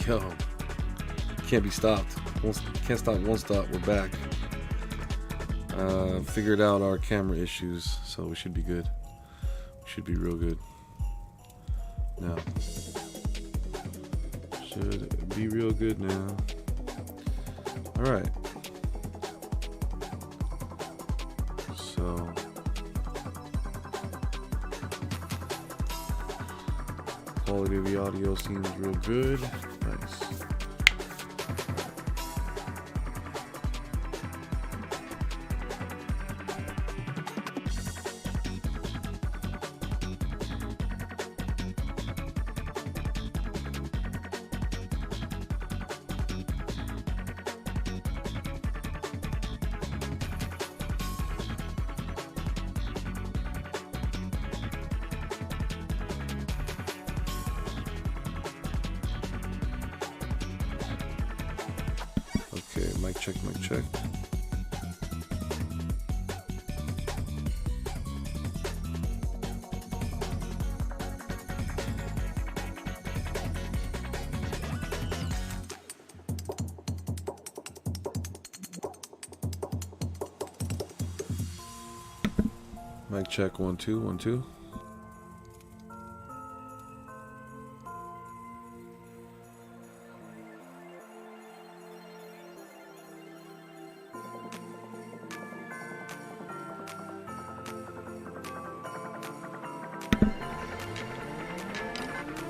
Yo, can't be stopped. Can't stop, won't stop. We're back. Figured out our camera issues, so we should be good. We should be real good. Now. Should be real good now. Alright. So. Quality of the audio seems real good. Nice. Okay, mic check, mic check. Mic check, 1 2 1 2.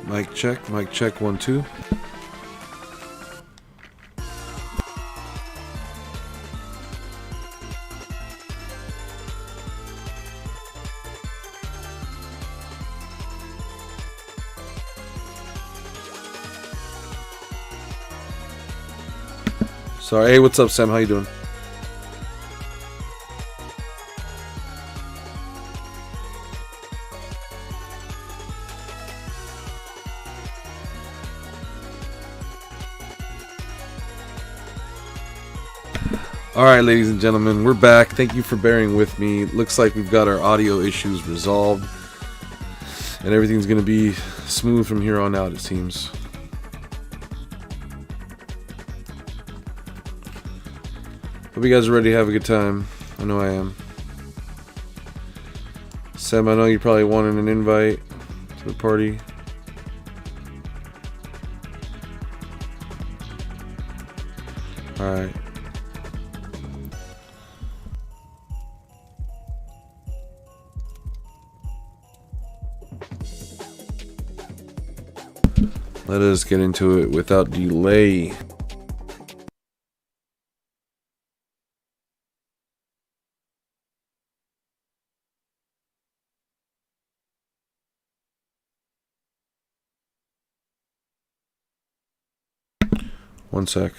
Mic check, 1 2. Sorry, hey, what's up, Sam? How you doing? All right, ladies and gentlemen, we're back. Thank you for bearing with me. Looks like we've got our audio issues resolved, and everything's going to be smooth from here on out, it seems. Hope you guys are ready to have a good time. I know I am. Sam, I know you probably wanted an invite to the party. All right. Let us get into it without delay. One sec.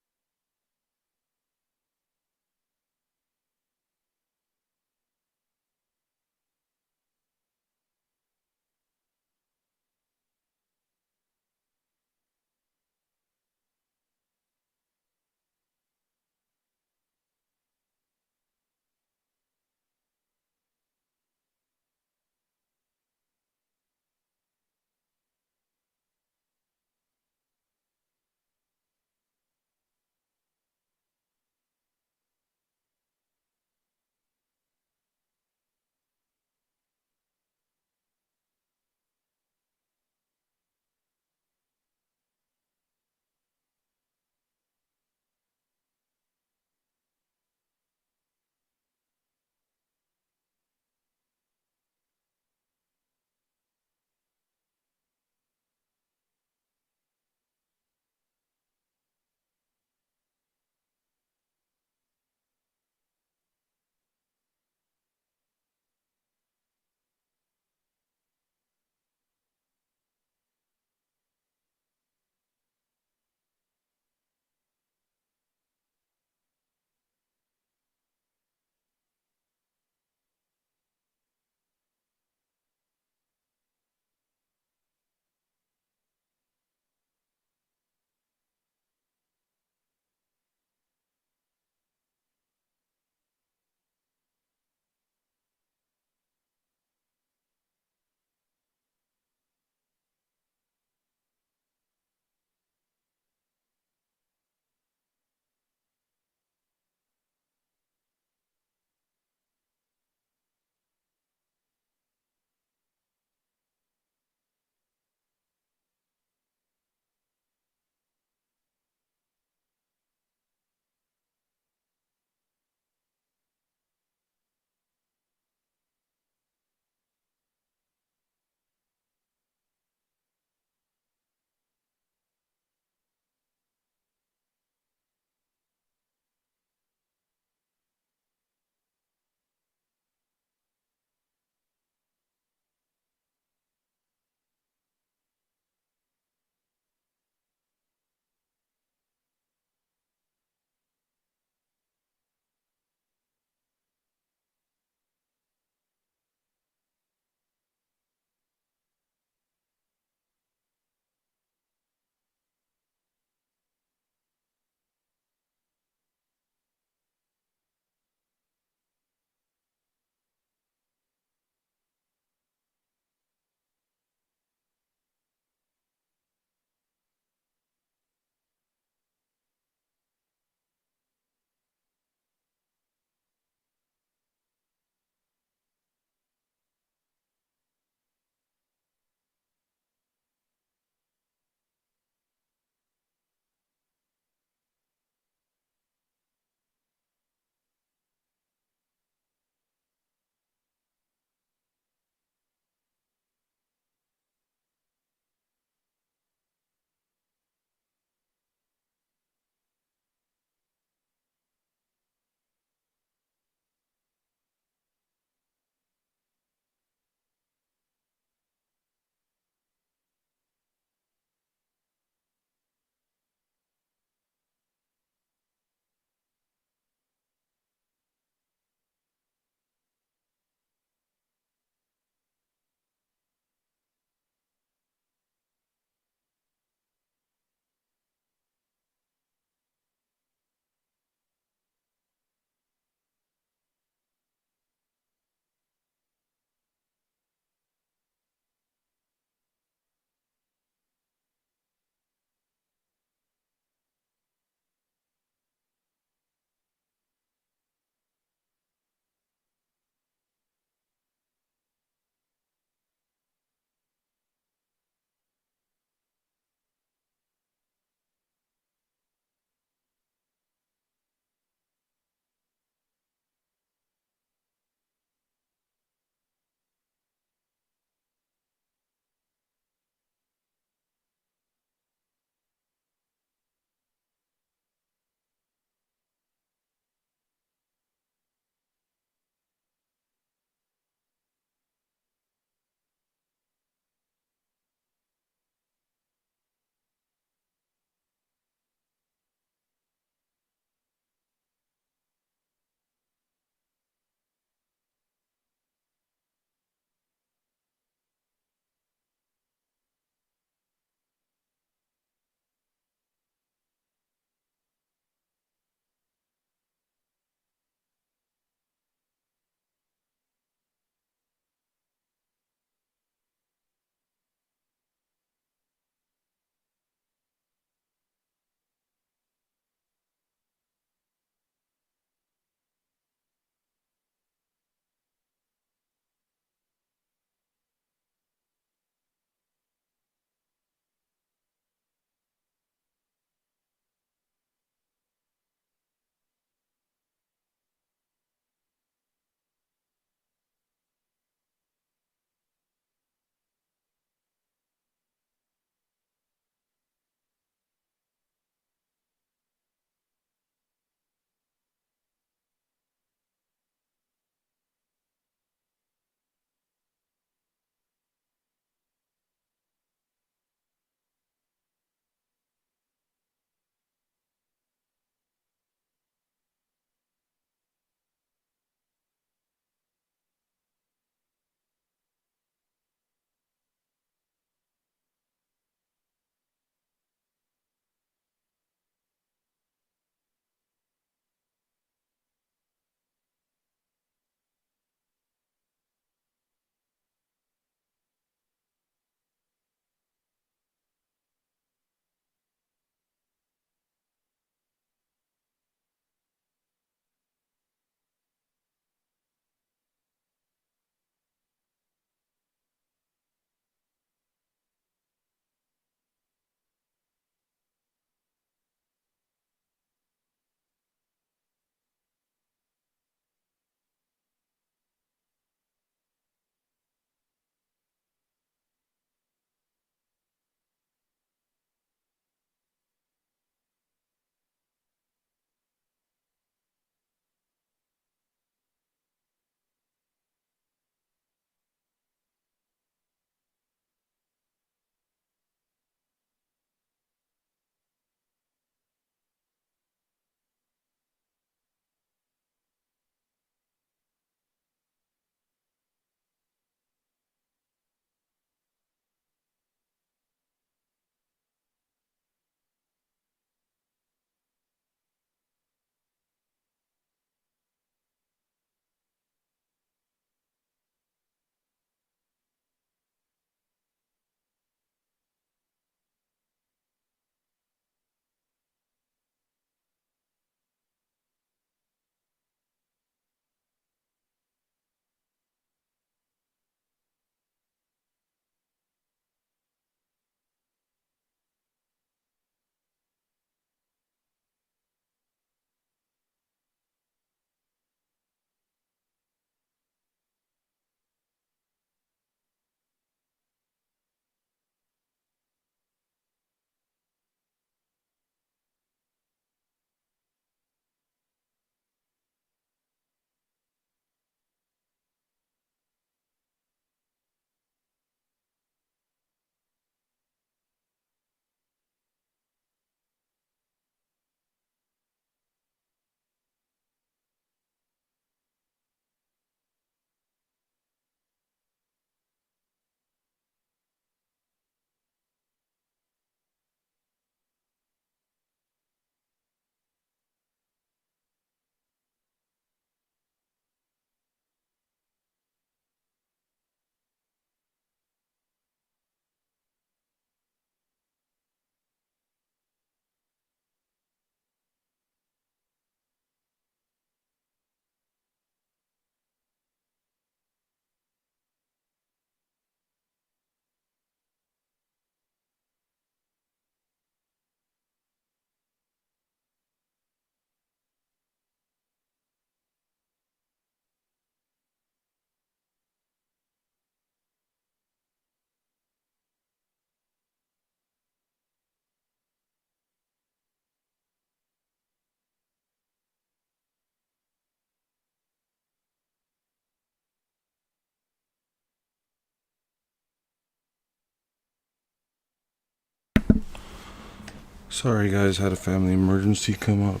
Sorry guys, had a family emergency come up.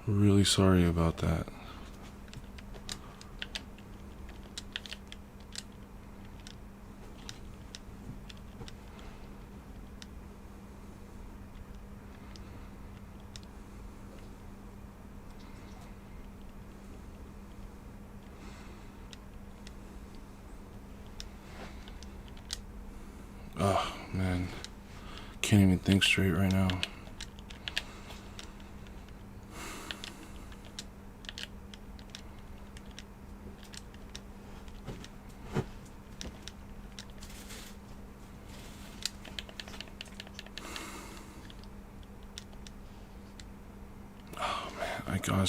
Really sorry about that. Oh man, can't even think straight right now.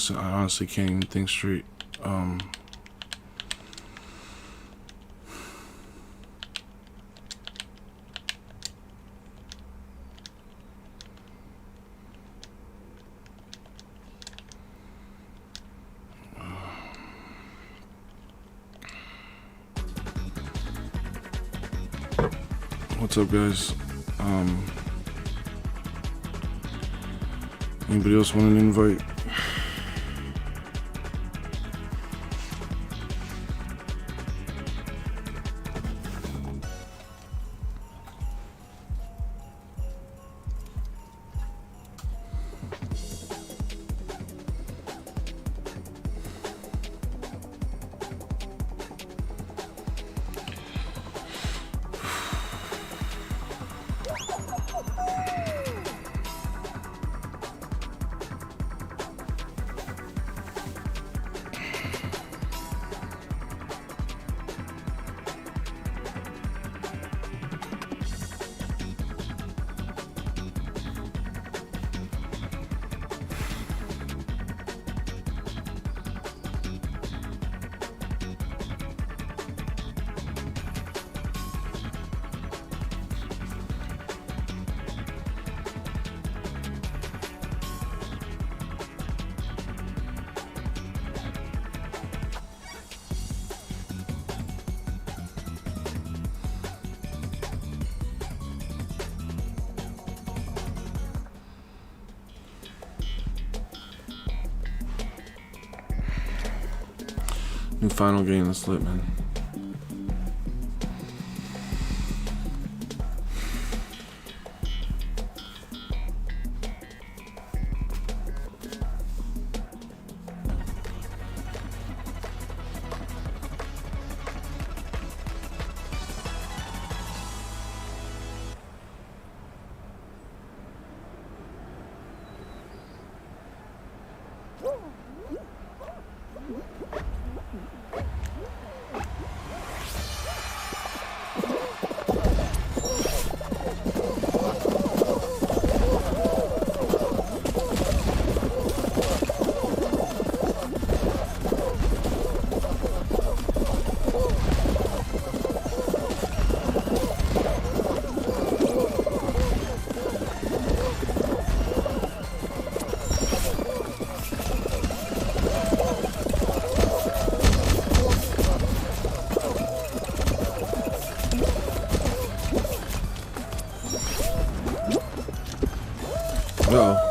I honestly can't even think straight. What's up, guys? Anybody else want an invite? New final game, let's lit, man. Uh-oh.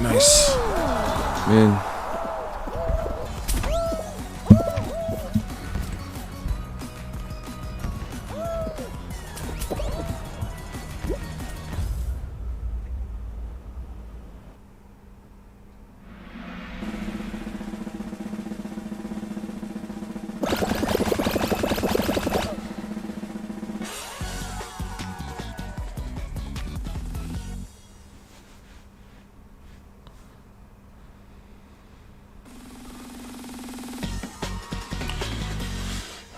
Nice. Man.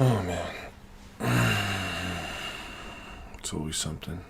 Oh man. It's always something.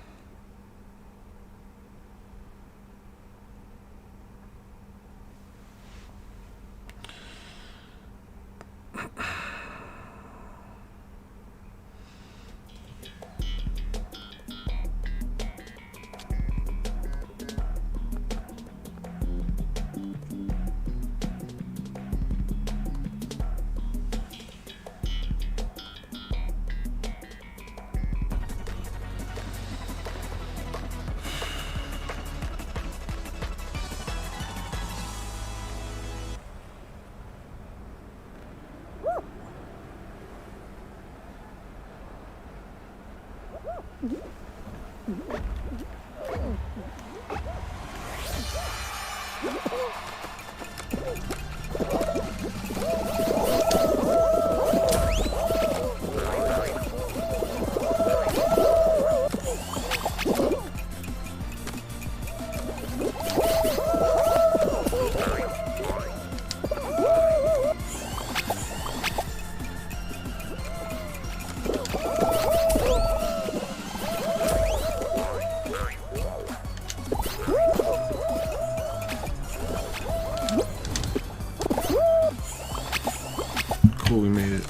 Cool, we made it.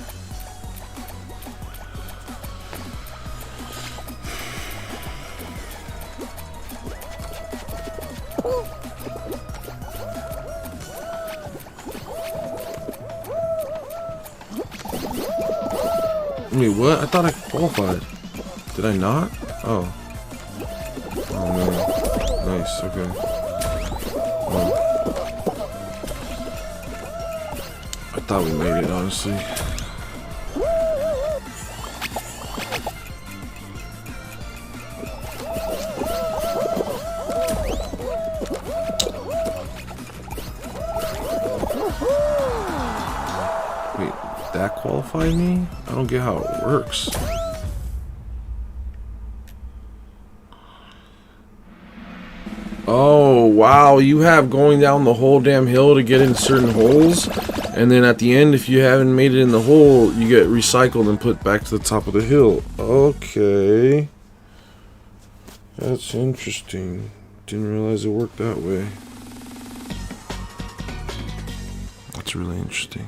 Wait, what? I thought I qualified. Did I not? Oh. Oh no. Nice, okay. Well, I thought we made it, honestly. Wait, that qualified me? I don't get how it works. Oh, wow, you have going down the whole damn hill to get in certain holes, and then at the end, if you haven't made it in the hole, you get recycled and put back to the top of the hill. Okay. That's interesting. Didn't realize it worked that way. That's really interesting.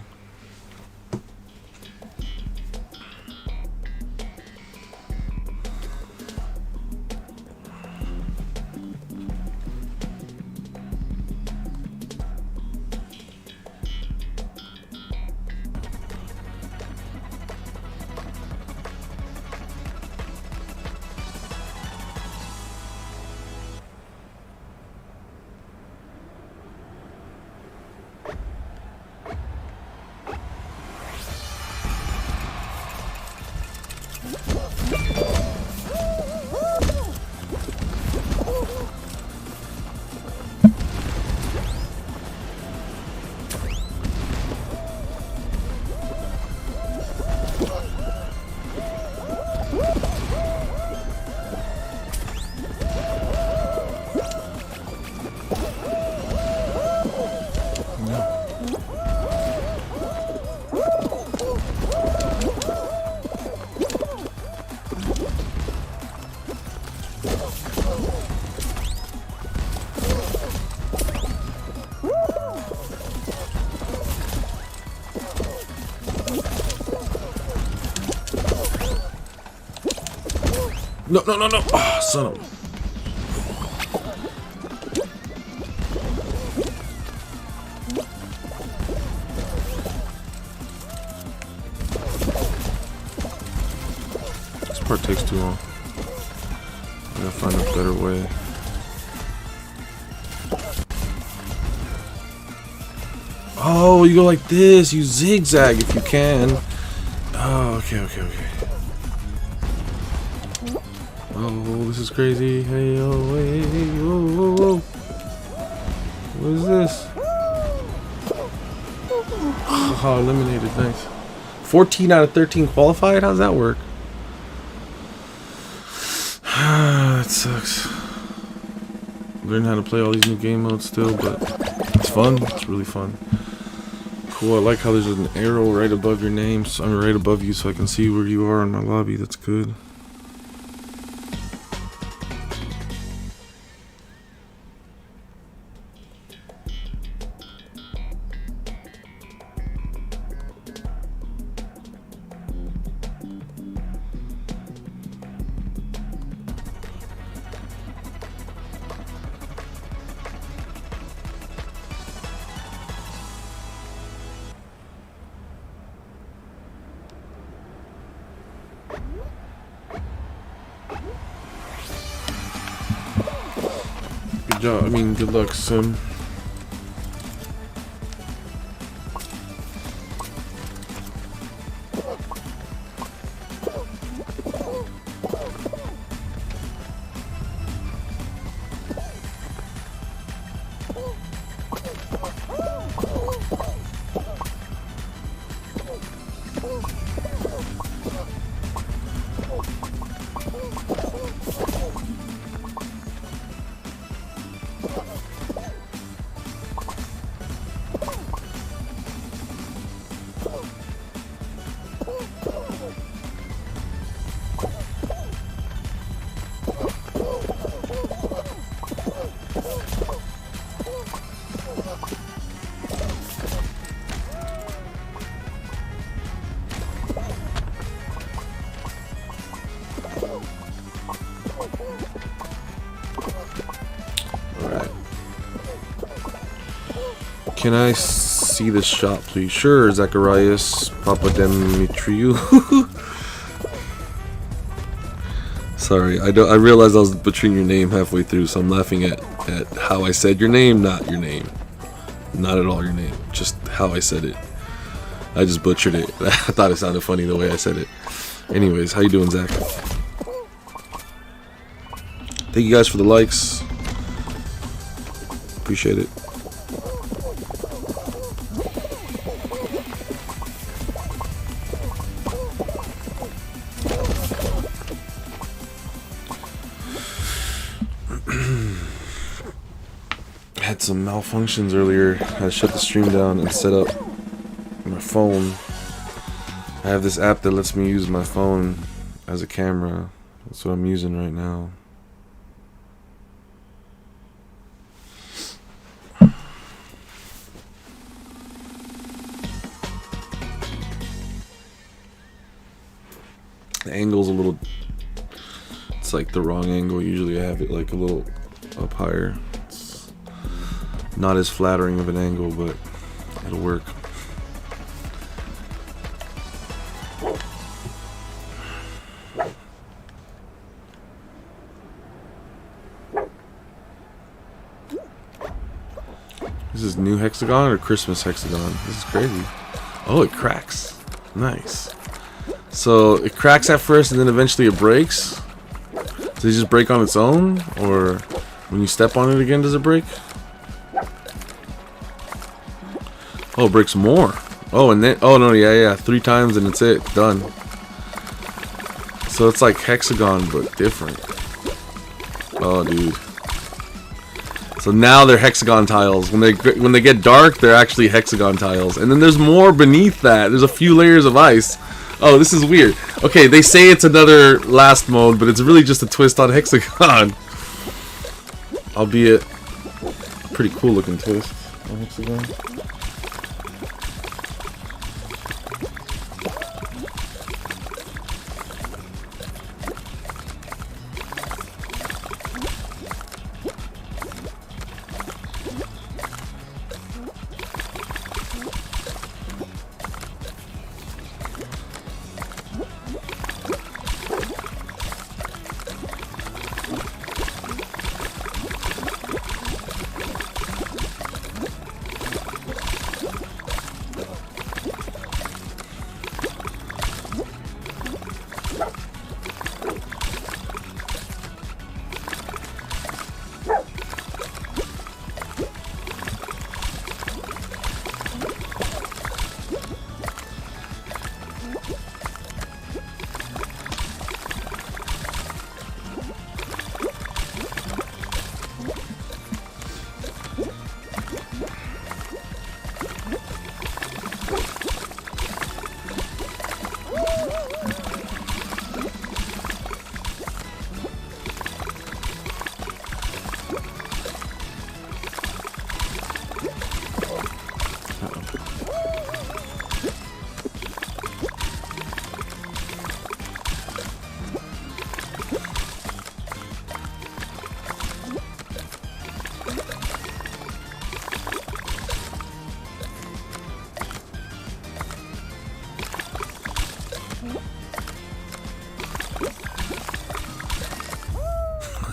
No, no, no, no. Oh, son of a... This part takes too long. I gotta find a better way. Oh, you go like this. You zigzag if you can. Oh, okay, okay, okay. Oh, this is crazy. Hey, oh, hey, hey, oh, oh, oh. What is this? Oh, eliminated. Nice. 14 out of 13 qualified? How's that work? That sucks. Learning how to play all these new game modes still, but it's fun. It's really fun. cool. I like how there's an arrow right above your name. So I'm right above you, so I can see where you are in my lobby. That's good. Good job. I mean, good luck, Sim. Can I see this shop, please? Sure, Zacharias Papadimitriou. Sorry, I realized I was butchering your name halfway through, so I'm laughing at how I said your name, not your name. Not at all your name, just how I said it. I just butchered it. I thought it sounded funny the way I said it. Anyways, how you doing, Zach? Thank you guys for the likes. Appreciate it. Had some malfunctions earlier. I had to shut the stream down and set up my phone. I have this app that lets me use my phone as a camera. That's what I'm using right now. The angle's a little, it's like the wrong angle. Usually I have it like a little up higher. It's not as flattering of an angle, but it'll work. This is new hexagon or Christmas hexagon? This is crazy. Oh, it cracks. Nice. So it cracks at first and then eventually it breaks? Does it just break on its own? Or when you step on it again, does it break? Oh, it breaks more. Oh, and then, oh no, yeah, 3 times and it's it. Done. So it's like hexagon, but different. Oh, dude. So now they're hexagon tiles. When they get dark, they're actually hexagon tiles. And then there's more beneath that. There's a few layers of ice. Oh, this is weird. Okay, they say it's another last mode, but it's really just a twist on hexagon. Albeit, pretty cool looking twist on hexagon.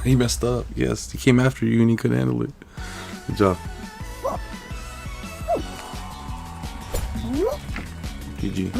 He messed up. Yes, he came after you and he couldn't handle it. Good job. GG.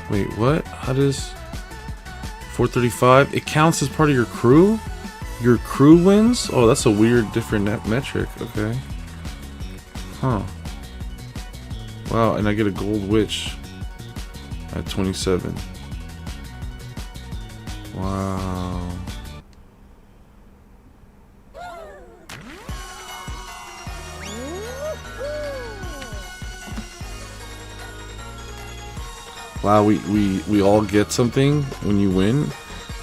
Wait, what? How does 435? It counts as part of your crew? Your crew wins? Oh, that's a weird, different metric. Okay. Huh. Wow, and I get a gold witch at 27. Wow. Wow, we all get something when you win.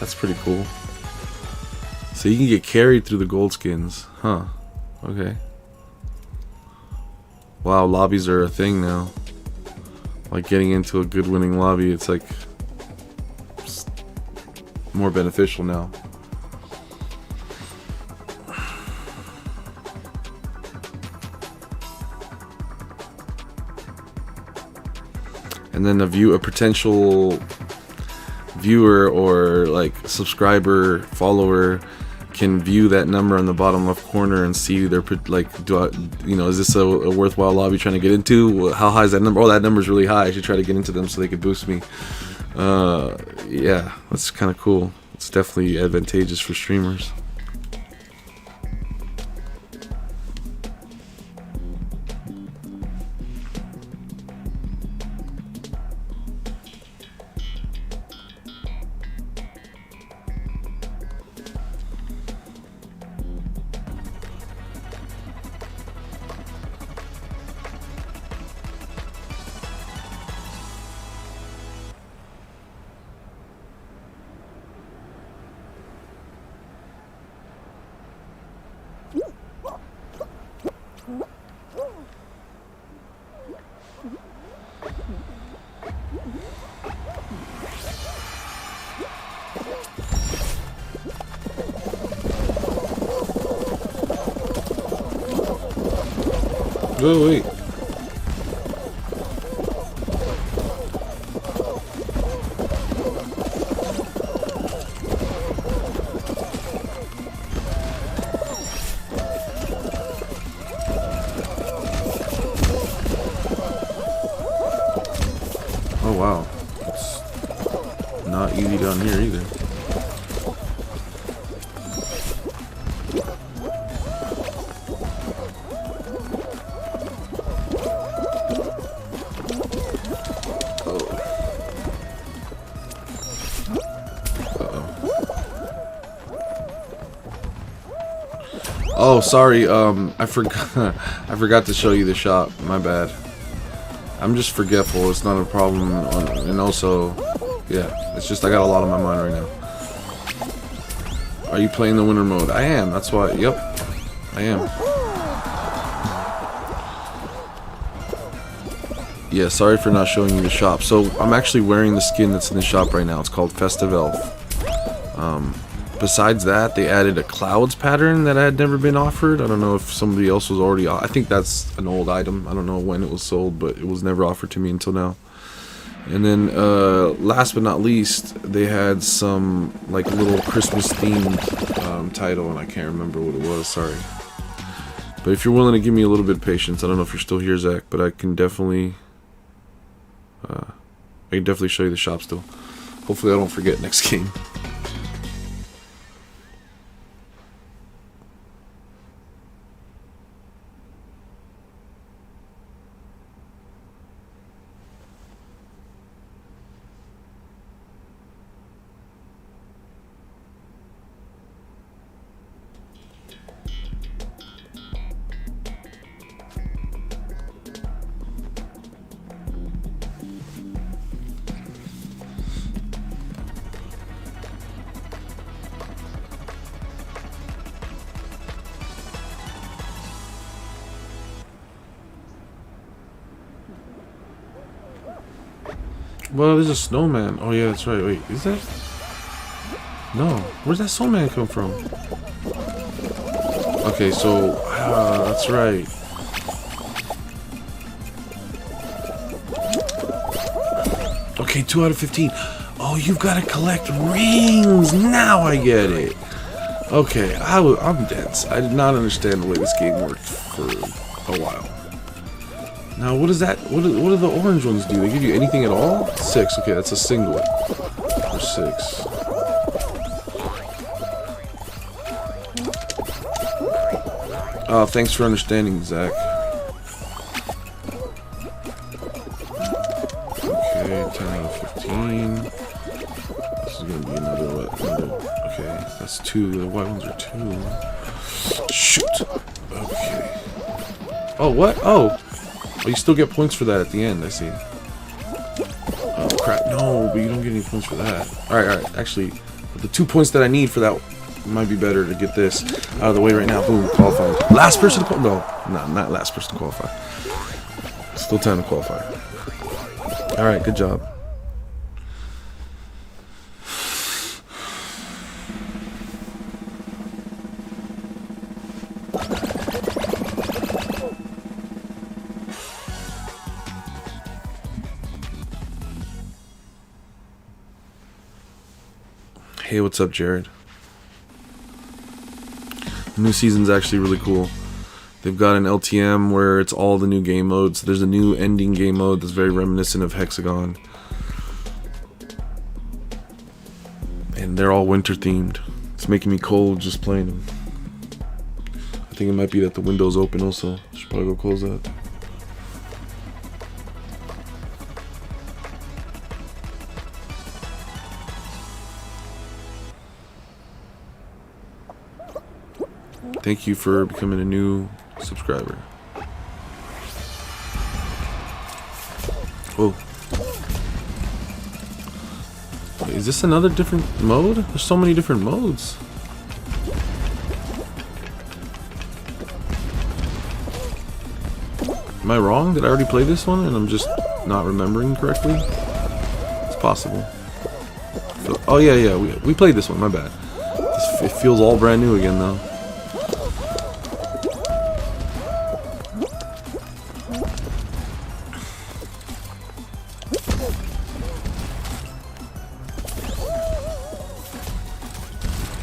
That's pretty cool. So you can get carried through the gold skins. Huh. Okay. Wow, lobbies are a thing now. Like getting into a good winning lobby, it's like more beneficial now. And then a potential viewer or like subscriber, follower can view that number on the bottom left corner and see their like, is this a worthwhile lobby trying to get into? How high is that number? Oh, that number's really high. I should try to get into them so they could boost me. Yeah, that's kind of cool. It's definitely advantageous for streamers. Oh, wait. Oh, wow. It's not easy down here either. Oh, sorry. I forgot to show you the shop. My bad. I'm just forgetful. It's not a problem. And also, yeah, it's just I got a lot on my mind right now. Are you playing the winter mode? I am. That's why. Yep, I am. Yeah, sorry for not showing you the shop. So I'm actually wearing the skin that's in the shop right now. It's called Festive. Besides that, they added a clouds pattern that had never been offered. I don't know if somebody else was already. I think that's an old item. I don't know when it was sold, but it was never offered to me until now. And then, last but not least, they had some like little Christmas themed title, and I can't remember what it was. Sorry. But if you're willing to give me a little bit of patience, I don't know if you're still here, Zach, but I can definitely show you the shop still. Hopefully, I don't forget next game. Well, there's a snowman. Oh yeah, that's right. Wait, is that? No. Where's that snowman come from? Okay, so that's right. Okay, 2 out of 15. Oh, you've got to collect rings. Now I get it. Okay, I'm dense. I did not understand the way this game worked for a while. Now, what is that? What do the orange ones do? They give you anything at all? 6. Okay, that's a single. Or 6. Oh, thanks for understanding, Zach. Okay, 10 out of 15. This is gonna be another. Okay, that's 2. The white ones are 2. Shoot. Okay. Oh, what? Oh, you still get points for that at the end. I see. Oh crap! No, but you don't get any points for that. All right. Actually, the 2 points that I need for that. It might be better to get this out of the way right now. Boom, qualified. Last person to qualify. No, not last person to qualify. Still time to qualify. Alright, good job. Hey, what's up, Jared? The new season's actually really cool. They've got an LTM where it's all the new game modes. There's a new ending game mode that's very reminiscent of Hexagon. And they're all winter themed. It's making me cold just playing them. I think it might be that the window's open also. Should probably go close that. Thank you for becoming a new subscriber. Oh. Wait, is this another different mode? There's so many different modes. Am I wrong? Did I already play this one and I'm just not remembering correctly? It's possible. Oh yeah, we played this one, my bad. It feels all brand new again though.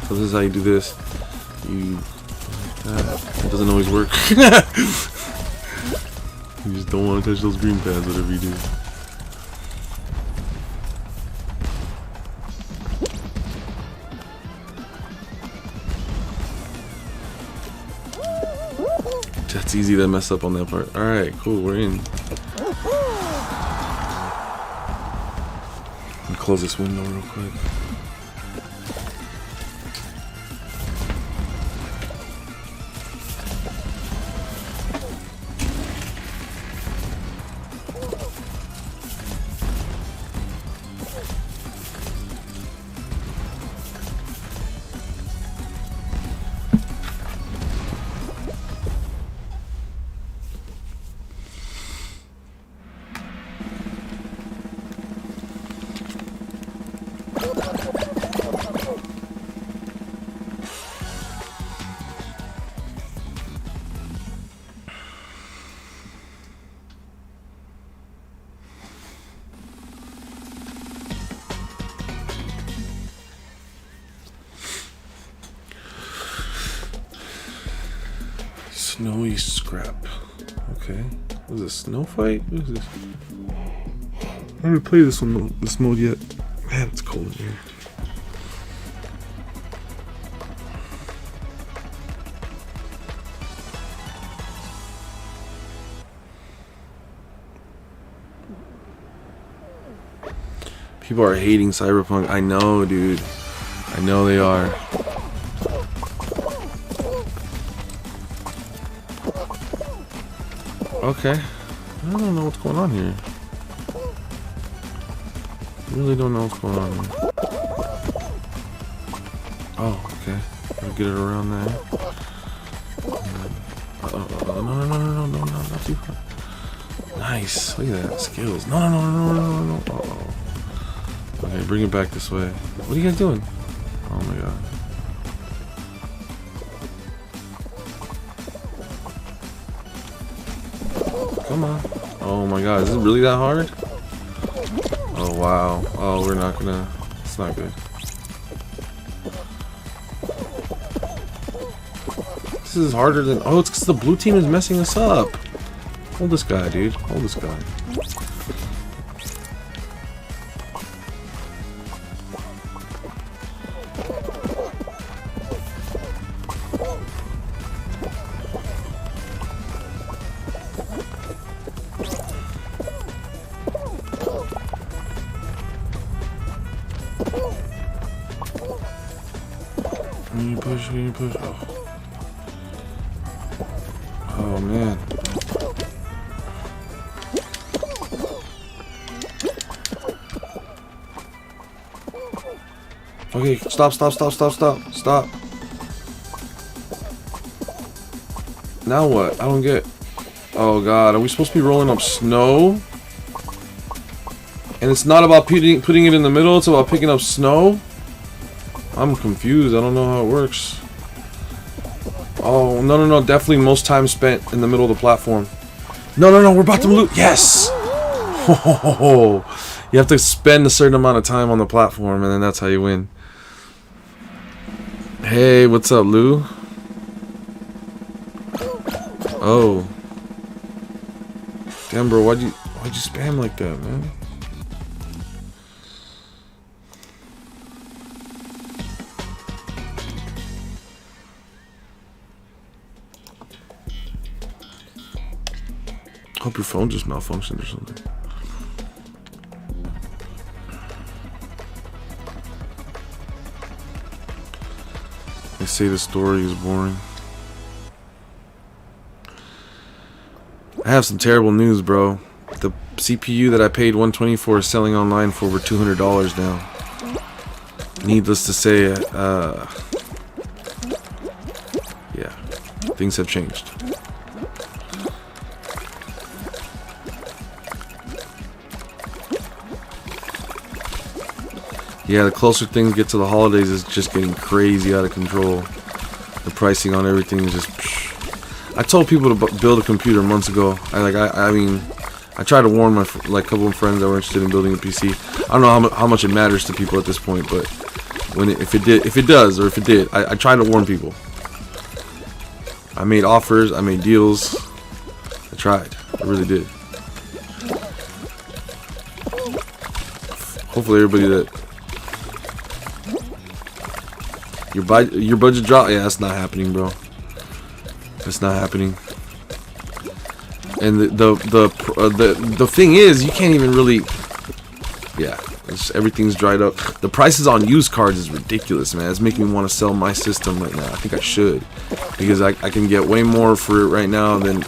So this is how you do this. It doesn't always work. You just don't want to touch those green pads, whatever you do. That's easy to mess up on that part. Alright, cool, we're in. Let me close this window real quick. Snowy scrap. Okay. What is this? Snow fight? What is this? I haven't played this mode yet. Man, it's cold in here. People are hating Cyberpunk. I know, dude. I know they are. Okay. I don't know what's going on here. Really don't know what's going on here. Oh, okay. Gotta get it around there. No, not too far. Nice. Look at that. Skills. No. Uh-oh. bring it back this way. What are you guys doing? Oh my god. Come on. Oh my god, is it really that hard? Oh wow. Oh, we're not gonna... It's not good. This is harder than... Oh, it's because the blue team is messing us up. Hold this guy, dude. Hold this guy. Can you push? Can you push? Oh, oh man. Okay, stop. Now what? I don't get... Oh god, are we supposed to be rolling up snow? And it's not about putting it in the middle, it's about picking up snow? I'm confused, I don't know how it works. Oh, no, definitely most time spent in the middle of the platform. No, we're about to loot. Yes! Oh, you have to spend a certain amount of time on the platform, and then that's how you win. Hey, what's up, Lou? Oh. Damn, bro, why'd you spam like that, man? Hope your phone just malfunctioned or something. They say the story is boring. I have some terrible news, bro. The CPU that I paid $120 for is selling online for over $200 now. Needless to say, yeah, things have changed. Yeah, the closer things get to the holidays, it's just getting crazy out of control. The pricing on everything is just... I told people to build a computer months ago. I mean, I tried to warn my couple of friends that were interested in building a PC. I don't know how much it matters to people at this point, but if it does, or if it did, I tried to warn people. I made offers, I made deals. I tried, I really did. Hopefully, everybody that your budget drop. Yeah, that's not happening, bro. It's not happening. And the thing is, you can't even really... Yeah, everything's dried up. The prices on used cards is ridiculous, man. It's making me want to sell my system right now. I think I should, because I can get way more for it right now than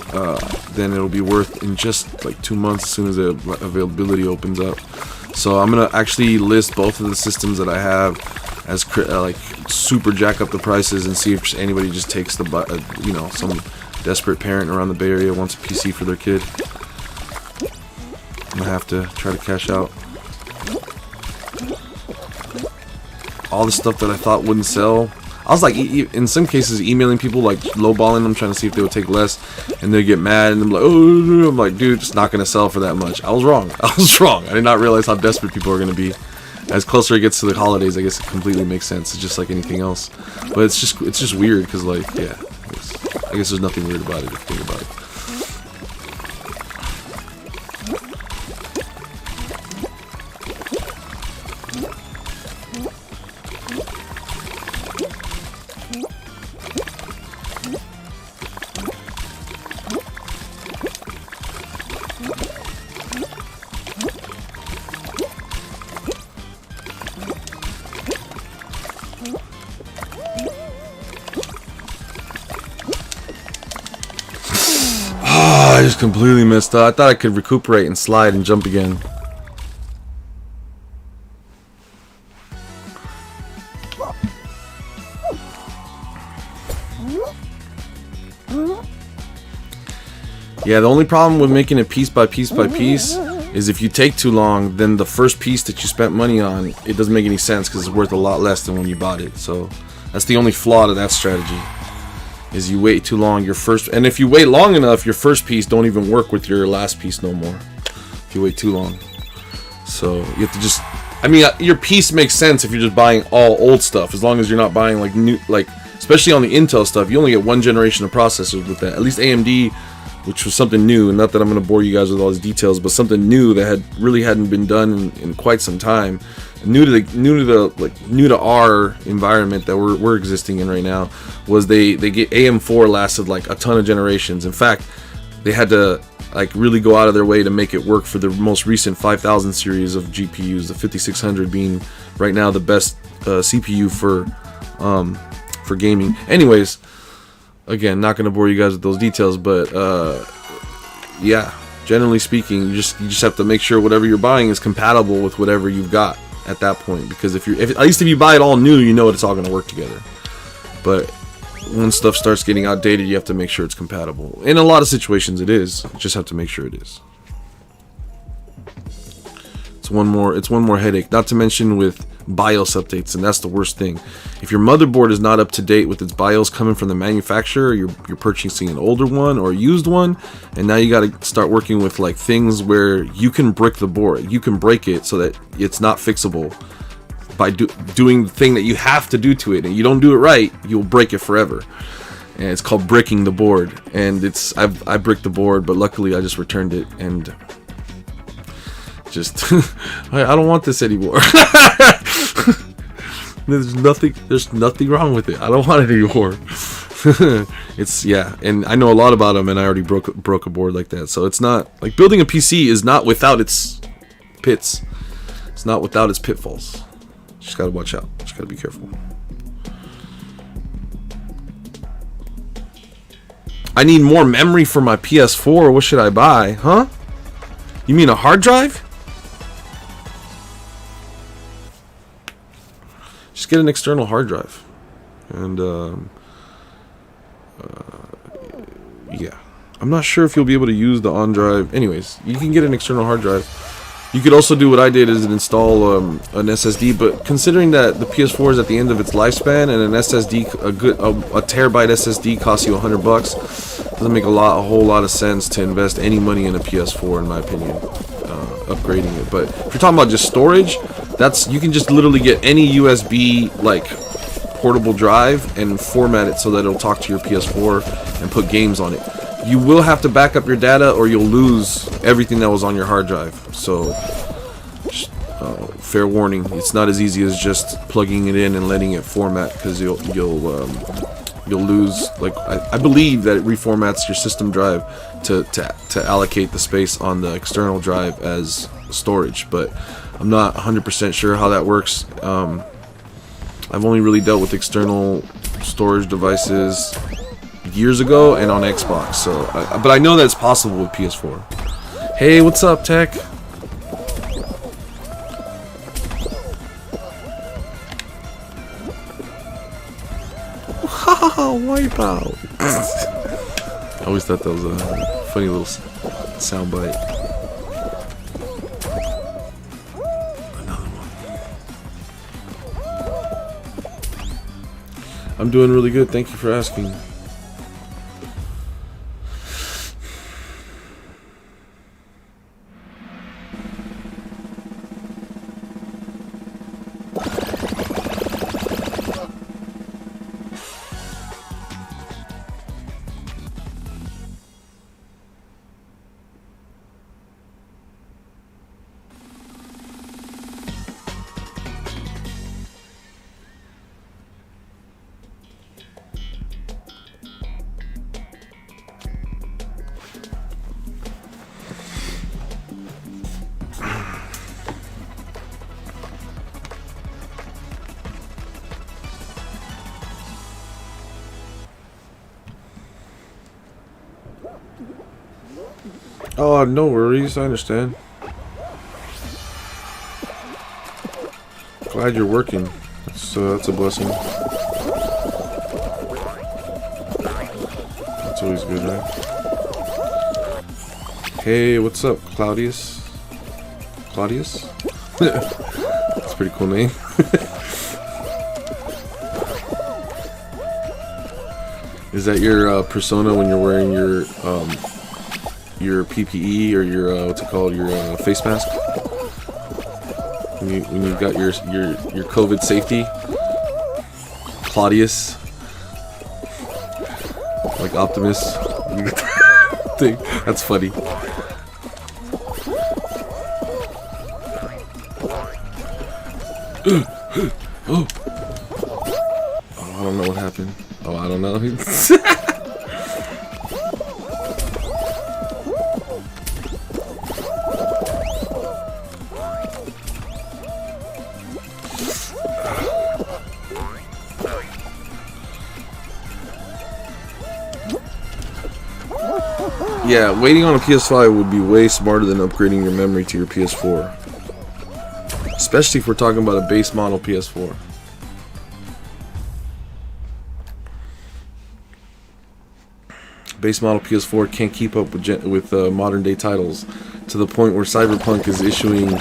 it'll be worth in just like 2 months as soon as the availability opens up. So I'm gonna actually list both of the systems that I have as like super jack up the prices and see if anybody just takes the you know, some desperate parent around the Bay Area wants a PC for their kid. I'm gonna have to try to cash out. All the stuff that I thought wouldn't sell, I was like, in some cases, emailing people, like lowballing them, trying to see if they would take less, and they get mad, and I'm like, oh, I'm like, dude, it's not gonna sell for that much. I was wrong. I did not realize how desperate people are gonna be. As closer it gets to the holidays, I guess it completely makes sense. It's just like anything else, but it's just weird because, like, yeah, I guess there's nothing weird about it if you think about it. I just completely messed up. I thought I could recuperate and slide and jump again. Yeah, the only problem with making it piece by piece by piece is if you take too long, then the first piece that you spent money on, it doesn't make any sense because it's worth a lot less than when you bought it. So that's the only flaw to that strategy, is you wait too long. And if you wait long enough, your first piece don't even work with your last piece no more if you wait too long. So you have to just, I mean, your piece makes sense if you're just buying all old stuff, as long as you're not buying like new, like especially on the Intel stuff, you only get one generation of processors with that. At least AMD, which was something new, and not that I'm going to bore you guys with all these details, but something new that really hadn't been done in quite some time, new to our environment that we're existing in right now, was they get AM4 lasted like a ton of generations. In fact, they had to like really go out of their way to make it work for the most recent 5000 series of GPUs, the 5600 being right now the best CPU for gaming. Anyways, again, not going to bore you guys with those details, but yeah, generally speaking, you just have to make sure whatever you're buying is compatible with whatever you've got at that point, because at least if you buy it all new, you know it's all going to work together. But when stuff starts getting outdated, you have to make sure it's compatible. In a lot of situations it is. You just have to make sure it is. It's one more headache, not to mention with BIOS updates, and that's the worst thing. If your motherboard is not up to date with its BIOS coming from the manufacturer, you're purchasing an older one or a used one, and now you got to start working with like things where you can brick the board, you can break it so that it's not fixable by doing the thing that you have to do to it, and you don't do it right, you'll break it forever. And it's called bricking the board, and I bricked the board, but luckily I just returned it, and just I don't want this anymore. There's nothing wrong with it. I don't want it anymore. And I know a lot about them, and I already broke a board like that. So it's not like building a PC is not without its pits. It's not without its pitfalls. Just gotta watch out. Just gotta be careful. I need more memory for my PS4. What should I buy? Huh? You mean a hard drive? Just get an external hard drive. And yeah. I'm not sure if you'll be able to use the on drive. Anyways, you can get an external hard drive. You could also do what I did, is install an SSD, but considering that the PS4 is at the end of its lifespan, and an SSD, a terabyte SSD costs you $100, doesn't make a whole lot of sense to invest any money in a PS4, in my opinion, upgrading it. But if you're talking about just storage, you can just literally get any USB like portable drive and format it so that it'll talk to your PS4 and put games on it. You will have to back up your data, or you'll lose everything that was on your hard drive. So, fair warning, it's not as easy as just plugging it in and letting it format, because you'll lose. Like I believe that it reformats your system drive to allocate the space on the external drive as storage, but I'm not 100% sure how that works. I've only really dealt with external storage devices years ago and on Xbox, so but I know that it's possible with PS4. Hey, what's up, Tech? Haha, wipeout. I always thought that was a funny little soundbite. Another one. I'm doing really good, thank you for asking. Oh, no worries, I understand. Glad you're working. That's a blessing. That's always good, right? Hey, what's up, Claudius? Claudius. That's a pretty cool name. Is that your persona when you're wearing your PPE or your what's it called, your face mask? When you've got your COVID safety, Claudius, like Optimus thing. That's funny. Oh, I don't know what happened. Oh, I don't know. Yeah, waiting on a PS5 would be way smarter than upgrading your memory to your PS4. Especially if we're talking about a base model PS4. Base model PS4 can't keep up with modern day titles, to the point where Cyberpunk is issuing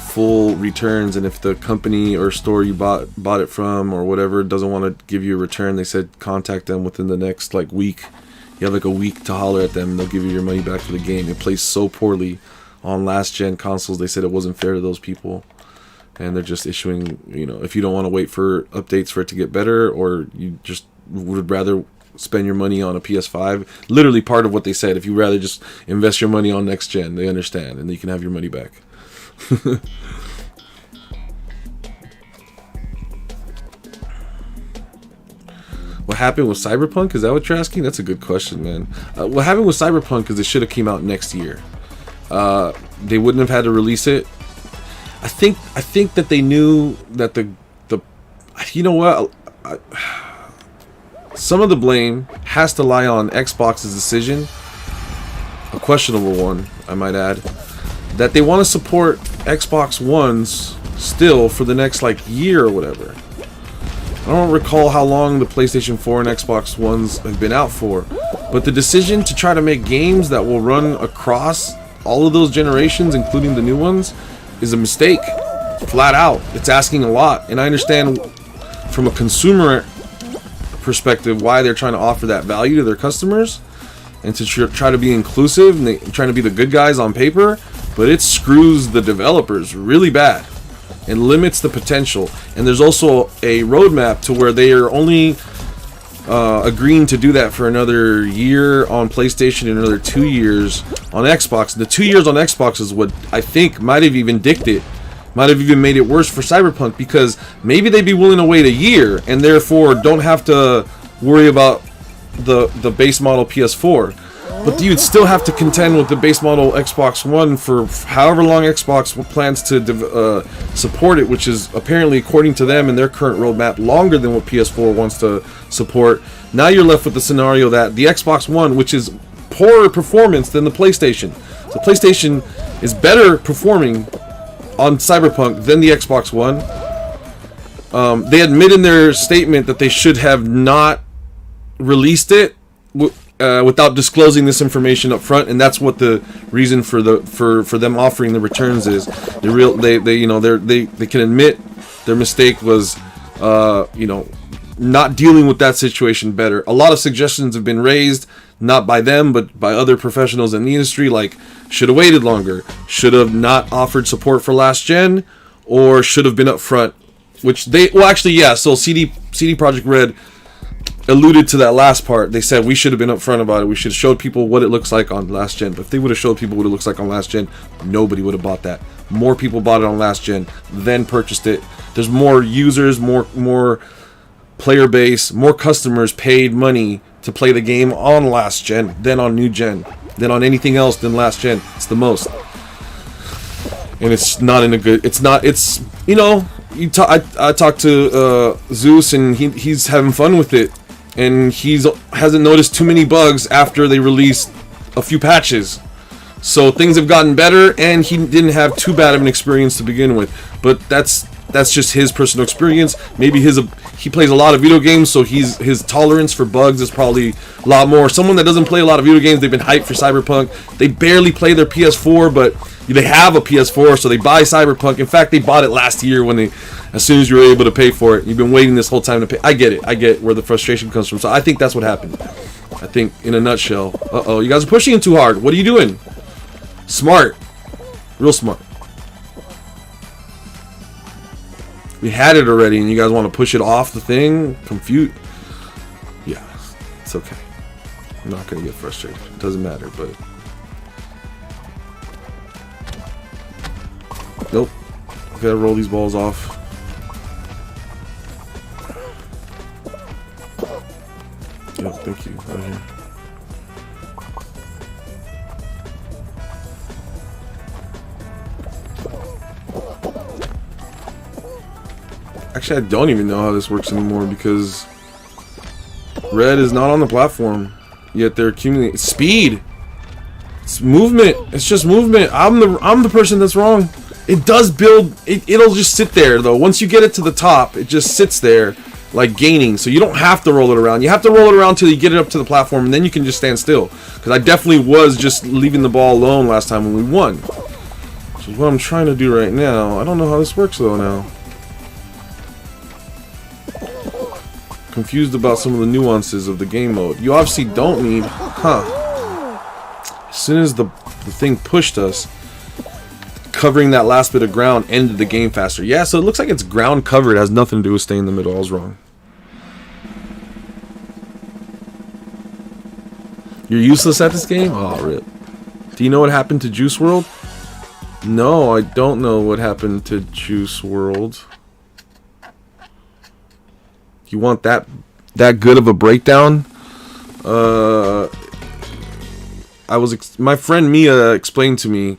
full returns, and if the company or store you bought it from or whatever doesn't want to give you a return, they said contact them within the next like week. You have like a week to holler at them and they'll give you your money back for the game. It plays so poorly on last gen consoles, they said it wasn't fair to those people, and they're just issuing, you know, if you don't want to wait for updates for it to get better, or you just would rather spend your money on a PS5, literally part of what they said, if you rather just invest your money on next gen, they understand and you can have your money back. What happened with Cyberpunk? Is that what you're asking? That's a good question, man. What happened with Cyberpunk is it should have came out next year. They wouldn't have had to release it. I think that they knew that the you know what, some of the blame has to lie on Xbox's decision, a questionable one I might add, that they want to support Xbox Ones still for the next like year or whatever. I don't recall how long the PlayStation 4 and Xbox Ones have been out for, but the decision to try to make games that will run across all of those generations, including the new ones, is a mistake. Flat out. It's asking a lot. And I understand from a consumer perspective why they're trying to offer that value to their customers and to try to be inclusive and they're trying to be the good guys on paper, but it screws the developers really bad and limits the potential. And there's also a roadmap to where they are only agreeing to do that for another year on PlayStation and another 2 years on Xbox. The 2 years on Xbox is what I think might have even made it worse for Cyberpunk, because maybe they'd be willing to wait a year and therefore don't have to worry about the base model PS4. But you'd still have to contend with the base model Xbox One for however long Xbox plans to support it, which is apparently, according to them and their current roadmap, longer than what PS4 wants to support. Now you're left with the scenario that the Xbox One, which is poorer performance than the PlayStation, so PlayStation is better performing on Cyberpunk than the Xbox One. They admit in their statement that they should have not released it without disclosing this information up front, and that's what the reason for them offering the returns is. They can admit their mistake was not dealing with that situation better. A lot of suggestions have been raised, not by them but by other professionals in the industry, like should have waited longer, should have not offered support for last gen, or should have been up front, which they, well actually yeah, so CD Projekt Red alluded to that last part. They said we should have been upfront about it. We should have showed people what it looks like on last gen. But if they would have showed people what it looks like on last gen, nobody would have bought that. More people bought it on last gen, then purchased it. There's more users, more player base, more customers paid money to play the game on last gen than on new gen, than on anything else than last gen. It's the most. And it's not in a good, it's not, it's, you know, I talked to Zeus and he's having fun with it. And hasn't noticed too many bugs after they released a few patches. So things have gotten better, and he didn't have too bad of an experience to begin with. But that's that's just his personal experience. Maybe he plays a lot of video games, so his tolerance for bugs is probably a lot more. Someone that doesn't play a lot of video games, they've been hyped for Cyberpunk. They barely play their PS4, but they have a PS4, so they buy Cyberpunk. In fact, they bought it last year as soon as you were able to pay for it. You've been waiting this whole time to pay. I get it. I get where the frustration comes from. So I think that's what happened. I think, in a nutshell. Uh-oh, you guys are pushing it too hard. What are you doing? Smart. Real smart. We had it already, and you guys want to push it off the thing? Confused? Yeah, it's okay. I'm not going to get frustrated. It doesn't matter, but... Nope. I gotta roll these balls off. Yep, thank you. Right here. Actually, I don't even know how this works anymore because red is not on the platform. Yet they're accumulating speed. It's movement. It's just movement. I'm the person that's wrong. It does build. It'll just sit there though. Once you get it to the top, it just sits there like gaining. So you don't have to roll it around. You have to roll it around till you get it up to the platform, and then you can just stand still. Because I definitely was just leaving the ball alone last time when we won. Which is what I'm trying to do right now. I don't know how this works though now. Confused about some of the nuances of the game mode. You obviously don't need, as soon as the thing pushed us, covering that last bit of ground ended the game faster. Yeah, so it looks like it's ground covered. It has nothing to do with staying in the middle. I was wrong. You're useless at this game? Oh, rip. Do you know what happened to Juice World? No, I don't know what happened to Juice World. You want that good of a breakdown? My friend Mia explained to me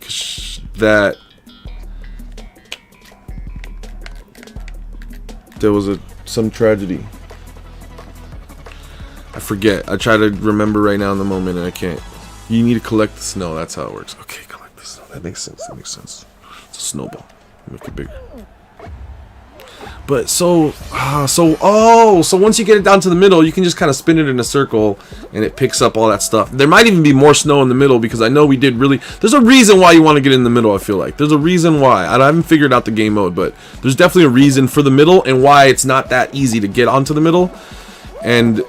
that there was some tragedy. I forget. I try to remember right now in the moment and I can't. You need to collect the snow. That's how it works. Okay, collect the snow. That makes sense. That makes sense. It's a snowball. Make it bigger. But so once you get it down to the middle, you can just kind of spin it in a circle and it picks up all that stuff. There might even be more snow in the middle because I know we did really... There's a reason why you want to get in the middle, I feel like. There's a reason why. I haven't figured out the game mode, but there's definitely a reason for the middle and why it's not that easy to get onto the middle and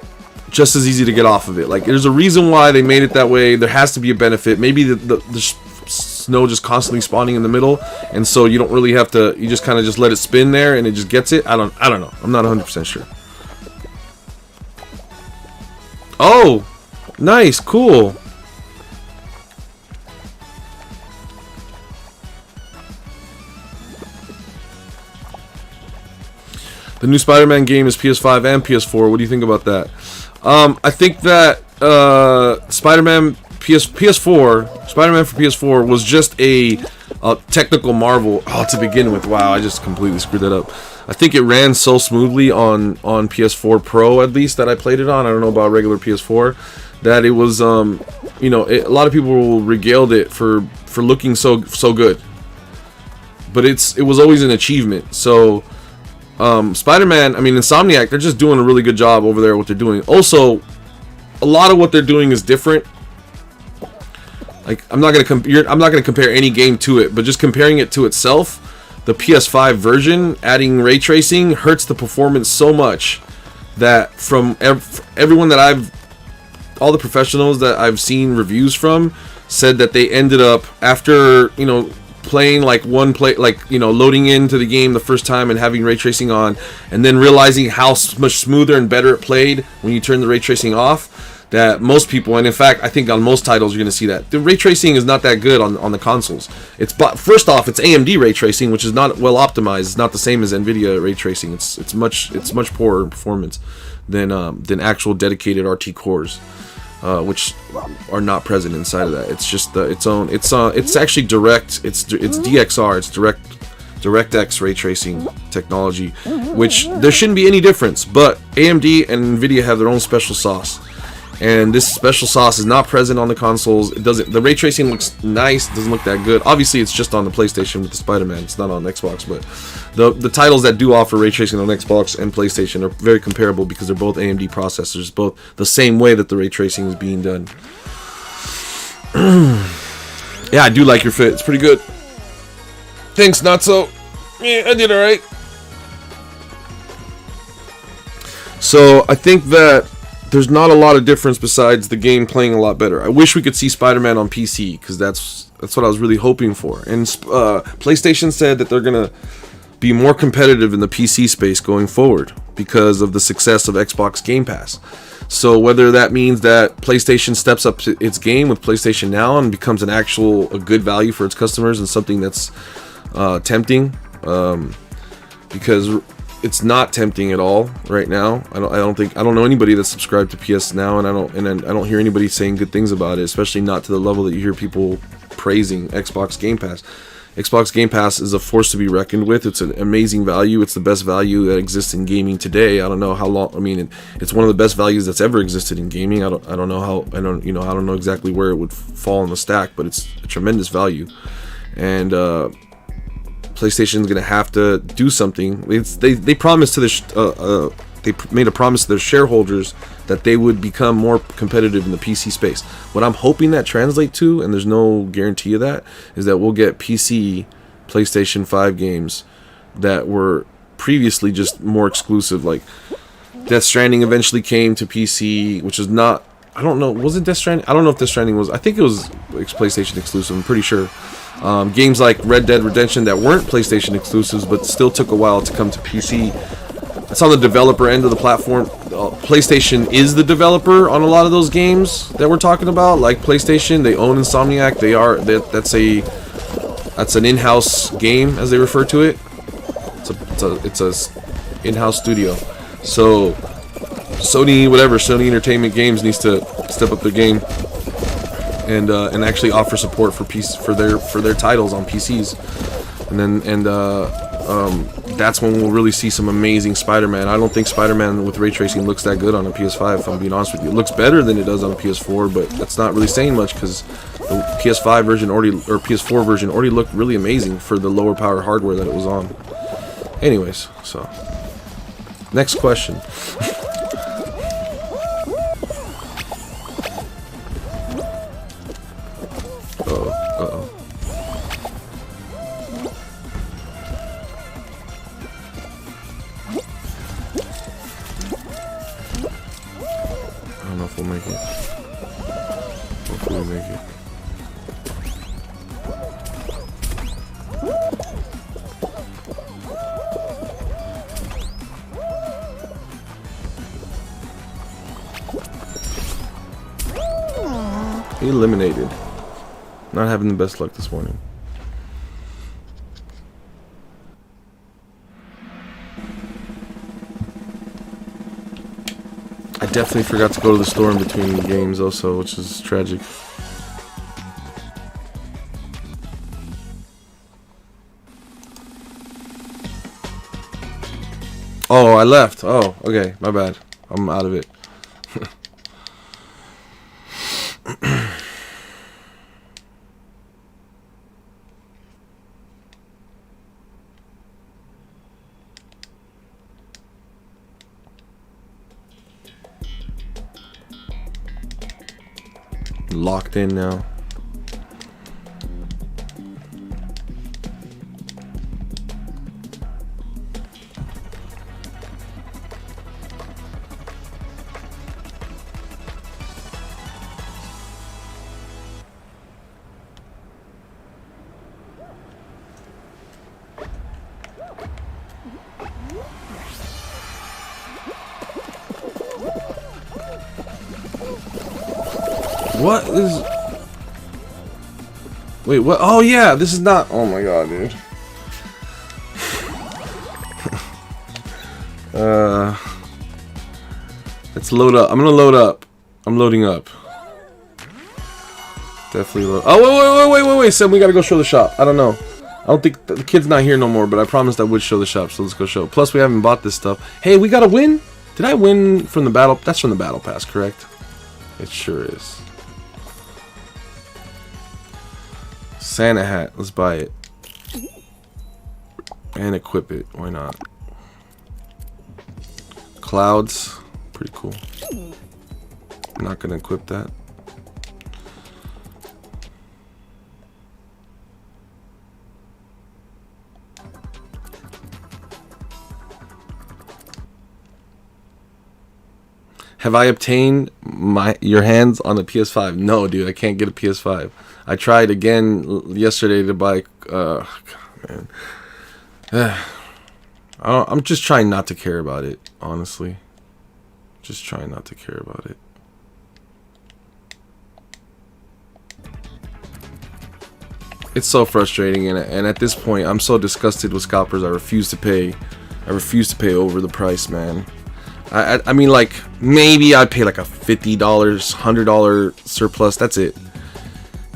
just as easy to get off of it. Like, there's a reason why they made it that way. There has to be a benefit. Maybe the snow just constantly spawning in the middle, and so you don't really have to. You just kind of just let it spin there, and it just gets it. I don't know. I'm not 100% sure. Oh, nice, cool. The new Spider-Man game is PS5 and PS4. What do you think about that? I think that Spider-Man for PS4 was just a technical marvel to begin with. Wow, I just completely screwed that up. I think it ran so smoothly on PS4 Pro, at least, that I played it on. I don't know about regular PS4, that it was a lot of people regaled it for looking so good. But it was always an achievement. So Spider-Man, I mean, Insomniac, they're just doing a really good job over there what they're doing. Also, a lot of what they're doing is different. Like, I'm not gonna compare any game to it, but just comparing it to itself, the PS5 version adding ray tracing hurts the performance so much that from everyone that all the professionals that I've seen reviews from said that they ended up after playing like loading into the game the first time and having ray tracing on, and then realizing how much smoother and better it played when you turn the ray tracing off. That most people, and in fact I think on most titles you're going to see that the ray tracing is not that good on the consoles. First off, it's AMD ray tracing, which is not well optimized. It's not the same as Nvidia ray tracing. It's much poorer in performance than actual dedicated RT cores, which are not present inside of that. It's just it's actually direct. It's DXR. It's DirectX ray tracing technology, which there shouldn't be any difference. But AMD and Nvidia have their own special sauce. And this special sauce is not present on the consoles. It doesn't. The ray tracing looks nice. It doesn't look that good. Obviously, it's just on the PlayStation with the Spider-Man. It's not on Xbox, but the titles that do offer ray tracing on Xbox and PlayStation are very comparable because they're both AMD processors, both the same way that the ray tracing is being done. Yeah, I do like your fit. It's pretty good. Thanks, not so. Yeah, I did all right. So I think that there's not a lot of difference besides the game playing a lot better. I wish we could see Spider-Man on PC because that's what I was really hoping for. And PlayStation said that they're gonna be more competitive in the PC space going forward because of the success of Xbox Game Pass. So whether that means that PlayStation steps up its game with PlayStation Now and becomes a good value for its customers and something that's tempting, because it's not tempting at all right now. I don't know anybody that's subscribed to PS Now, and I don't hear anybody saying good things about it, especially not to the level that you hear people praising Xbox Game Pass. Xbox Game Pass is a force to be reckoned with. It's an amazing value. It's the best value that exists in gaming today. I don't know how long. I mean, it's one of the best values that's ever existed in gaming. I don't know exactly where it would fall in the stack, but it's a tremendous value. And PlayStation's gonna have to do something. They promised to they made a promise to their shareholders that they would become more competitive in the PC space. What I'm hoping that translate to, and there's no guarantee of that, is that we'll get PC PlayStation 5 games that were previously just more exclusive. Like Death Stranding eventually came to PC, which is not. I don't know. Was it Death Stranding? I don't know if Death Stranding was. I think it was PlayStation exclusive. I'm pretty sure. Games like Red Dead Redemption that weren't PlayStation exclusives but still took a while to come to PC. It's on the developer end of the platform. PlayStation is the developer on a lot of those games that we're talking about. Like PlayStation, they own Insomniac. That's an in-house game, as they refer to it. It's a in-house studio. So Sony Entertainment Games needs to step up their game and actually offer support for their titles on PCs, and that's when we'll really see some amazing Spider-Man. I don't think Spider-Man with ray tracing looks that good on a PS5, if I'm being honest with you. It looks better than it does on a PS4, but that's not really saying much because the PS5 version PS4 version already looked really amazing for the lower power hardware that it was on. Anyways, so next question. I don't know if we'll make it. Hopefully we'll make it. Eliminated. Not having the best luck this morning. I definitely forgot to go to the store in between games also, which is tragic. Oh, I left. Oh, okay. My bad. I'm out of it. Locked in now. What is... Wait, what? Oh, yeah, this is not... Oh, my God, dude. Let's load up. I'm gonna load up. I'm loading up. Definitely load... Oh, wait, Sam, we gotta go show the shop. I don't know. I don't think... The kid's not here no more, but I promised I would show the shop, so let's go show. Plus, we haven't bought this stuff. Hey, we got a win? Did I win from the battle... That's from the battle pass, correct? It sure is. Santa hat. Let's buy it. And equip it. Why not? Clouds. Pretty cool. I'm not gonna equip that. Have I obtained your hands on a PS5? No, dude, I can't get a PS5. I tried again yesterday to buy. God, man. I'm just trying not to care about it, honestly. Just trying not to care about it. It's so frustrating, and at this point, I'm so disgusted with scalpers. I refuse to pay. I refuse to pay over the price, man. I mean, like, maybe I'd pay like a $50, $100 surplus. That's it.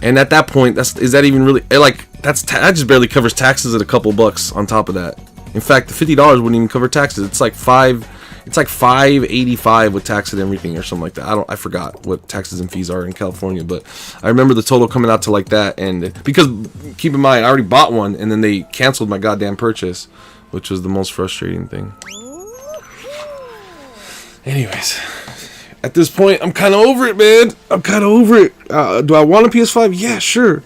And at that point, is that even really, like, that just barely covers taxes at a couple bucks on top of that. In fact, the $50 wouldn't even cover taxes. It's like $5.85 with tax and everything or something like that. I forgot what taxes and fees are in California, but I remember the total coming out to like that. And because, keep in mind, I already bought one and then they canceled my goddamn purchase, which was the most frustrating thing. Anyways, at this point, I'm kind of over it, man. I'm kind of over it. Do I want a PS5? Yeah, sure.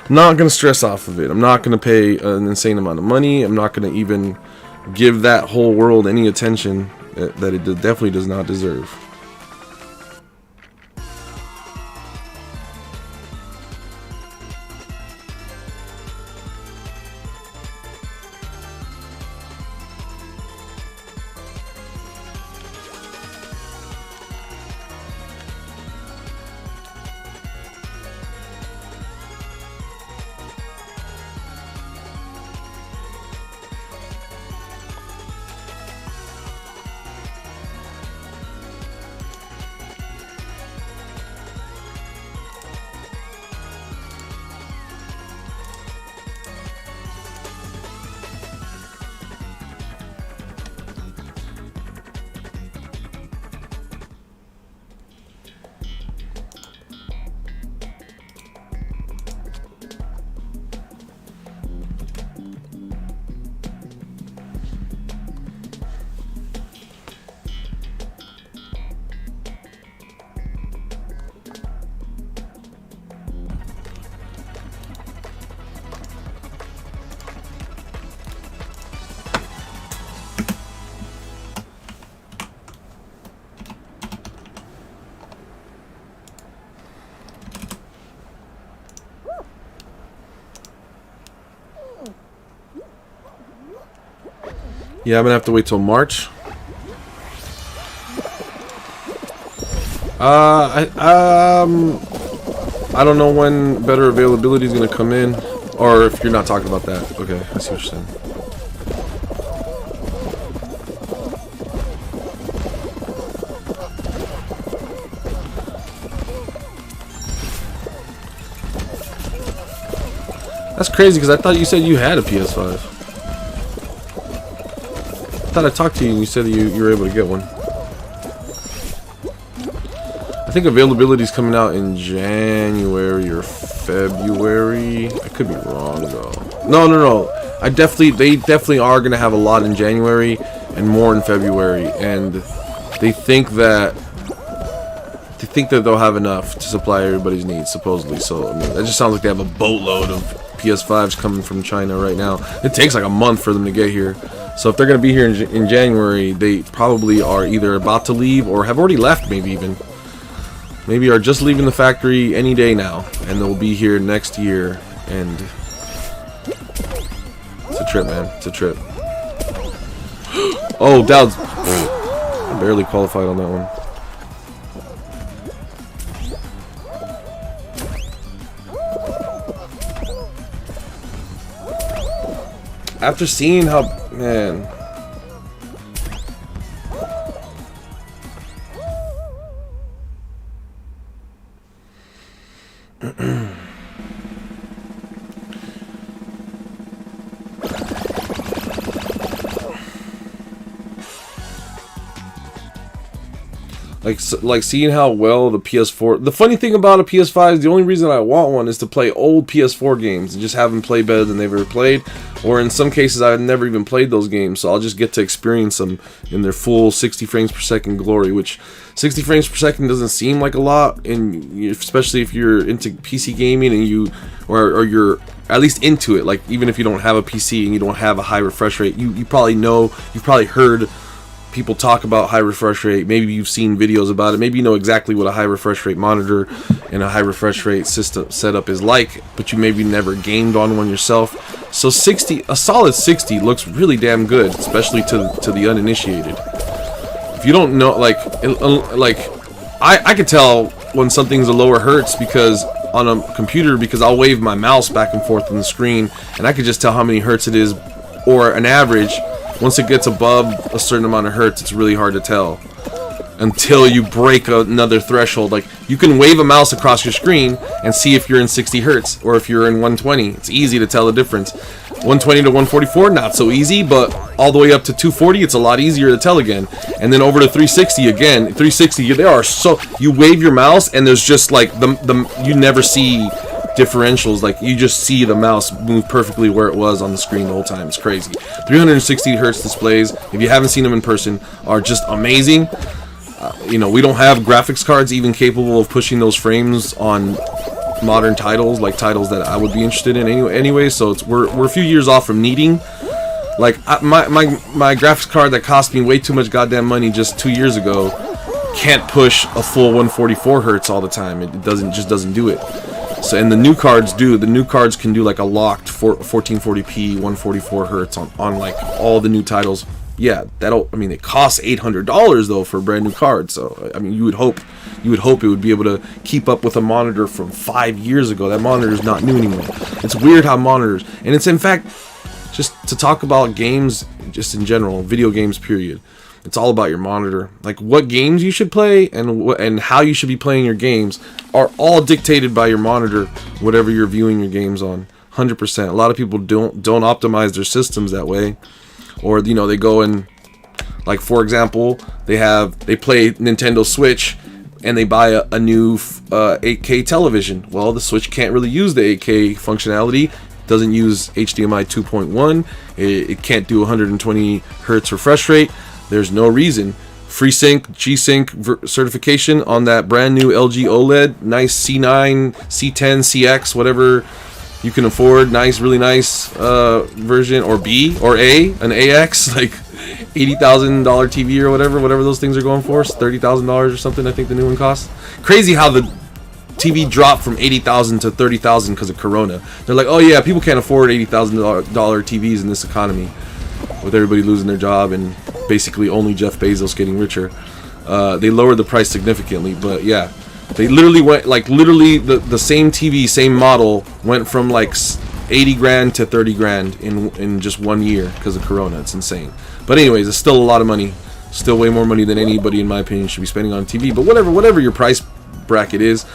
I'm not going to stress off of it. I'm not going to pay an insane amount of money. I'm not going to even give that whole world any attention that it definitely does not deserve. Yeah, I'm gonna have to wait till March. I don't know when better availability is gonna come in, or if you're not talking about that. Okay, I see what you're saying. That's crazy because I thought you said you had a PS5. I thought I talked to you and you said that you were able to get one. I think availability is coming out in January or February. I could be wrong though. No. They definitely are gonna have a lot in January and more in February, and they think that they'll have enough to supply everybody's needs supposedly. So I mean, that just sounds like they have a boatload of PS5s coming from China right now. It takes like a month for them to get here. So if they're going to be here in January, they probably are either about to leave or have already left, maybe are just leaving the factory any day now, and they'll be here next year. And it's a trip, man. It's a trip. Oh, Dowd's I barely qualified on that one. After seeing how, man. Like seeing how well the PS4. The funny thing about a PS5 is the only reason I want one is to play old PS4 games and just have them play better than they've ever played. Or in some cases, I've never even played those games, so I'll just get to experience them in their full 60 frames per second glory. Which 60 frames per second doesn't seem like a lot, and especially if you're into PC gaming and or you're at least into it. Like even if you don't have a PC and you don't have a high refresh rate, you've probably heard people talk about high refresh rate. Maybe you've seen videos about it. Maybe you know exactly what a high refresh rate monitor and a high refresh rate system setup is like, but you maybe never gamed on one yourself. So a solid 60 looks really damn good, especially to the uninitiated. If you don't know, I could tell when something's a lower hertz because on a computer, because I'll wave my mouse back and forth on the screen and I could just tell how many hertz it is, or an average. Once it gets above a certain amount of hertz, it's really hard to tell until you break another threshold. Like you can wave a mouse across your screen and see if you're in 60 hertz or if you're in 120. It's easy to tell the difference. 120 to 144, not so easy, but all the way up to 240, it's a lot easier to tell again. And then over to 360 again. 360, there are so you wave your mouse and there's just like you never see differentials. Like you just see the mouse move perfectly where it was on the screen the whole time. It's crazy. 360 hertz displays, if you haven't seen them in person, are just amazing. We don't have graphics cards even capable of pushing those frames on modern titles, like titles that I would be interested in anyway. So we're a few years off from needing. Like my graphics card that cost me way too much goddamn money just 2 years ago can't push a full 144 hertz all the time. It doesn't do it. So, and the new cards do. The new cards can do like a locked 1440p 144 hertz on like all the new titles. Yeah, it costs $800 though for a brand new card. So you would hope it would be able to keep up with a monitor from 5 years ago. That monitor is not new anymore. It's weird how monitors, and it's in fact, just to talk about games just in general, video games period. It's all about your monitor. Like what games you should play and how you should be playing your games are all dictated by your monitor, whatever you're viewing your games on. 100%. A lot of people don't optimize their systems that way, or they go and, like for example, they play Nintendo Switch and they buy a new 8K television. Well, the Switch can't really use the 8K functionality. Doesn't use HDMI 2.1. It can't do 120 hertz refresh rate. There's no reason. FreeSync, G-Sync certification on that brand new LG OLED. Nice C9, C10, CX, whatever you can afford. Nice, really nice version. Or B, or A, an AX, like $80,000 TV or whatever those things are going for. $30,000 or something, I think the new one costs. Crazy how the TV dropped from $80,000 to $30,000 because of Corona. They're like, oh yeah, people can't afford $80,000 TVs in this economy, with everybody losing their job and basically only Jeff Bezos getting richer. They lowered the price significantly, but yeah, they literally went the same TV, same model went from like 80 grand to 30 grand in just 1 year because of Corona. It's insane. But anyways, it's still a lot of money, still way more money than anybody in my opinion should be spending on TV. But whatever your price bracket is,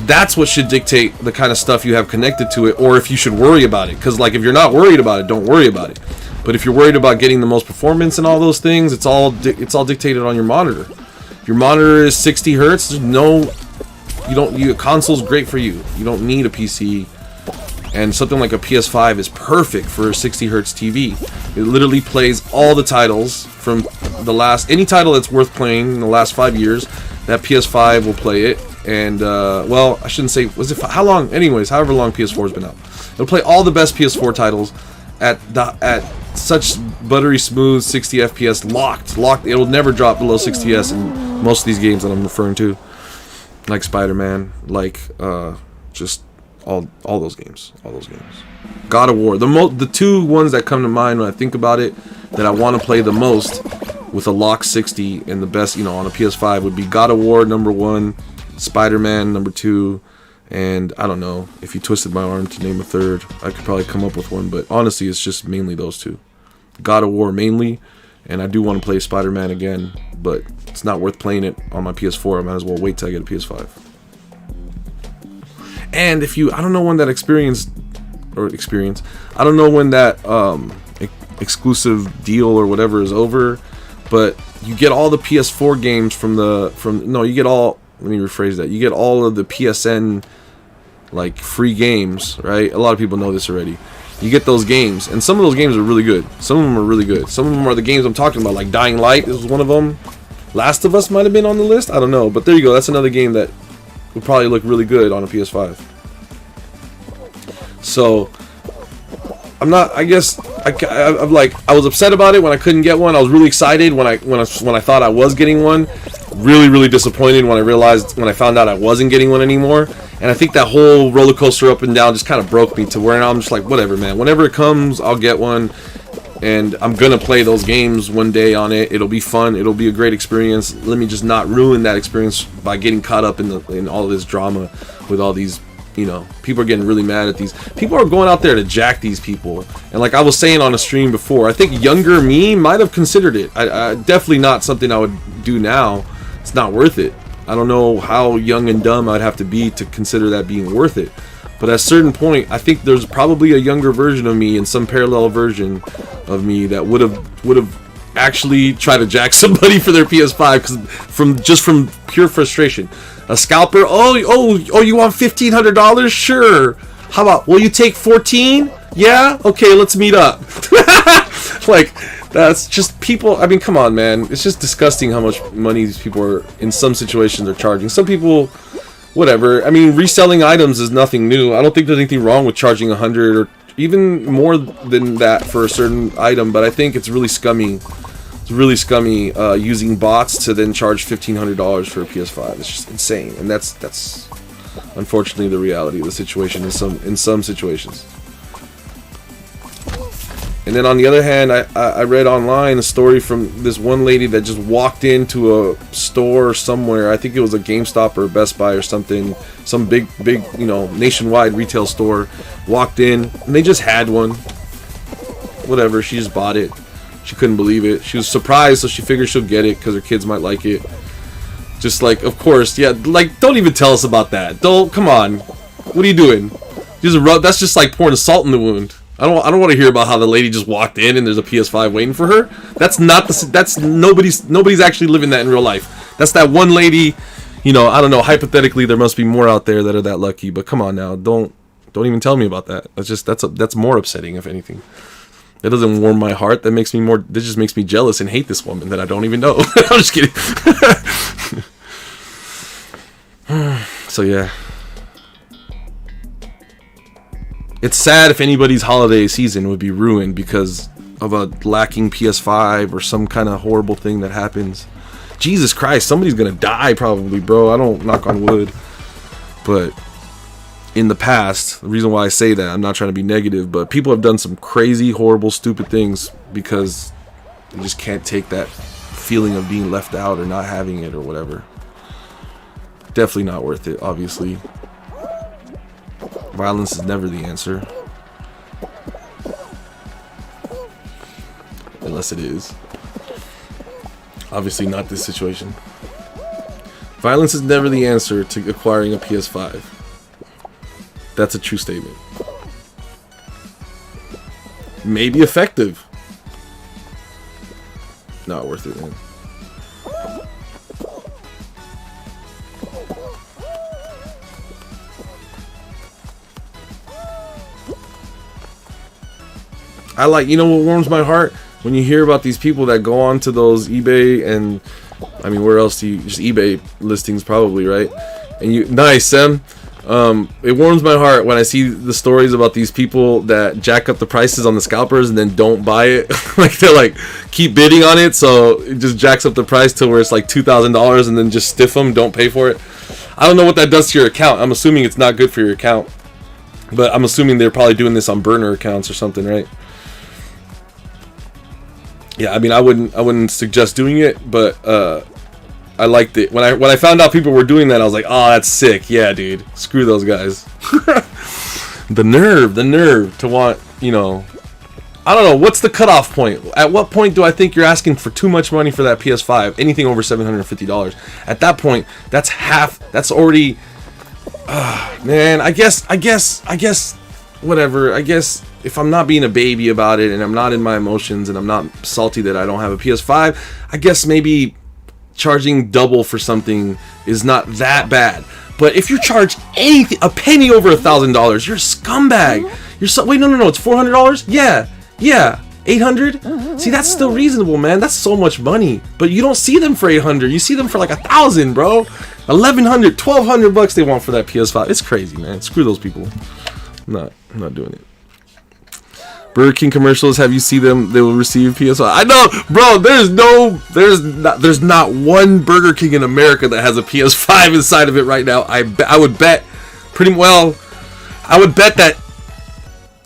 that's what should dictate the kind of stuff you have connected to it, or if you should worry about it. Because like if you're not worried about it, don't worry about it. But if you're worried about getting the most performance and all those things, it's all dictated on your monitor. If your monitor is 60 hertz, a console's great for you. You don't need a PC. And something like a PS5 is perfect for a 60 hertz TV. It literally plays all the titles from any title that's worth playing in the last 5 years. That PS5 will play it. And well, I shouldn't say how long. Anyways, however long PS4's been out, it'll play all the best PS4 titles at such buttery smooth 60 FPS locked. It'll never drop below 60 FPS in most of these games that I'm referring to, like Spider-Man, like just all those games. God of War, the two ones that come to mind when I think about it that I want to play the most with a lock 60 and the best, on a PS5 would be God of War number 1, Spider-Man number 2, and I don't know, if you twisted my arm to name a third, I could probably come up with one, but honestly, it's just mainly those two. God of War mainly, and I do want to play Spider-Man again, but it's not worth playing it on my PS4. I might as well wait till I get a PS5. And I don't know when that I don't know when that exclusive deal or whatever is over, but you get all the PS4 games you get all, let me rephrase that, you get all of the PSN like free games, right? A lot of people know this already. You get those games, and some of those games are really good. Some of them are really good. Some of them are the games I'm talking about, like Dying Light is one of them. Last of Us might have been on the list, I don't know, but there you go. That's another game that would probably look really good on a PS5. So I'm not, I guess I'm like, I was upset about it when I couldn't get one. I was really excited when I thought I was getting one. Really disappointed when I found out I wasn't getting one anymore. And I think that whole roller coaster up and down just kind of broke me to where now I'm just like, whatever, man. Whenever it comes, I'll get one. And I'm gonna play those games one day on it. It'll be fun. It'll be a great experience. Let me just not ruin that experience by getting caught up in all of this drama with all these, you know, people are getting really mad at these. People are going out there to jack these people. And like I was saying on a stream before, I think younger me might have considered it. I definitely not something I would do now. It's not worth it. I don't know how young and dumb I'd have to be to consider that being worth it. But at a certain point, I think there's probably a younger version of me and some parallel version of me that would have actually tried to jack somebody for their PS5 from pure frustration. A scalper, oh, you want $1,500? Sure. How about, will you take 14? Yeah? Okay, let's meet up. Like, that's just people. I mean, come on, man. It's just disgusting how much money these people are, in some situations, are charging. Some people, whatever. I mean, reselling items is nothing new. I don't think there's anything wrong with charging 100 or even more than that for a certain item, but I think it's really scummy. It's really scummy using bots to then charge $1,500 for a PS5. It's just insane, and that's unfortunately the reality of the situation in some situations. And then on the other hand, I read online a story from this one lady that just walked into a store somewhere. I think it was a GameStop or a Best Buy or something. Some big, you know, nationwide retail store. Walked in, and they just had one. Whatever, she just bought it. She couldn't believe it. She was surprised, so she figured she'll get it because her kids might like it. Just like, of course, yeah, like, don't even tell us about that. Come on. What are you doing? That's just like pouring salt in the wound. I don't want to hear about how the lady just walked in and there's a PS5 waiting for her. That's nobody's actually living that in real life. That's that one lady, you know, I don't know, hypothetically there must be more out there that are that lucky, but come on now, don't even tell me about that. That's more upsetting, if anything. That doesn't warm my heart. That just makes me jealous and hate this woman that I don't even know. I'm just kidding. So yeah. It's sad if anybody's holiday season would be ruined because of a lacking PS5 or some kind of horrible thing that happens. Jesus Christ, somebody's gonna die probably, bro. I don't knock on wood. But in the past, the reason why I say that, I'm not trying to be negative, but people have done some crazy, horrible, stupid things because they just can't take that feeling of being left out or not having it or whatever. Definitely not worth it, obviously. Violence is never the answer. Unless it is. Obviously not this situation. Violence is never the answer to acquiring a PS5. That's a true statement. Maybe effective. Not worth it, man. You know what warms my heart? When you hear about these people that go on to those eBay and, I mean, where else do you, just eBay listings probably, right? And nice, Sam. It warms my heart when I see the stories about these people that jack up the prices on the scalpers and then don't buy it. Like, they're like, keep bidding on it, so it just jacks up the price till where it's like $2,000 and then just stiff them, don't pay for it. I don't know what that does to your account. I'm assuming it's not good for your account. But I'm assuming they're probably doing this on burner accounts or something, right? Yeah, I mean, I wouldn't suggest doing it, but I liked it. When I found out people were doing that, I was like, oh, that's sick. Yeah, dude. Screw those guys. The nerve to want, you know, I don't know, what's the cutoff point? At what point do I think you're asking for too much money for that PS5? Anything over $750. At that point, that's already, man, I guess, whatever. I guess if I'm not being a baby about it and I'm not in my emotions and I'm not salty that I don't have a PS5, I guess maybe charging double for something is not that bad. But if you charge anything, a penny over $1,000, you're a scumbag. Wait, no, it's $400. Yeah, 800. See, that's still reasonable, man. That's so much money. But you don't see them for 800. You see them for like 1,000, bro. 1,100, 1,200 bucks they want for that PS5. It's crazy, man. Screw those people. I'm not doing it. Burger King commercials, have you seen them? They will receive PS5. I know, bro. There's not one Burger King in America that has a PS5 inside of it right now. I would bet that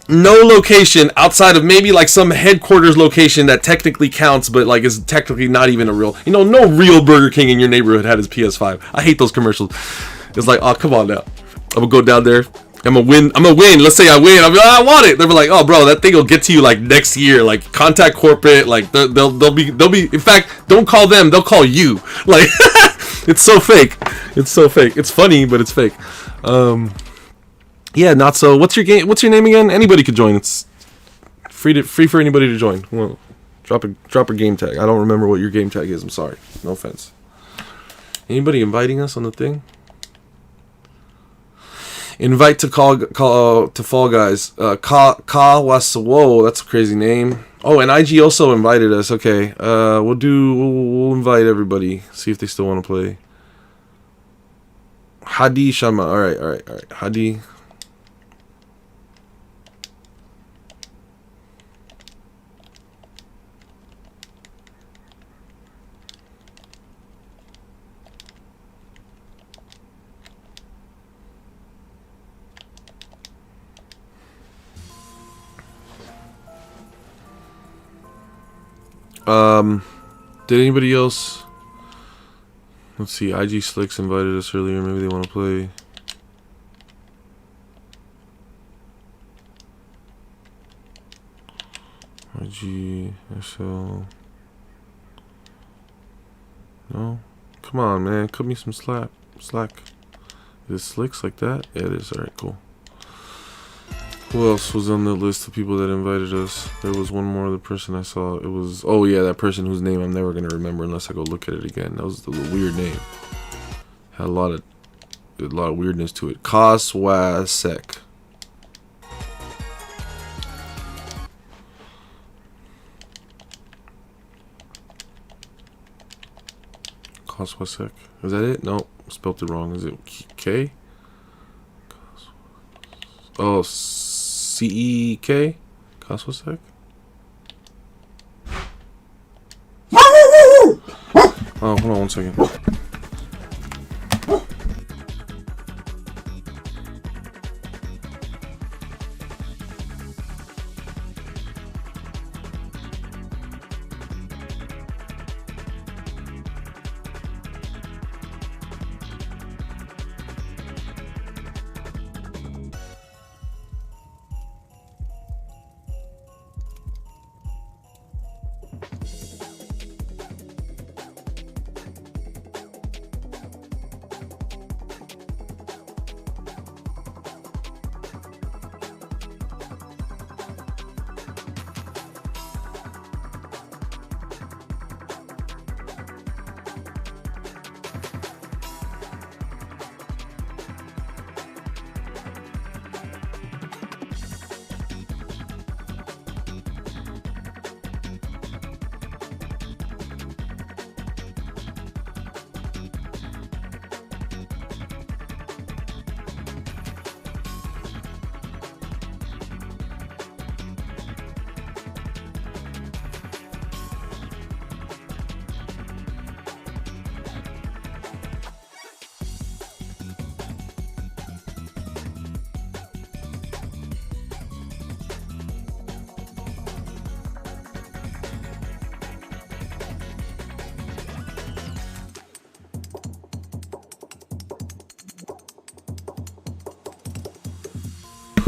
no location outside of maybe like some headquarters location that technically counts, but like is technically not even a real, no real Burger King in your neighborhood had his PS5. I hate those commercials. It's like, oh, come on now. I'm gonna go down there. I'm gonna win. Let's say I win. I want it. They're like, oh, bro, that thing will get to you like next year. Like, contact corporate. Like, they'll be. In fact, don't call them. They'll call you. Like, it's so fake. It's funny, but it's fake. Yeah, not so. What's your game? What's your name again? Anybody could join. It's free for anybody to join. Well, drop a game tag. I don't remember what your game tag is. I'm sorry. No offense. Anybody inviting us on the thing? Invite to to Fall Guys. Kawasawo, that's a crazy name. Oh, and IG also invited us. Okay, we'll invite everybody. See if they still want to play. Hadi Shama. All right. Hadi. Did anybody else? Let's see. IG Slicks invited us earlier. Maybe they want to play. IG SL. No. Come on, man. Cut me some slack. Is it Slicks like that? Yeah, it is. All right, cool. Who else was on the list of people that invited us? There was one more other person I saw. It was, oh yeah, that person whose name I'm never going to remember unless I go look at it again. That was the weird name. Had a lot of weirdness to it. Kaswasek. Kaswasek. Is that it? No, spelled it wrong. Is it K? Oh, CEK? Kaswasek? Oh, hold on 1 second.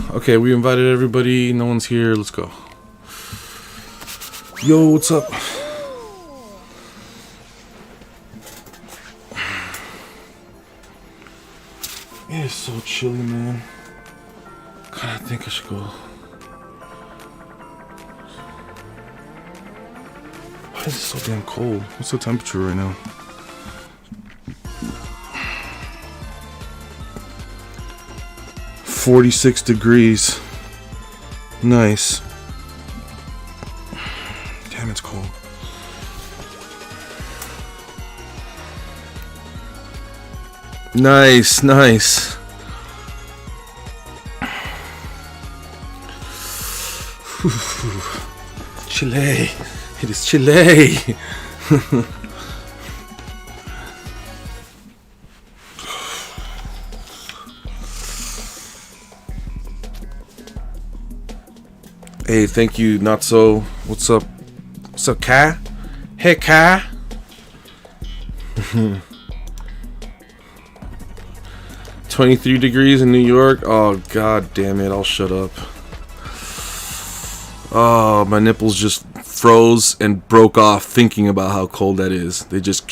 Okay, we invited everybody. No one's here. Let's go. Yo, what's up? It's so chilly, man. God, I think I should go is it so damn cold? What's the temperature right now? "46 degrees. Nice. Damn, it's cold. Nice, nice. Chile. It is Chile. Hey, thank you, Not So. What's up? What's up, Kai? Hey, Kai. 23 degrees in New York. Oh, god damn it. I'll shut up. Oh, my nipples just froze and broke off thinking about how cold that is. They just...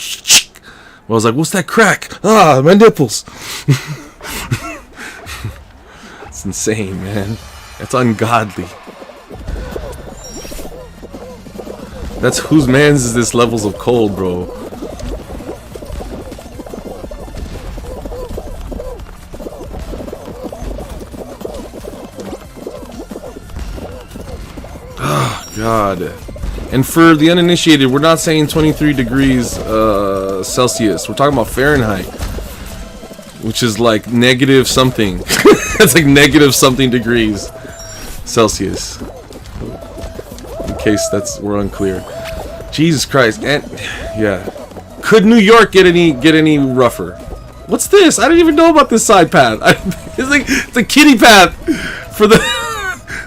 I was like, what's that crack? Ah, my nipples. It's insane, man. It's ungodly. That's whose man's is this levels of cold, bro. Oh, God. And for the uninitiated, we're not saying 23 degrees Celsius. We're talking about Fahrenheit, which is like negative something. It's like negative something degrees Celsius. In case we're unclear. Jesus Christ. And yeah. Could New York get any rougher? What's this? I didn't even know about this side path. It's a kiddie path for the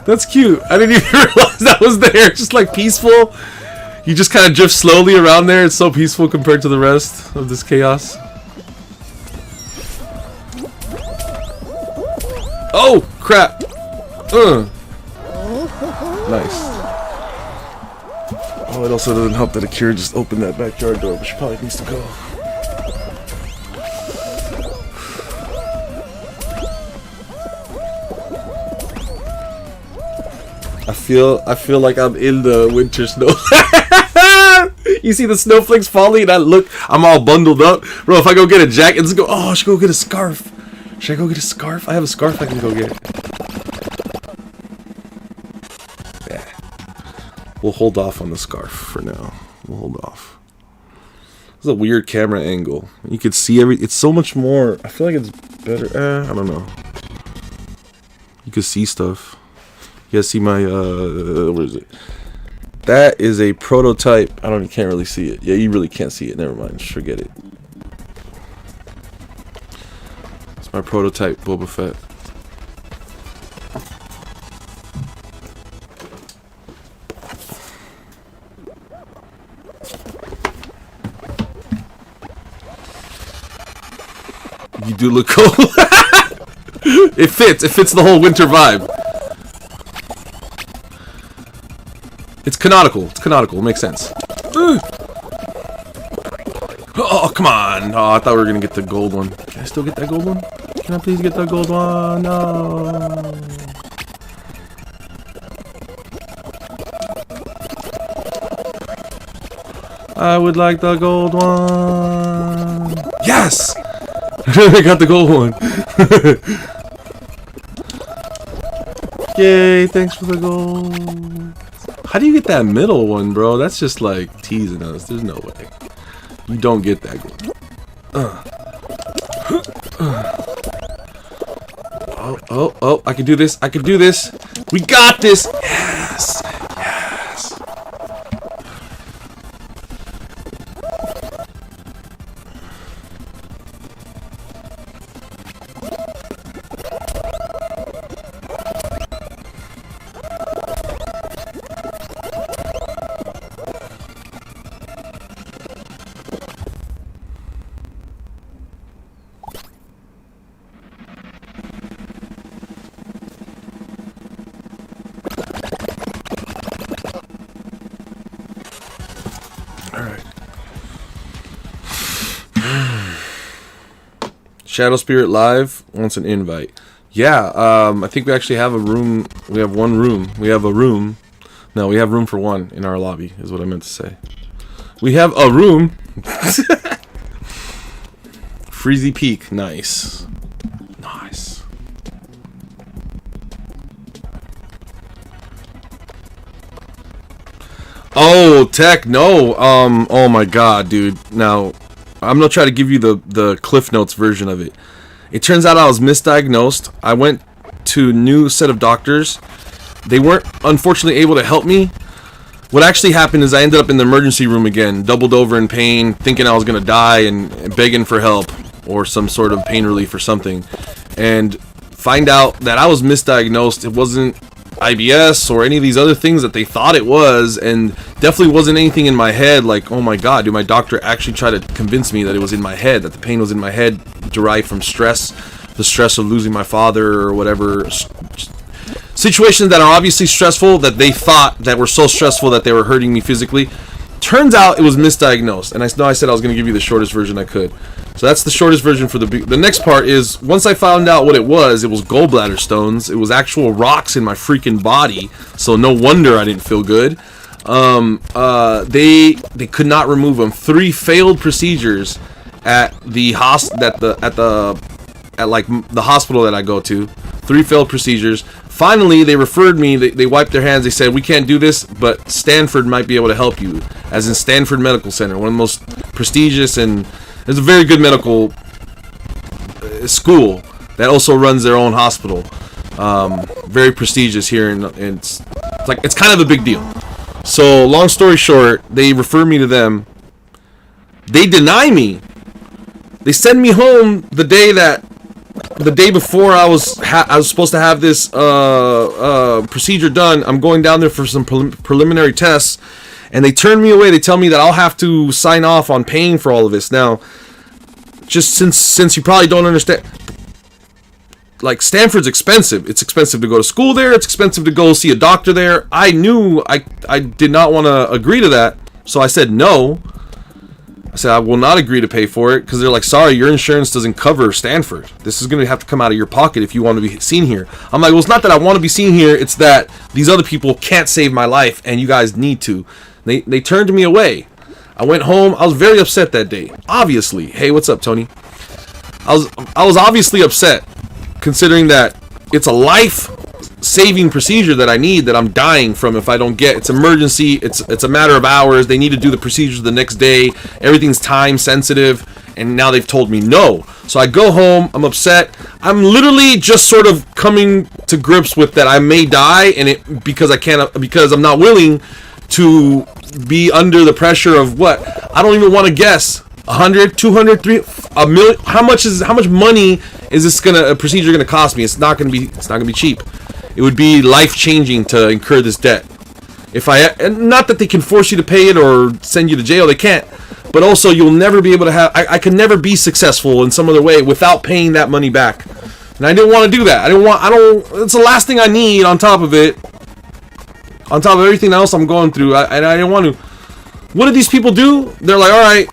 That's cute. I didn't even realize that was there. Just like peaceful. You just kind of drift slowly around there. It's so peaceful compared to the rest of this chaos. Oh, crap. Nice. Oh, it also doesn't help that Akira just opened that backyard door, but she probably needs to go. I feel like I'm in the winter snow. You see the snowflakes falling, and I'm all bundled up. Bro, if I go get a jacket, let's go. Oh, I should go get a scarf. Should I go get a scarf? I have a scarf I can go get. Yeah. We'll hold off on the scarf for now. We'll hold off. This is a weird camera angle. You can see it's so much more. I feel like it's better. I don't know. You can see stuff. You guys see my, what is it? That is a prototype. You can't really see it. Yeah, you really can't see it. Never mind. Just forget it. It's my prototype Boba Fett. You do look cool. It fits. It fits the whole winter vibe. It's canonical. It's canonical. It makes sense. Oh, come on. Oh, I thought we were going to get the gold one. Can I still get that gold one? Can I please get the gold one? No. I would like the gold one. Yes! I got the gold one. Yay, thanks for the gold. How do you get that middle one, bro? That's just like teasing us. There's no way. You don't get that gold. Oh, I can do this. I can do this. We got this. Yes. Yes. Shadow Spirit Live wants an invite. Yeah, I think we actually have a room. We have one room. We have a room. No, we have room for one in our lobby, is what I meant to say. We have a room. Freezy Peak. Nice. Nice. Oh, Tech, no. Oh my god, dude. Now, I'm gonna try to give you the Cliff Notes version of it. It turns out I was misdiagnosed. I went to a new set of doctors. They weren't, unfortunately, able to help me. What actually happened is I ended up in the emergency room again, doubled over in pain, thinking I was gonna die and begging for help or some sort of pain relief or something. And find out that I was misdiagnosed. It wasn't IBS or any of these other things that they thought it was, and definitely wasn't anything in my head like, oh my god, dude, my doctor actually tried to convince me that it was in my head, that the pain was in my head, derived from stress, the stress of losing my father or whatever, situations that are obviously stressful, that they thought that were so stressful that they were hurting me physically. Turns out it was misdiagnosed, and I know I said I was going to give you the shortest version I could. So that's the shortest version for the next part is, once I found out what it was gallbladder stones. It was actual rocks in my freaking body, so no wonder I didn't feel good. They could not remove them. 3 failed procedures at the hospital that I go to. 3 failed procedures. Finally, they referred me. They wiped their hands. They said, we can't do this, but Stanford might be able to help you, as in Stanford Medical Center, one of the most prestigious, and it's a very good medical school that also runs their own hospital. Very prestigious here, and it's kind of a big deal. So, long story short, they refer me to them. They deny me. They send me home the day before I was supposed to have this procedure done. I'm going down there for some preliminary tests, and they turn me away. They tell me that I'll have to sign off on paying for all of this. Now, just since you probably don't understand, like, Stanford's expensive. It's expensive to go to school there. It's expensive to go see a doctor there. I knew I did not want to agree to that, so I said no. I said, I will not agree to pay for it, because they're like, sorry, your insurance doesn't cover Stanford. This is going to have to come out of your pocket if you want to be seen here. I'm like, well, it's not that I want to be seen here. It's that these other people can't save my life, and you guys need to. They turned me away. I went home. I was very upset that day. Obviously. Hey, what's up, Tony? I was obviously upset, considering that it's a life-saving procedure that I need, that I'm dying from if I don't get. It's emergency. It's a matter of hours. They need to do the procedure the next day. Everything's time sensitive, and now they've told me no. So I go home. I'm upset. I'm literally just sort of coming to grips with that I may die, and because I'm not willing to be under the pressure of what? I don't even want to guess. 100, 200, 300, a million. How much money is this a procedure gonna cost me? It's not gonna be cheap. It would be life-changing to incur this debt. And not that they can force you to pay it or send you to jail, they can't. But also, you'll never be able to have. I could never be successful in some other way without paying that money back. And I didn't want to do that. It's the last thing I need on top of it. On top of everything else I'm going through, I didn't want to. What did these people do? They're like, all right.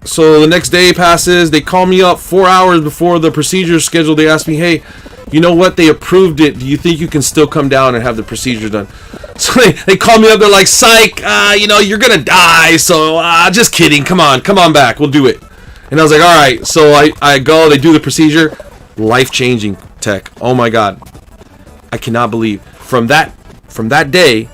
So the next day passes. They call me up 4 hours before the procedure is scheduled. They ask me, hey, you know what? They approved it. Do you think you can still come down and have the procedure done? So they call me up. They're like, psych, you're going to die. So just kidding. Come on back. We'll do it. And I was like, all right. So I go. They do the procedure. Life-changing, Tech. Oh, my God. I cannot believe. From that day,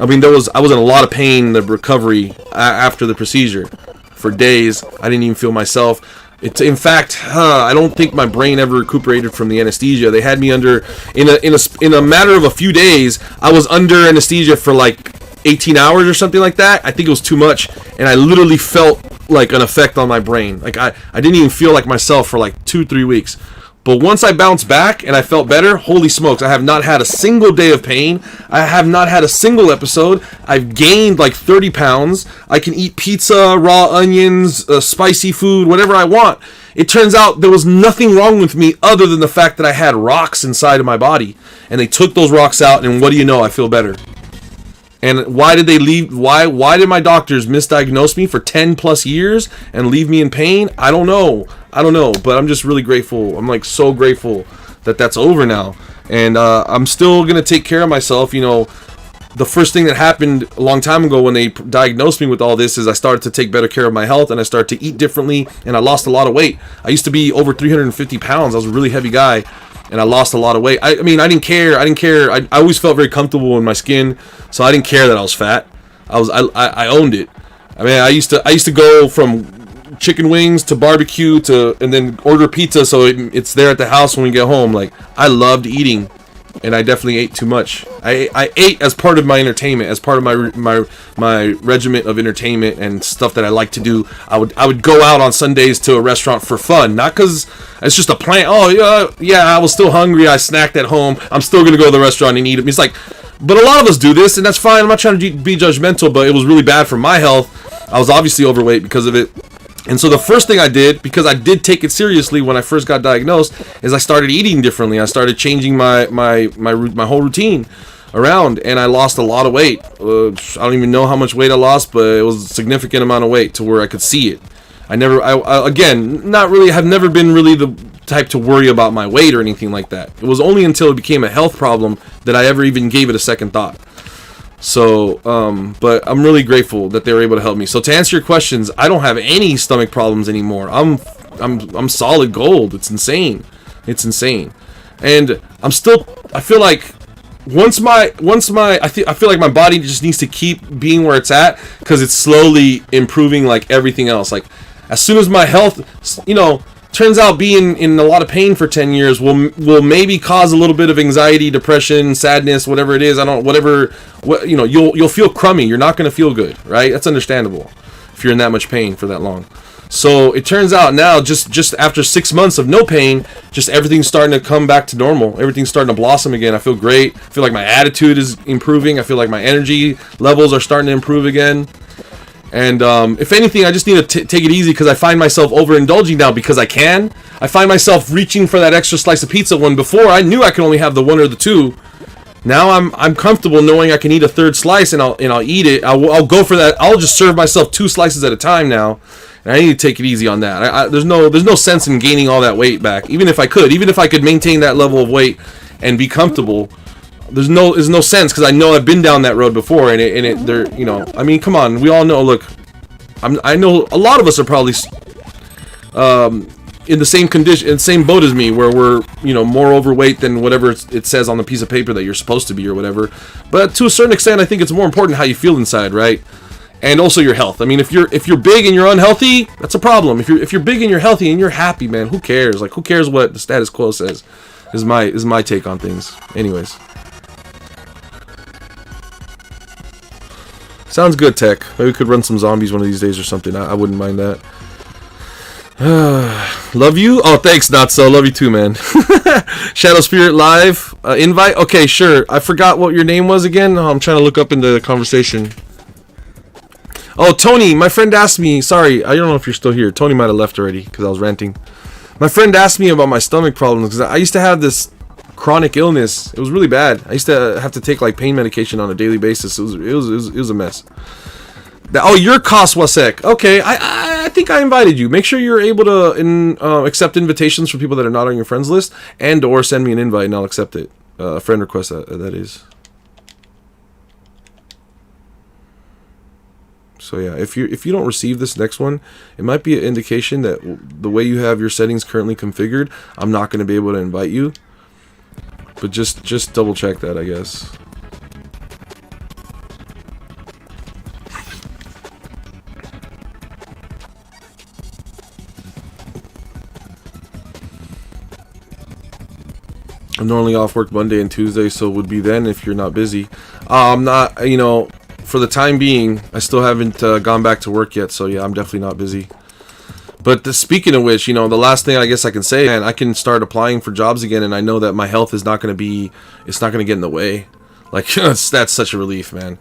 I mean, I was in a lot of pain, the recovery after the procedure. For days, I didn't even feel myself. In fact, I don't think my brain ever recuperated from the anesthesia. They had me under, in a matter of a few days, I was under anesthesia for like 18 hours or something like that. I think it was too much, and I literally felt like an effect on my brain. Like I didn't even feel like myself for like 2-3 weeks. But once I bounced back and I felt better, holy smokes, I have not had a single day of pain. I have not had a single episode. I've gained like 30 pounds. I can eat pizza, raw onions, spicy food, whatever I want. It turns out there was nothing wrong with me other than the fact that I had rocks inside of my body. And they took those rocks out, and what do you know? I feel better. And why did they leave? Why did my doctors misdiagnose me for 10 plus years and leave me in pain? I don't know, but I'm just really grateful. I'm like so grateful that that's over now. And I'm still going to take care of myself. the first thing that happened a long time ago when they diagnosed me with all this is I started to take better care of my health, and I started to eat differently, and I lost a lot of weight. I used to be over 350 pounds. I was a really heavy guy, and I lost a lot of weight. I mean, I didn't care. I always felt very comfortable in my skin, so I didn't care that I was fat. I owned it. I mean, I used to go from chicken wings to barbecue and then order pizza so it's there at the house when we get home. Like, I loved eating, and I definitely ate too much. I ate as part of my entertainment, as part of my regiment of entertainment and stuff that I like to do. I would go out on Sundays to a restaurant for fun, not because it's just a plan. Oh yeah, I was still hungry. I snacked at home. I'm still gonna go to the restaurant and eat it. It's like, but a lot of us do this, and that's fine. I'm not trying to be judgmental, but it was really bad for my health. I was obviously overweight because of it. And so the first thing I did, because I did take it seriously when I first got diagnosed, is I started eating differently. I started changing my whole routine around, and I lost a lot of weight. I don't even know how much weight I lost, but it was a significant amount of weight to where I could see it. Again, not really, have never been really the type to worry about my weight or anything like that. It was only until it became a health problem that I ever even gave it a second thought. So, but I'm really grateful that they were able to help me. So to answer your questions, I don't have any stomach problems anymore. I'm solid gold. It's insane. It's insane. And I feel like I feel like my body just needs to keep being where it's at, because it's slowly improving like everything else. Like, as soon as my health, turns out being in a lot of pain for 10 years will maybe cause a little bit of anxiety, depression, sadness, whatever it is. You'll feel crummy. You're not going to feel good, right? That's understandable if you're in that much pain for that long. So it turns out now, just after 6 months of no pain, just everything's starting to come back to normal. Everything's starting to blossom again. I feel great. I feel like my attitude is improving. I feel like my energy levels are starting to improve again. And if anything, I just need to take it easy, because I find myself overindulging now because I can. I find myself reaching for that extra slice of pizza when before I knew I could only have the one or the two. Now I'm comfortable knowing I can eat a third slice, and I'll eat it. I'll go for that. I'll just serve myself 2 slices at a time now, and I need to take it easy on that. There's no sense in gaining all that weight back. Even if I could maintain that level of weight and be comfortable. There's no sense, because I know I've been down that road before, I mean, come on, we all know. Look, I know a lot of us are probably in the same condition, in the same boat as me, where we're more overweight than whatever it says on the piece of paper that you're supposed to be or whatever. But to a certain extent, I think it's more important how you feel inside, right? And also your health. I mean, if you're big and you're unhealthy, that's a problem. If you're big and you're healthy and you're happy, man, who cares? Like, who cares what the status quo says? Is my take on things. Anyways. Sounds good, Tech. Maybe we could run some zombies one of these days or something. I wouldn't mind that. Love you? Oh, thanks, Not So. Love you too, man. Shadow Spirit Live. Invite? Okay, sure. I forgot what your name was again. Oh, I'm trying to look up into the conversation. Oh, Tony. My friend asked me. Sorry, I don't know if you're still here. Tony might have left already because I was ranting. My friend asked me about my stomach problems, because I used to have this chronic illness. It was really bad. I used to have to take like pain medication on a daily basis. It was a mess. Oh, you're Koswasek. Okay, I think I invited you. Make sure you're able to accept invitations from people that are not on your friends list, and or send me an invite and I'll accept it. A friend request, that is. So yeah, if you don't receive this next one, it might be an indication that the way you have your settings currently configured, I'm not going to be able to invite you. But just double check that, I guess. I'm normally off work Monday and Tuesday, so it would be then if you're not busy. I'm not, for the time being, I still haven't gone back to work yet, so yeah, I'm definitely not busy. But speaking of which, the last thing I guess I can say, man, I can start applying for jobs again, and I know that my health is not going to get in the way. Like, that's such a relief, man.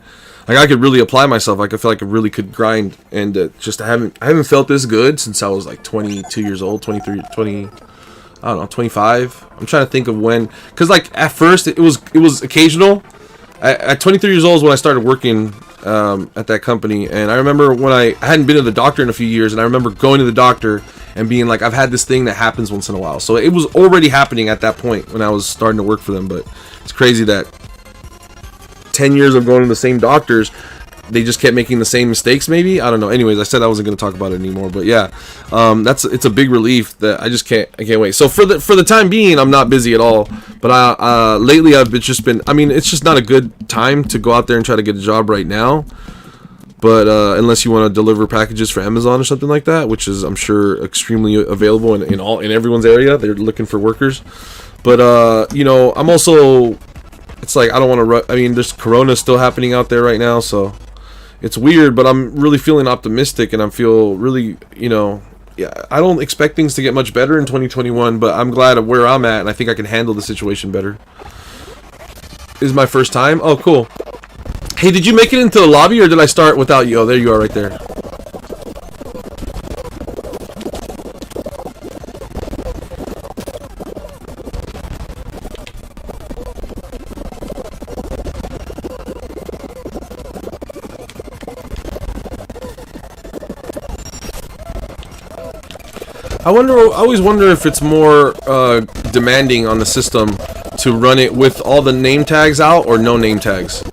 Like, I could really apply myself. I feel like I really could grind, and I haven't felt this good since I was like 22 years old, 23, 20, I don't know, 25. I'm trying to think of when, because like at first it was occasional. At 23 years old is when I started working at that company, and I remember when I hadn't been to the doctor in a few years, and I remember going to the doctor and being like, I've had this thing that happens once in a while. So it was already happening at that point when I was starting to work for them. But it's crazy that 10 years of going to the same doctors, they just kept making the same mistakes, maybe. I don't know. Anyways, I said I wasn't going to talk about it anymore, but yeah, it's a big relief that I can't wait. So for the time being, I'm not busy at all, but lately I've just been, I mean, it's just not a good time to go out there and try to get a job right now. But unless you want to deliver packages for Amazon or something like that, which is, I'm sure, extremely available in everyone's area. They're looking for workers. But you know, I'm also, it's like I don't want to. I mean, there's Corona still happening out there right now, so it's weird. But I'm really feeling optimistic, and I feel really, you know, yeah. I don't expect things to get much better in 2021, but I'm glad of where I'm at, and I think I can handle the situation better. This is my first time. Oh, cool. Hey, did you make it into the lobby, or did I start without you? Oh, there you are right there. I always wonder if it's more demanding on the system to run it with all the name tags out or no name tags.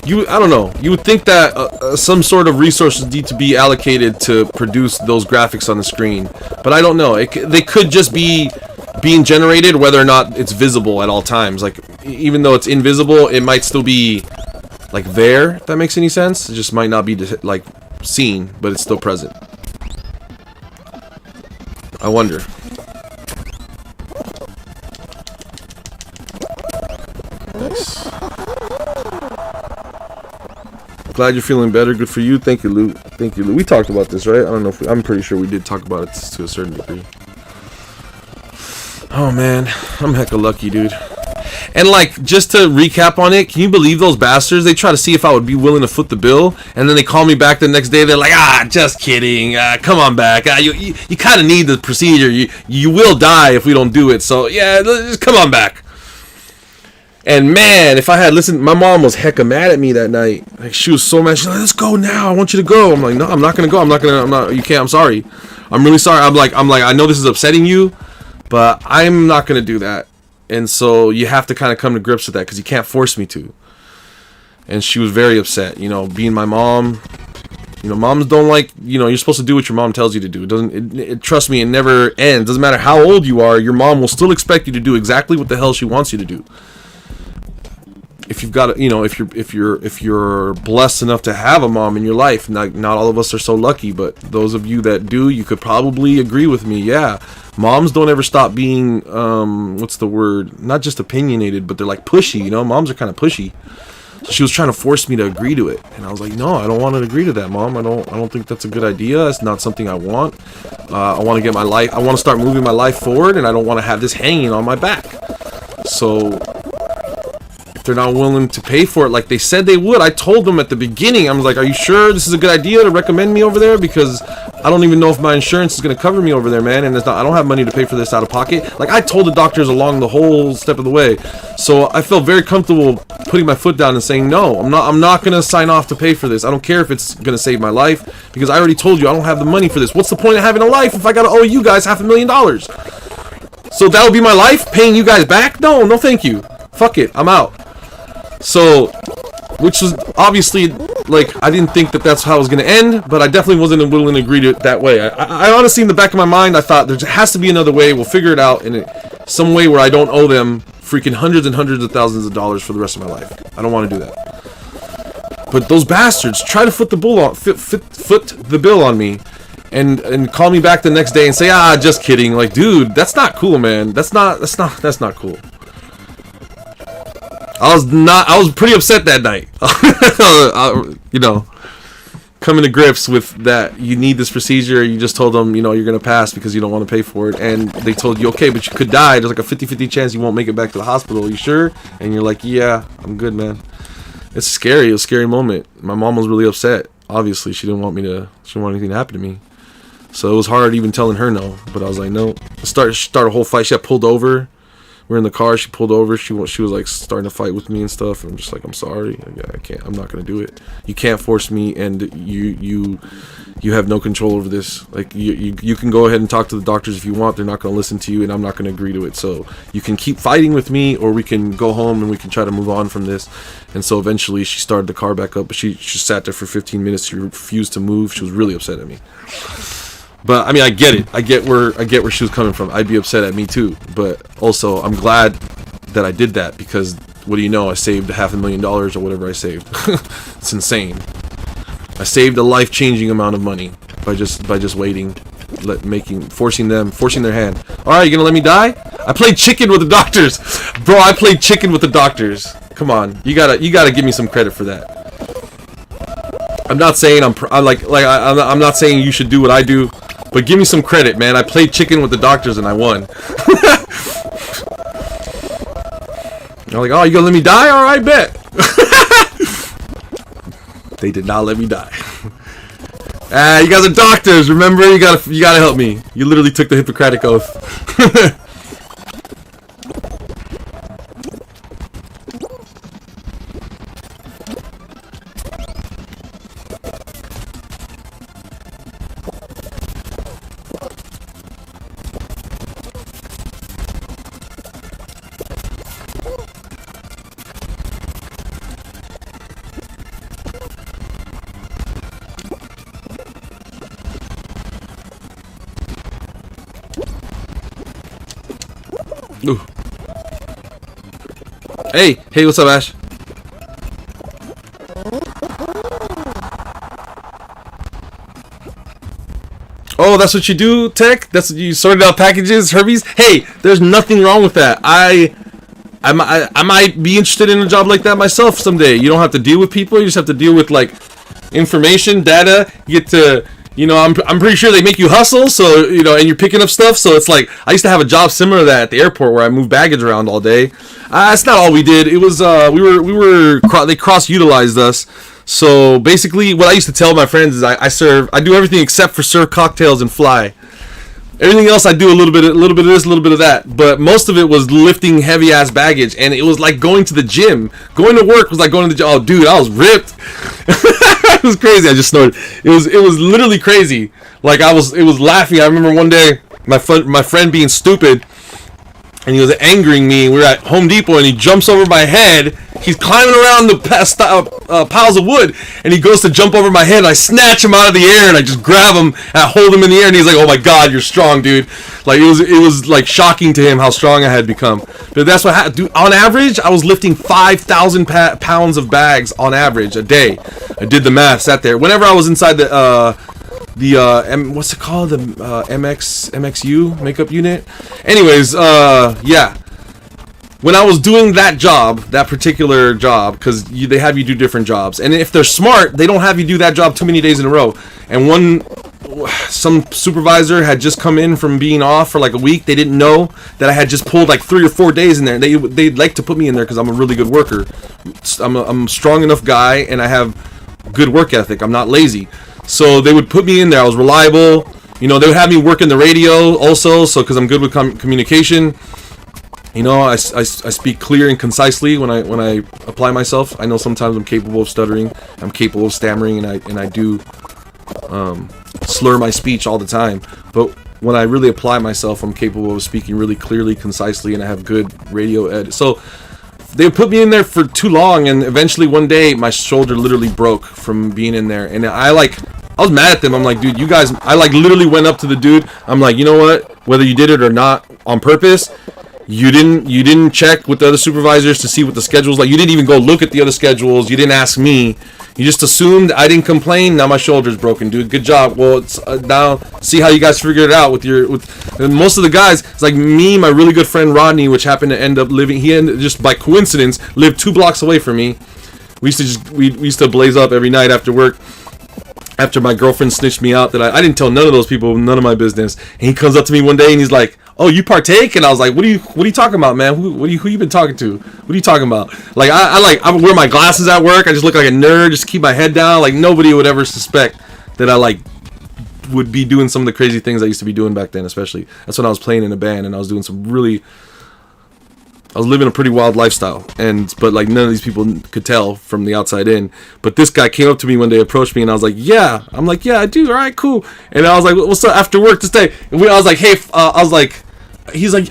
I don't know. You would think that some sort of resources need to be allocated to produce those graphics on the screen, but I don't know. They could just be being generated whether or not it's visible at all times. Like, even though it's invisible, it might still be like there. If that makes any sense. It just might not be like seen, but it's still present. I wonder. Nice. Glad you're feeling better. Good for you. Thank you, Lou. Thank you, Lou. We talked about this, right? I don't know if I'm pretty sure we did talk about it to a certain degree. Oh man, I'm hecka lucky, dude. And like, just to recap on it, can you believe those bastards? They try to see if I would be willing to foot the bill, and then they call me back the next day. They're like, just kidding. Come on back. You kind of need the procedure. You will die if we don't do it. So yeah, just come on back. And man, if I had listened, my mom was hecka mad at me that night. Like, she was so mad. She's like, let's go now. I want you to go. I'm like, no, I'm not gonna go. I'm not. You can't. I'm sorry. I'm really sorry. I'm like, I know this is upsetting you, but I'm not gonna do that. And so you have to kind of come to grips with that, because you can't force me to. And she was very upset. You know, being my mom. You know, moms don't like. You know, you're supposed to do what your mom tells you to do. It doesn't. Trust me, it never ends. Doesn't matter how old you are. Your mom will still expect you to do exactly what the hell she wants you to do. If you've got, you know, if you're blessed enough to have a mom in your life, not all of us are so lucky, but those of you that do, you could probably agree with me. Yeah, moms don't ever stop being, what's the word? Not just opinionated, but they're like pushy. You know, moms are kind of pushy. So she was trying to force me to agree to it, and I was like, no, I don't want to agree to that, Mom. I don't think that's a good idea. It's not something I want. I want to get my life. I want to start moving my life forward, and I don't want to have this hanging on my back. So if they're not willing to pay for it like they said they would, I told them at the beginning, I was like, are you sure this is a good idea to recommend me over there? Because I don't even know if my insurance is going to cover me over there, man, and I don't have money to pay for this out of pocket. Like, I told the doctors along the whole step of the way. So I felt very comfortable putting my foot down and saying, no, I'm not going to sign off to pay for this. I don't care if it's going to save my life, because I already told you I don't have the money for this. What's the point of having a life if I got to owe you guys $500,000? So that would be my life, paying you guys back? No thank you. Fuck it, I'm out. So, which was obviously, like, I didn't think that that's how it was going to end, but I definitely wasn't willing to agree to it that way. I honestly, in the back of my mind, I thought there has to be another way. We'll figure it out in some way where I don't owe them freaking hundreds and hundreds of thousands of dollars for the rest of my life. I don't want to do that. But those bastards try to foot the bill on me. And call me back the next day and say, just kidding. Like, dude, that's not cool, man. That's not cool. I was pretty upset that night. You know, coming to grips with that, you need this procedure. You just told them, you know, you're going to pass because you don't want to pay for it. And they told you, okay, but you could die. There's like a 50-50 chance you won't make it back to the hospital. Are you sure? And you're like, yeah, I'm good, man. It's scary. It was a scary moment. My mom was really upset. Obviously, she didn't want anything to happen to me. So it was hard even telling her no. But I was like, no. Start a whole fight. She got pulled over. we're in the car. She pulled over. She was like starting to fight with me and stuff. And I'm just like, I'm sorry. I can't. I'm not gonna do it. You can't force me, and you have no control over this. Like you can go ahead and talk to the doctors if you want. They're not gonna listen to you, and I'm not gonna agree to it. So you can keep fighting with me, or we can go home and we can try to move on from this. And so eventually she started the car back up, but she sat there for 15 minutes. She refused to move. She was really upset at me. But I mean, I get it. I get where she was coming from. I'd be upset at me too. But also, I'm glad that I did that, because what do you know? I saved $500,000 or whatever I saved. It's insane. I saved a life-changing amount of money by just waiting, forcing their hand. All right, you gonna let me die? I played chicken with the doctors, bro. I played chicken with the doctors. Come on, you gotta give me some credit for that. I'm not saying I'm not saying you should do what I do. But give me some credit, man. I played chicken with the doctors and I won. They're like, oh, you gonna let me die? All right, bet. They did not let me die. You guys are doctors, remember? You gotta help me. You literally took the Hippocratic Oath. Ooh. Hey, what's up, Ash? Oh, that's what you do, Tech? That's what you sorted out packages, Herbies? Hey, there's nothing wrong with that. I might be interested in a job like that myself someday. You don't have to deal with people. You just have to deal with, like, information, data. You get to... You know, I'm pretty sure they make you hustle, so, you know, and you're picking up stuff, so it's like, I used to have a job similar to that at the airport where I moved baggage around all day. That's not all we did. It was, they cross-utilized us. So, basically, what I used to tell my friends is I do everything except for serve cocktails and fly. Everything else I do a little bit of this, a little bit of that. But most of it was lifting heavy ass baggage, and it was like going to the gym. Going to work was like going to the gym. Oh, dude, I was ripped. It was crazy. I just snorted. It was literally crazy. Like it was laughing. I remember one day my friend being stupid, and he was angering me. We were at Home Depot, and he jumps over my head. He's climbing around the piles of wood, and he goes to jump over my head, and I snatch him out of the air, and I just grab him, and I hold him in the air, and he's like, oh my god, you're strong, dude. Like, it was like shocking to him how strong I had become. But that's what happened. Dude, on average, I was lifting 5,000 pounds of bags on average a day. I did the math, sat there. Whenever I was inside what's it called? The MXU makeup unit. Anyways, yeah. When I was doing that job, that particular job, because they have you do different jobs, and if they're smart, they don't have you do that job too many days in a row. And some supervisor had just come in from being off for like a week. They didn't know that I had just pulled like 3 or 4 days in there. They'd like to put me in there because I'm a really good worker. I'm a strong enough guy, and I have good work ethic. I'm not lazy. So they would put me in there. I was reliable. You know, they would have me work in the radio also, so because I'm good with communication. You know, I speak clear and concisely when I apply myself. I know sometimes I'm capable of stuttering. I'm capable of stammering, and I do slur my speech all the time. But when I really apply myself, I'm capable of speaking really clearly, concisely, and I have good radio edit. So they put me in there for too long, and eventually one day my shoulder literally broke from being in there, and I was mad at them. I'm like, dude, you guys, I like literally went up to the dude. I'm like, you know what? Whether you did it or not on purpose, you didn't check with the other supervisors to see what the schedule's like. You didn't even go look at the other schedules. You didn't ask me. You just assumed I didn't complain. Now my shoulder's broken, dude. Good job. Well, it's now see how you guys figured it out with most of the guys. It's like me, my really good friend Rodney, which happened to end up living. He ended just by coincidence lived 2 blocks away from me. We used to blaze up every night after work. After my girlfriend snitched me out that I didn't tell none of those people none of my business. And he comes up to me one day and he's like, "Oh, you partake?" And I was like, "What are you talking about, man? Who you been talking to? What are you talking about?" Like I wear my glasses at work. I just look like a nerd. Just keep my head down. Like nobody would ever suspect that I would be doing some of the crazy things I used to be doing back then. Especially that's when I was playing in a band and I was doing some really I was living a pretty wild lifestyle, but like none of these people could tell from the outside in. But this guy came up to me one day, approached me, and I was like, yeah. I'm like, yeah, I do. All right, cool. And I was like, what's up after work this day? And I was like, hey, I was like, he's like,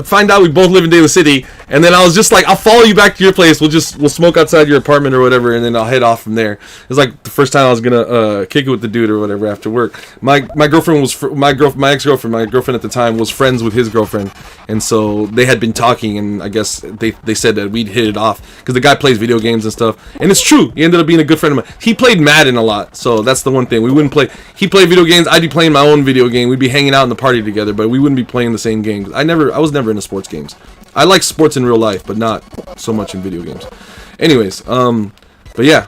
find out we both live in Daly City. And then I was just like, I'll follow you back to your place. We'll smoke outside your apartment or whatever, and then I'll head off from there. It was like the first time I was gonna kick it with the dude or whatever after work. My girlfriend was my ex-girlfriend, my girlfriend at the time, was friends with his girlfriend, and so they had been talking, and I guess they said that we'd hit it off because the guy plays video games and stuff, and it's true. He ended up being a good friend of mine. He played Madden a lot, so that's the one thing we wouldn't play. He played video games. I'd be playing my own video game. We'd be hanging out in the party together, but we wouldn't be playing the same games. I was never into sports games. I like sports in real life, but not so much in video games. Anyways, but yeah.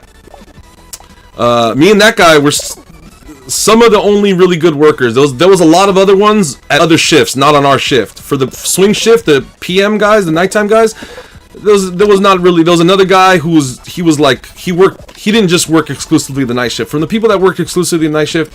Me and that guy were some of the only really good workers. There was a lot of other ones at other shifts, not on our shift. For the swing shift, the PM guys, the nighttime guys, there was not really. There was another guy he didn't just work exclusively the night shift. From the people that worked exclusively the night shift,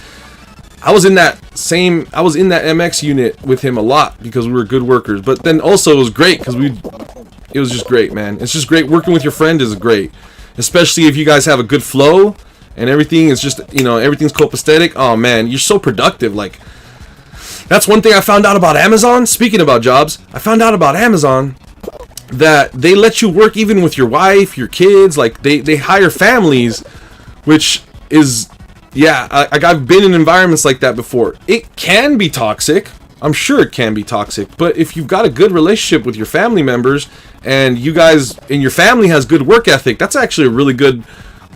I was in that MX unit with him a lot because we were good workers. But then also it was great because it was just great, man. It's just great. Working with your friend is great. Especially if you guys have a good flow and everything is just, everything's copacetic. Oh man, you're so productive. Like, that's one thing I found out about Amazon. Speaking about jobs, I found out about Amazon that they let you work even with your wife, your kids. Like, they hire families, which is... Yeah, I've been in environments like that before. It can be toxic. I'm sure it can be toxic. But if you've got a good relationship with your family members and your family has good work ethic, that's actually a really good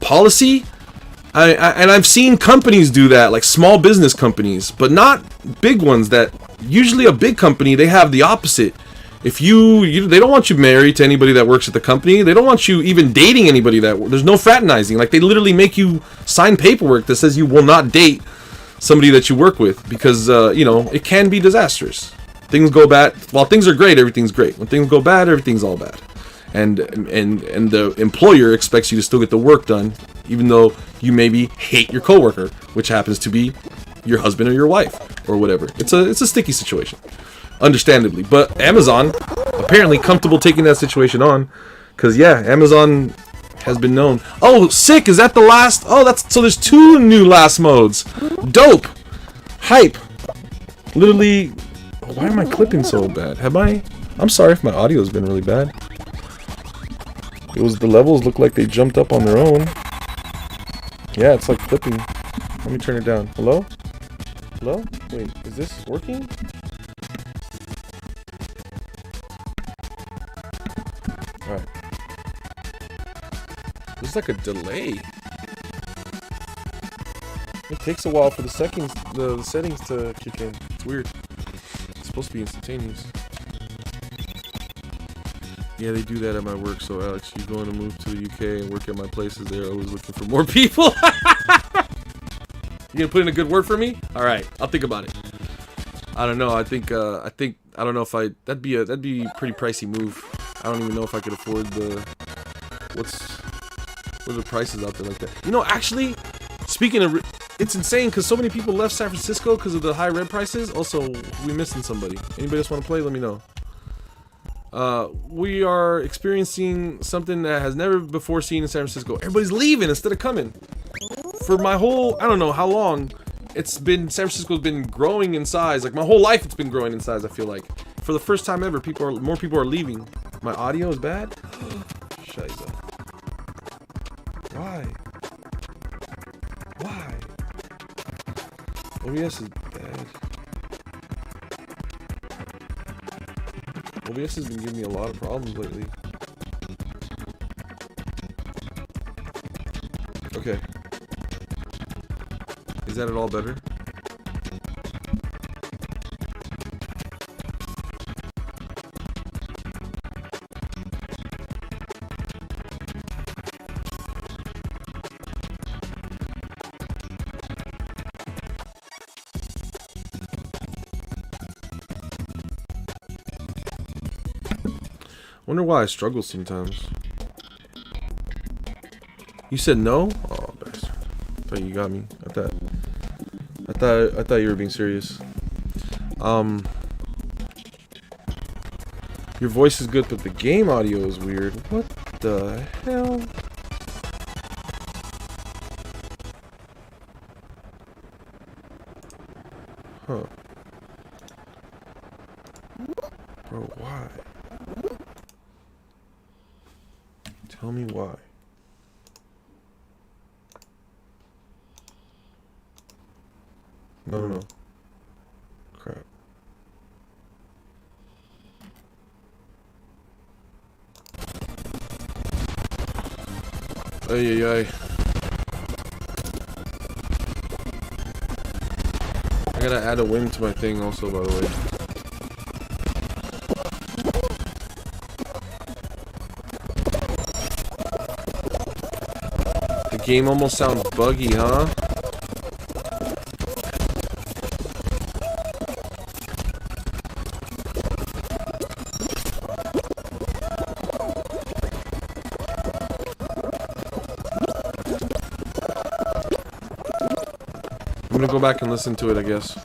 policy. And I've seen companies do that, like small business companies, but not big ones. That usually a big company, they have the opposite. If they don't want you married to anybody that works at the company. They don't want you even dating anybody there's no fraternizing. Like, they literally make you sign paperwork that says you will not date somebody that you work with because, it can be disastrous. Things go bad. While things are great, everything's great. When things go bad, everything's all bad. And the employer expects you to still get the work done, even though you maybe hate your coworker, which happens to be your husband or your wife or whatever. It's a sticky situation. Understandably, but Amazon apparently comfortable taking that situation on, because yeah, Amazon has been known. Oh, sick! Is that the last? Oh, so there's 2 new last modes. Dope, hype. Literally, why am I clipping so bad? I'm sorry if my audio has been really bad. The levels look like they jumped up on their own. Yeah, it's like clipping. Let me turn it down. Hello? Wait, is this working? Alright. There's like a delay. It takes a while for the settings to kick in. It's weird. It's supposed to be instantaneous. Yeah, they do that at my work. So Alex, you're going to move to the UK and work at my places. They're always looking for more people. You gonna put in a good word for me? All right, I'll think about it. I don't know. I don't know if that'd be a pretty pricey move. I don't even know if I could afford what are the prices out there like that. Actually, speaking of, it's insane because so many people left San Francisco because of the high rent prices. Also, we missing somebody. Anybody else want to play? Let me know. We are experiencing something that has never before seen in San Francisco. Everybody's leaving instead of coming. For my whole, I don't know how long, San Francisco's been growing in size. Like, my whole life it's been growing in size, I feel like. For the first time ever, more people are leaving. My audio is bad? Shiza. Why? OBS is bad. OBS has been giving me a lot of problems lately. Okay. Is that at all better? Wonder why I struggle sometimes. You said no? Oh, bastard. I thought you got me. I thought you were being serious. Your voice is good, but the game audio is weird. What the hell? Huh. Bro, why? Tell me why. No. Crap. Ay. I gotta add a wing to my thing also, by the way. The game almost sounds buggy, huh? I'm gonna go back and listen to it, I guess.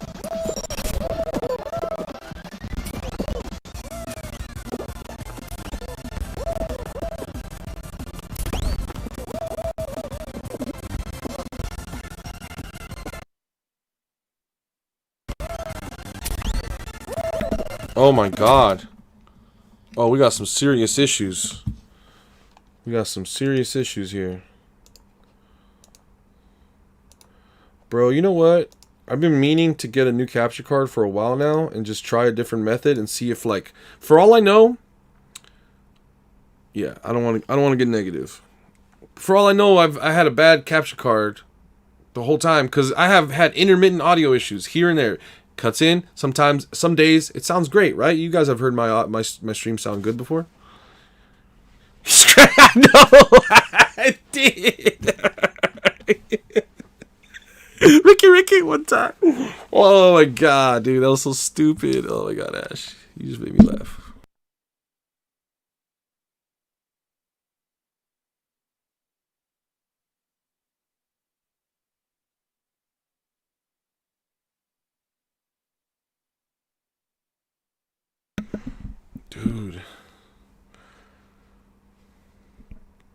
Oh my god. Oh, we got some serious issues. We got some serious issues here. Bro, you know what? I've been meaning to get a new capture card for a while now and just try a different method and see if, like, for all I know, yeah, I don't want to get negative. For all I know, I had a bad capture card the whole time because I have had intermittent audio issues here and there. Cuts in sometimes. Some days it sounds great, right? You guys have heard my stream sound good before. No, I did. Ricky, one time. Oh my god, dude, that was so stupid. Oh my god, Ash, you just made me laugh. Dude,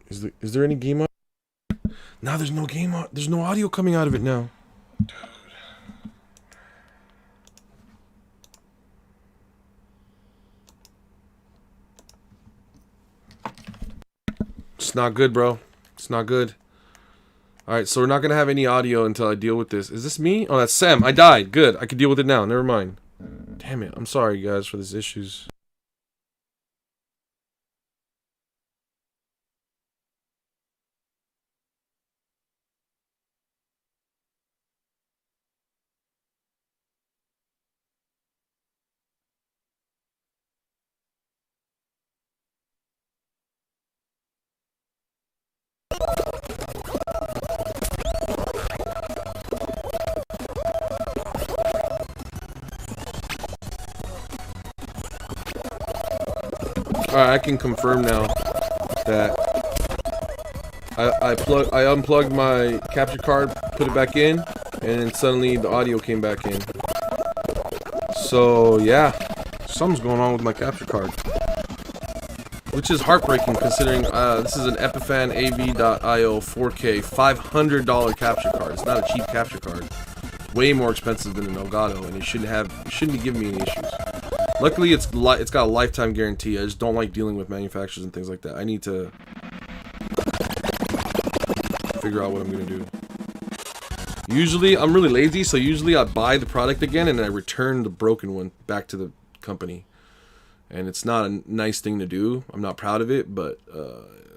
is there any game? Now there's no game. There's no audio coming out of it now. Dude. It's not good, bro. It's not good. Alright, so we're not going to have any audio until I deal with this. Is this me? Oh, that's Sam. I died. Good. I can deal with it now. Never mind. Damn it. I'm sorry, guys, for these issues. Alright, I can confirm now that I unplugged my capture card, put it back in, and then suddenly the audio came back in. So yeah, something's going on with my capture card, which is heartbreaking considering this is an Epiphan AV.io 4K $500 capture card. It's not a cheap capture card. Way more expensive than an Elgato, and it shouldn't be giving me any issues. Luckily, it's got a lifetime guarantee. I just don't like dealing with manufacturers and things like that. I need to figure out what I'm gonna do. Usually, I'm really lazy, so usually I buy the product again and I return the broken one back to the company. And it's not a nice thing to do. I'm not proud of it, but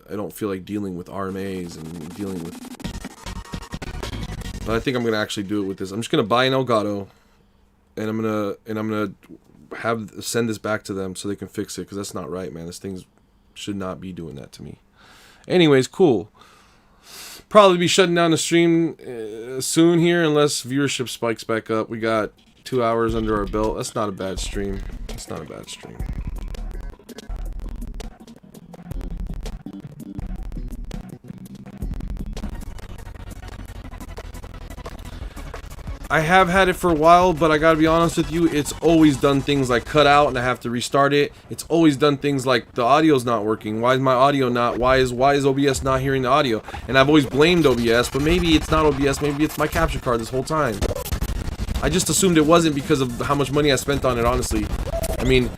I don't feel like dealing with RMAs and dealing with. But I think I'm gonna actually do it with this. I'm just gonna buy an Elgato, and I'm gonna send this back to them so they can fix it, because that's not right, man. This thing should not be doing that to me. Anyways, cool. Probably be shutting down the stream soon here unless viewership spikes back up. We got 2 hours under our belt. That's not a bad stream. That's not a bad stream. I have had it for a while, but I gotta be honest with you, it's always done things like cut out and I have to restart it. It's always done things like the audio's not working. Why is my audio not? Why is OBS not hearing the audio? And I've always blamed OBS, but maybe it's not OBS. Maybe it's my capture card this whole time. I just assumed it wasn't because of how much money I spent on it. Honestly, I mean,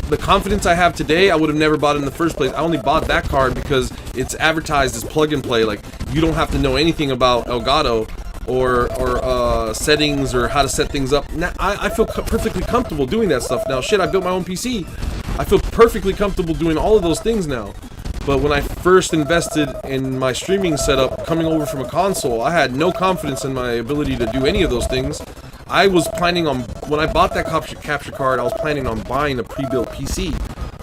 the confidence I have today, I would have never bought it in the first place. I only bought that card because it's advertised as plug and play. Like, you don't have to know anything about Elgato or settings or how to set things up. Now, I feel perfectly comfortable doing that stuff now. Shit, I built my own PC. I feel perfectly comfortable doing all of those things now. But when I first invested in my streaming setup, coming over from a console, I had no confidence in my ability to do any of those things. I was planning on, when I bought that capture card, I was planning on buying a pre-built PC.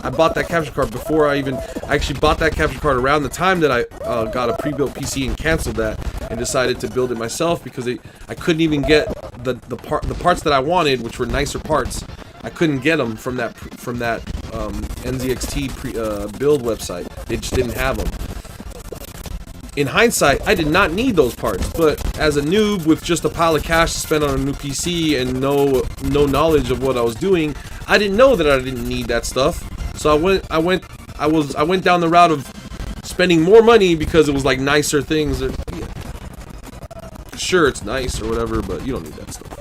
I bought that capture card before I actually bought that capture card around the time that I got a pre-built PC and canceled that and decided to build it myself because I couldn't even get the parts that I wanted, which were nicer parts. I couldn't get them from that NZXT build website. They just didn't have them. In hindsight, I did not need those parts, but as a noob with just a pile of cash to spend on a new PC and no knowledge of what I was doing, I didn't know that I didn't need that stuff. So I went down the route of spending more money because it was like nicer things. Sure, it's nice or whatever, but you don't need that stuff.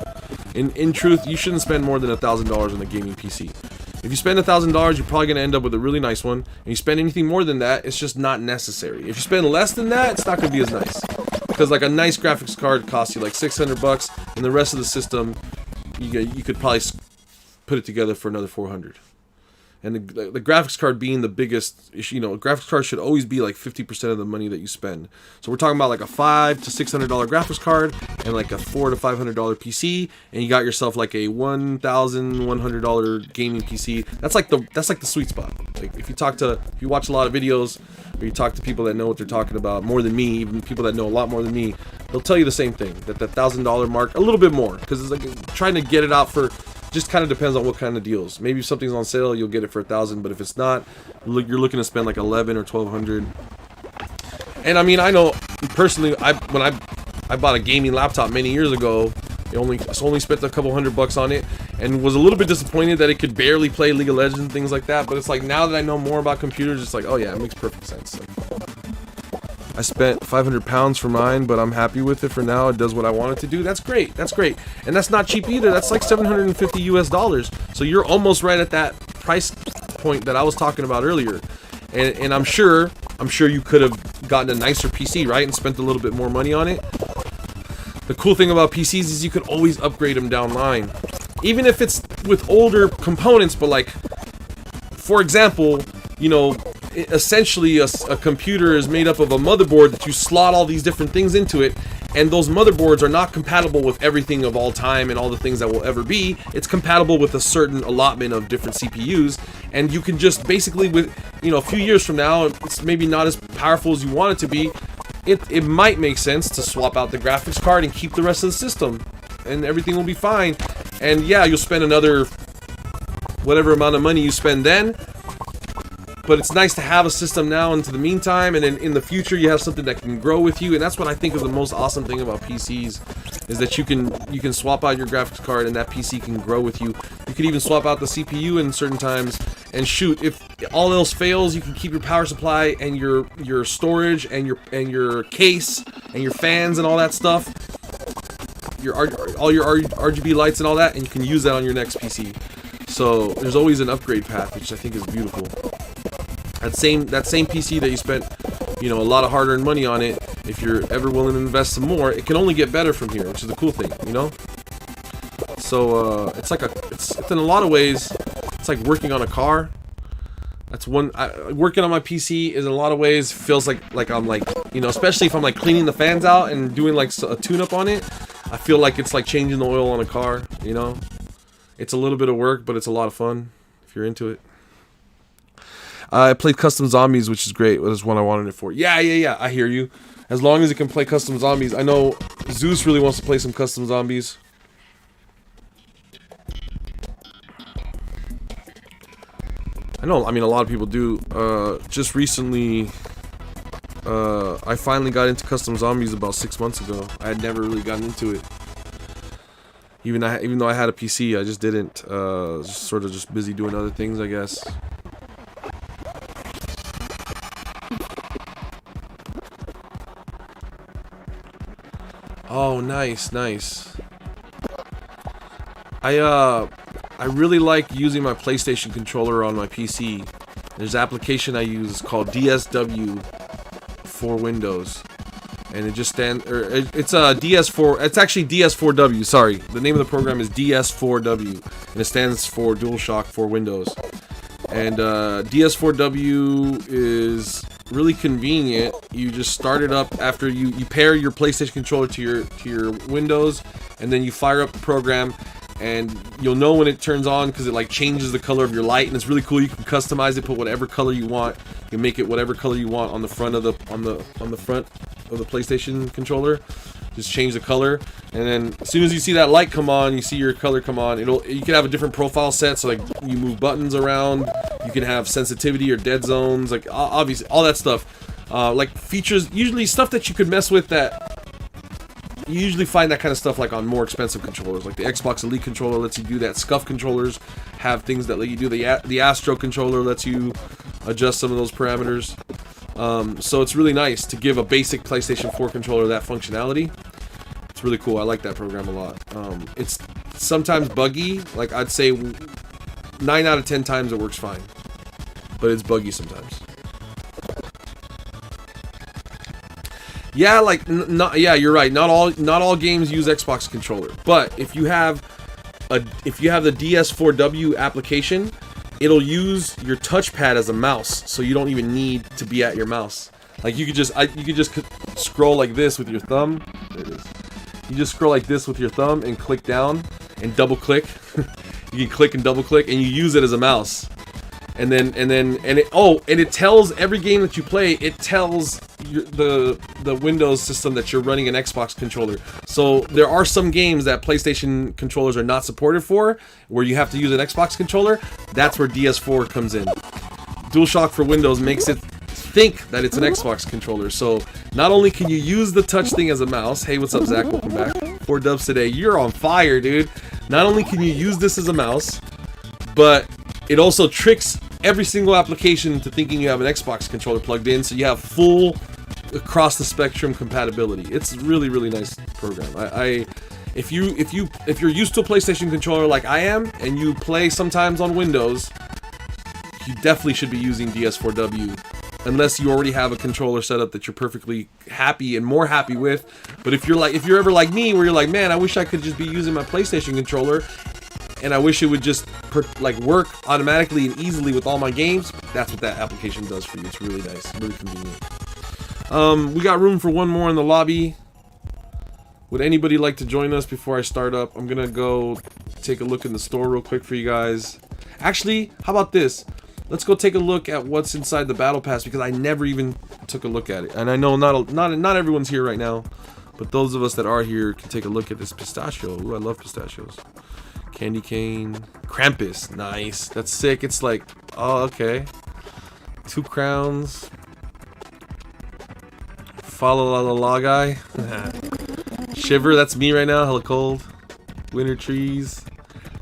In truth, you shouldn't spend more than $1,000 on a gaming PC. If you spend $1,000, you're probably going to end up with a really nice one. And you spend anything more than that, it's just not necessary. If you spend less than that, it's not going to be as nice. Because like a nice graphics card costs you like $600, and the rest of the system, you could probably put it together for another $400. And the graphics card being the biggest issue, a graphics card should always be like 50% of the money that you spend. So we're talking about like a $500 to $600 graphics card and like a $400 to $500 PC, and you got yourself like a $1,100 gaming PC. That's like the sweet spot. Like if you watch a lot of videos, or you talk to people that know what they're talking about more than me, even people that know a lot more than me, they'll tell you the same thing, that the $1,000 mark, a little bit more, because it's like trying to get it out for. Just kind of depends on what kind of deals. Maybe if something's on sale, you'll get it for $1,000, but if it's not, you're looking to spend like $1,100 or $1,200. And I mean, I know personally, when I bought a gaming laptop many years ago, I only spent a couple $100 on it, and was a little bit disappointed that it could barely play League of Legends and things like that. But it's like now that I know more about computers, it's like, oh yeah, it makes perfect sense. Like, I spent £500 for mine, but I'm happy with it for now. It does what I want it to do. That's great. That's great. And that's not cheap either. That's like $750 US. So you're almost right at that price point that I was talking about earlier. And I'm sure you could have gotten a nicer PC, right? And spent a little bit more money on it. The cool thing about PCs is you could always upgrade them down the line. Even if it's with older components, but like, for example, essentially a computer is made up of a motherboard that you slot all these different things into it, and those motherboards are not compatible with everything of all time and all the things that will ever be. It's compatible with a certain allotment of different CPUs, and you can just basically, with a few years from now, it's maybe not as powerful as you want it to be. It might make sense to swap out the graphics card and keep the rest of the system, and everything will be fine. And yeah, you'll spend another whatever amount of money you spend then, but it's nice to have a system now into the meantime, and then in the future you have something that can grow with you. And that's what I think is the most awesome thing about PCs, is that you can swap out your graphics card and that PC can grow with you. You could even swap out the CPU in certain times, and shoot, if all else fails, you can keep your power supply and your storage and your case and your fans and all that stuff, all your RGB lights and all that, and you can use that on your next PC. So there's always an upgrade path, which I think is beautiful. That same PC that you spent, a lot of hard-earned money on it, if you're ever willing to invest some more, it can only get better from here, which is the cool thing, So it's in a lot of ways, it's like working on a car. That's working on my PC is in a lot of ways feels like I'm like, especially if I'm like cleaning the fans out and doing like a tune-up on it, I feel like it's like changing the oil on a car. It's a little bit of work, but it's a lot of fun if you're into it. I played Custom Zombies, which is great. That's one I wanted it for. Yeah, I hear you. As long as it can play Custom Zombies. I know Zeus really wants to play some Custom Zombies. I mean, a lot of people do. Just recently, I finally got into custom zombies about 6 months ago. I had never really gotten into it. Even though I had a PC, I just didn't. Just sort of just busy doing other things, I guess. Oh, nice, nice. I really like using my PlayStation controller on my PC. There's an application I use called DSW for Windows, and it just it's a DS4. It's actually DS4W. Sorry, the name of the program is DS4W, and it stands for DualShock for Windows. And DS4W is really convenient. You just start it up after you pair your PlayStation controller to your Windows, and then you fire up the program. And you'll know when it turns on because it like changes the color of your light, and it's really cool. You can customize it, put whatever color you want. You can make it whatever color you want on the front of the front of the PlayStation controller. Just change the color, and then as soon as you see that light come on, you see your color come on. You can have a different profile set, so like you move buttons around. You can have sensitivity or dead zones, like obviously all that stuff. Like features, usually stuff that you could mess with that. You usually find that kind of stuff like on more expensive controllers, like the Xbox Elite controller lets you do that. Scuff controllers have things that let you do. The Astro controller lets you adjust some of those parameters. So it's really nice to give a basic PlayStation 4 controller that functionality. It's really cool. I like that program a lot. It's sometimes buggy. Like I'd say 9 out of 10 times it works fine, but it's buggy sometimes. Yeah, like yeah, you're right. Not all games use Xbox controller, but if you have the DS4W application, it'll use your touchpad as a mouse, so you don't even need to be at your mouse. Like you could just scroll like this with your thumb. There it is. You just scroll like this with your thumb and click down and double click. You can click and double click, and you use it as a mouse. And it tells every game that you play. It tells the Windows system that you're running an Xbox controller. So there are some games that PlayStation controllers are not supported for, where you have to use an Xbox controller. That's where DS4 comes in. DualShock for Windows makes it think that it's an Xbox controller. So not only can you use the touch thing as a mouse. Hey, what's up, Zach? Welcome back. 4 dubs today. You're on fire, dude. Not only can you use this as a mouse, but it also tricks every single application into thinking you have an Xbox controller plugged in, so you have full across the spectrum compatibility. It's a really, really nice program. If you're used to a PlayStation controller like I am, and you play sometimes on Windows, you definitely should be using DS4W, unless you already have a controller setup that you're perfectly happy and more happy with. But if you're ever like me, where you're like, man, I wish I could just be using my PlayStation controller, and I wish it would just work automatically and easily with all my games, that's what that application does for you. It's really nice, really convenient. We got room for one more in the lobby. Would anybody like to join us before I start up? I'm gonna go take a look in the store real quick for you guys. Actually, how about this? Let's go take a look at what's inside the battle pass, because I never even took a look at it. And I know not everyone's here right now, but those of us that are here can take a look at this pistachio. Ooh, I love pistachios. Candy cane. Krampus. Nice. That's sick. It's like, oh, okay. 2 crowns. Follow la la la guy. Shiver. That's me right now. Hella cold. Winter trees.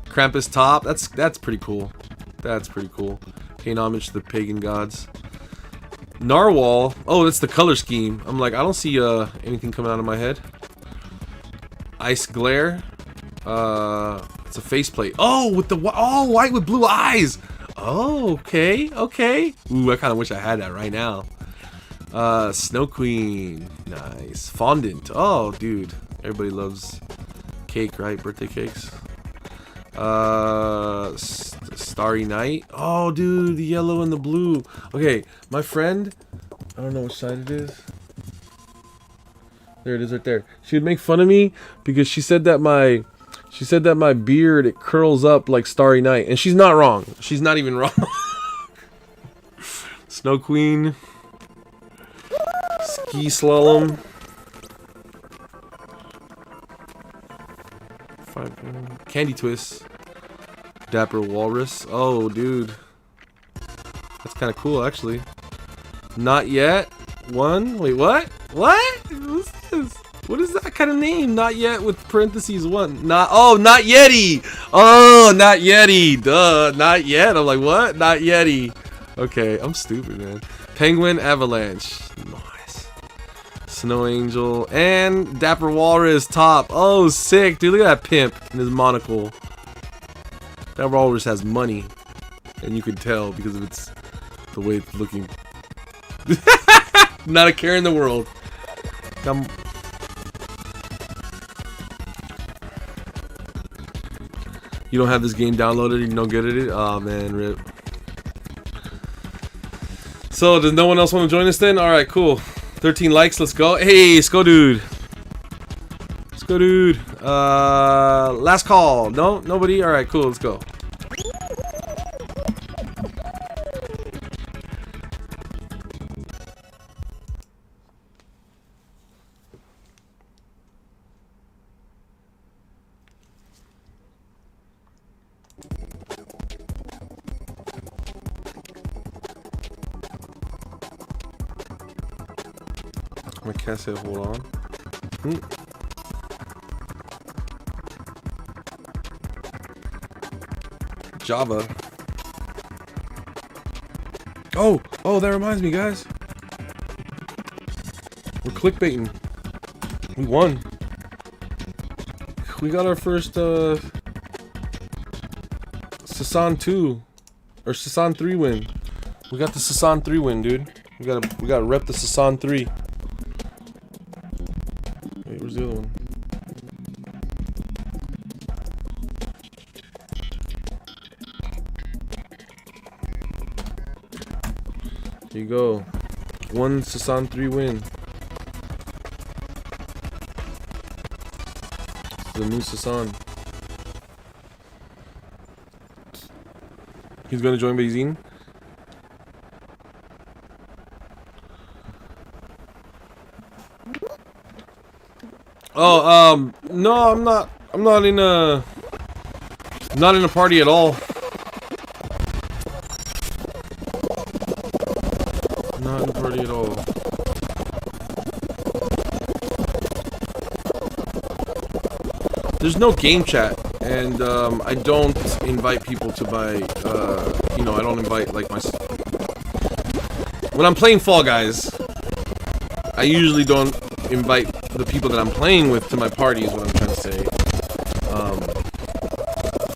Krampus top. That's pretty cool. That's pretty cool. Paying homage to the pagan gods. Narwhal. Oh, that's the color scheme. I'm like, I don't see anything coming out of my head. Ice glare. It's a faceplate. Oh, with the white with blue eyes. Oh, okay, okay. Ooh, I kind of wish I had that right now. Snow Queen. Nice. Fondant. Oh, dude. Everybody loves cake, right? Birthday cakes. Starry Night. Oh, dude, the yellow and the blue. Okay, my friend. I don't know which side it is. There it is, right there. She would make fun of me because she said that my beard, it curls up like Starry Night. And she's not wrong. She's not even wrong. Snow Queen. Ski Slalom. Candy Twist. Dapper Walrus. Oh, dude. That's kind of cool, actually. Not yet. 1. Wait, what? What? What's this? What is that kind of name? Not yet with parentheses 1. Not Yeti. Oh, not Yeti. Duh, not yet. I'm like, what? Not Yeti. Okay, I'm stupid, man. Penguin Avalanche. Nice. Snow Angel and Dapper Walrus top. Oh, sick, dude. Look at that pimp and his monocle. That Walrus has money, and you can tell because of its the way it's looking. Not a care in the world. Come. You don't have this game downloaded and you don't get it? Oh man, rip. So, does no one else want to join us then? Alright, cool. 13 likes, let's go. Hey, let's go, dude. Let's go, dude. Last call. No? Nobody? Alright, cool, let's go. My cat said, hold on. Java. Oh, that reminds me, guys. We're clickbaiting. We won. We got our first Sasan 2 or Sasan 3 win. We got the Sasan 3 win, dude. We gotta rep the Sasan 3. Wait, where's the other one? Here you go. One Sasan 3 win. The new Sasan. He's gonna join Beijing. Oh, no, I'm not in a party at all. Not in a party at all. There's no game chat, and I don't invite people to my, you know, I don't invite like my. When I'm playing Fall Guys, I usually don't invite the people that I'm playing with to my party, is what I'm trying to say,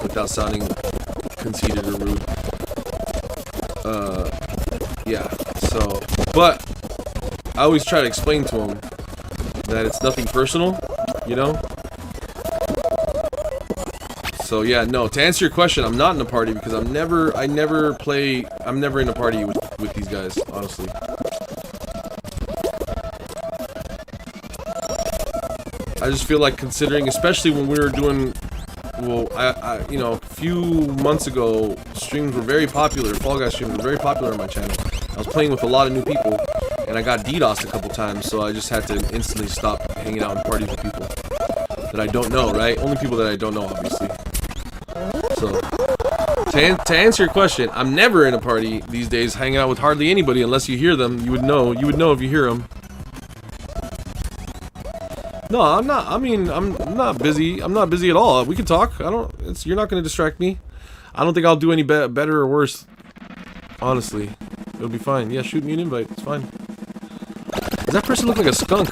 without sounding conceited or rude. Yeah. So, but I always try to explain to them that it's nothing personal, you know. So yeah, no. To answer your question, I'm not in a party because I never in a party with these guys, honestly. I just feel like considering, especially when we were doing, well, I you know, a few months ago, streams were very popular. Fall Guys streams were very popular on my channel. I was playing with a lot of new people, and I got DDoSed a couple times, so I just had to instantly stop hanging out in parties with people that I don't know, right? Only people that I don't know, obviously. So, to answer your question, I'm never in a party these days hanging out with hardly anybody unless you hear them. You would know if you hear them. No, I'm not. I mean, I'm not busy. I'm not busy at all. We can talk. You're not going to distract me. I don't think I'll do any better or worse. Honestly, it'll be fine. Yeah, shoot me an invite. It's fine. Does that person look like a skunk?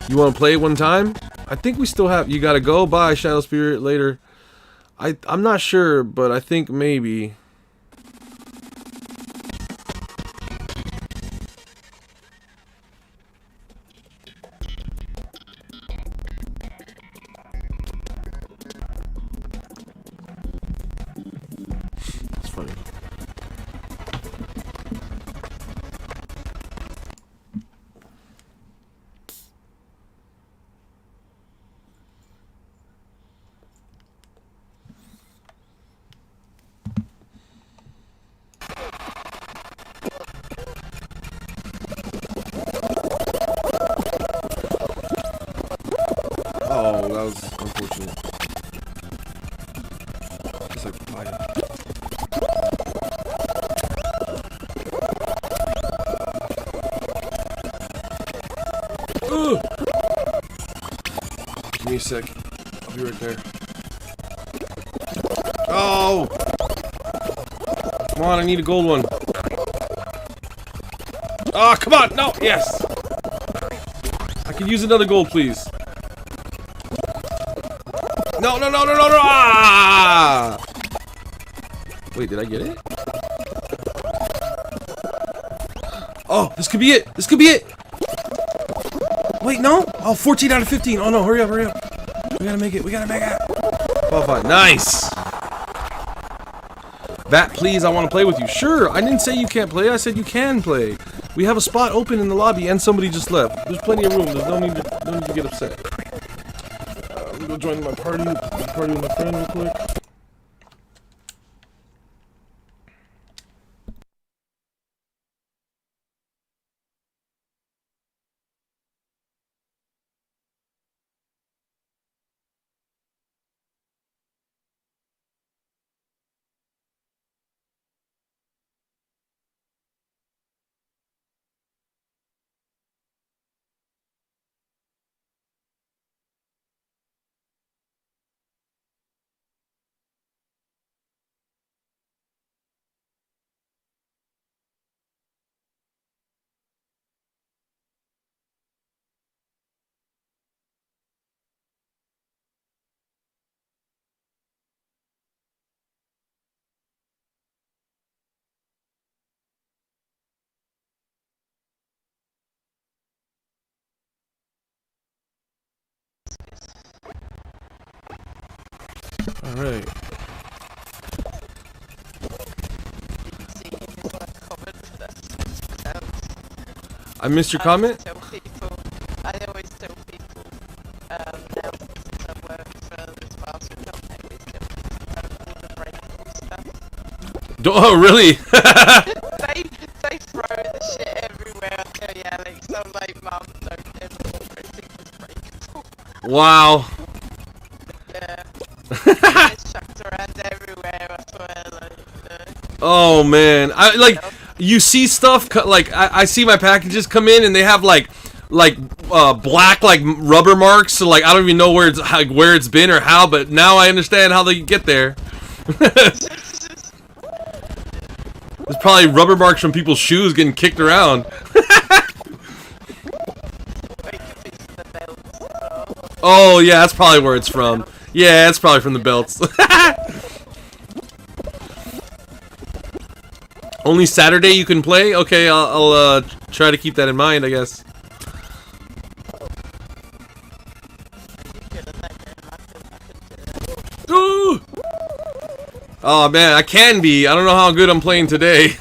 You want to play one time? I think we still have. You gotta go. Bye, Shadow Spirit. Later. I'm not sure, but I think maybe. That's funny. Oh, that was unfortunate. Just like papaya. Give me a sec. I'll be right there. Oh! Come on, I need a gold one. Ah, come on! No! Yes! I could use another gold, please. No, no, no, no, no, no! Ah! Wait, did I get it? Oh, this could be it! This could be it! Wait, no? Oh, 14 out of 15. Oh, no, hurry up, hurry up. We gotta make it, we gotta make it. Qualify. Nice! Bat, please, I want to play with you. Sure, I didn't say you can't play. I said you can play. We have a spot open in the lobby, and somebody just left. There's plenty of room. There's no need to get upset. Let me go join my party. Party with my friend real quick. Alright. I missed your comment? I always tell people, now since I work for this master company, I always tell people all the breakable stuff. Oh, really? they throw the shit everywhere. I tell you, Alex, I'm like, Mum, don't ever order anything that's breakable. Wow. Yeah. It's chucked around everywhere, I swear, Oh, man. You see stuff, like, I see my packages come in, and they have, like black, like, rubber marks, so, like, I don't even know where it's been or how, but now I understand how they get there. There's probably rubber marks from people's shoes getting kicked around. Oh, yeah, that's probably where it's from. Yeah, it's probably from the belts. Only Saturday you can play? Okay, I'll try to keep that in mind, I guess. Ooh! Oh, man, I can be. I don't know how good I'm playing today.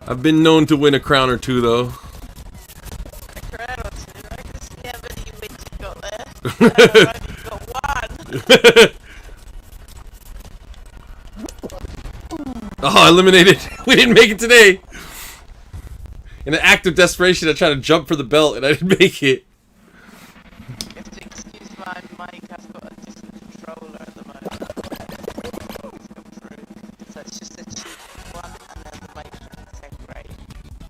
I've been known to win a crown or two, though. Oh, eliminated. We didn't make it today. In an act of desperation, I tried to jump for the belt, and I didn't make it. You have to excuse my mic, I've got a different controller at the moment. So it's just a cheap one, and then the mic doesn't sound great.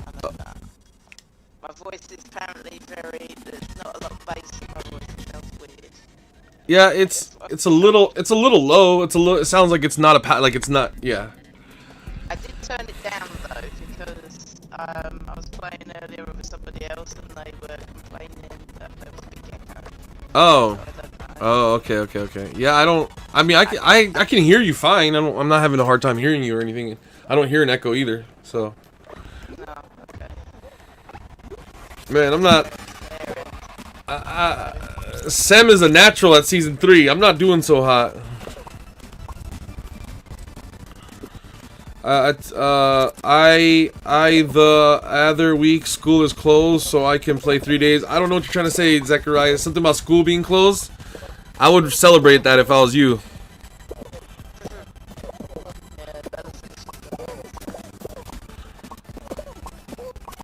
I like that. My voice is apparently there's not a lot of bass in my voice, it sounds weird. Yeah, it's a little low. It sounds like it's not yeah. I did turn it down though, because I was playing earlier with somebody else and they were complaining that there was a big echo. Oh. So Oh, okay. Yeah, I mean, I can hear you fine. I'm not having a hard time hearing you or anything. I don't hear an echo either, so. No, okay. Man, I'm not. Sam is a natural at season 3. I'm not doing so hot. The other week school is closed, so I can play 3 days. I don't know what you're trying to say, Zechariah. Something about school being closed? I would celebrate that if I was you.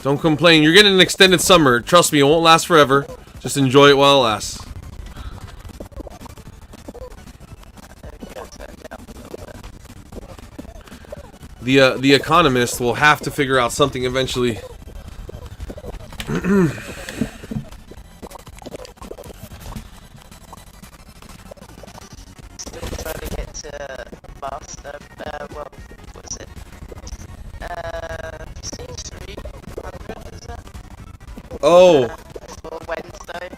Don't complain. You're getting an extended summer. Trust me, it won't last forever. Just enjoy it while it lasts. the economist will have to figure out something eventually. Still trying to get to master. Well, what is it? C300 is that? Oh, For Wednesday.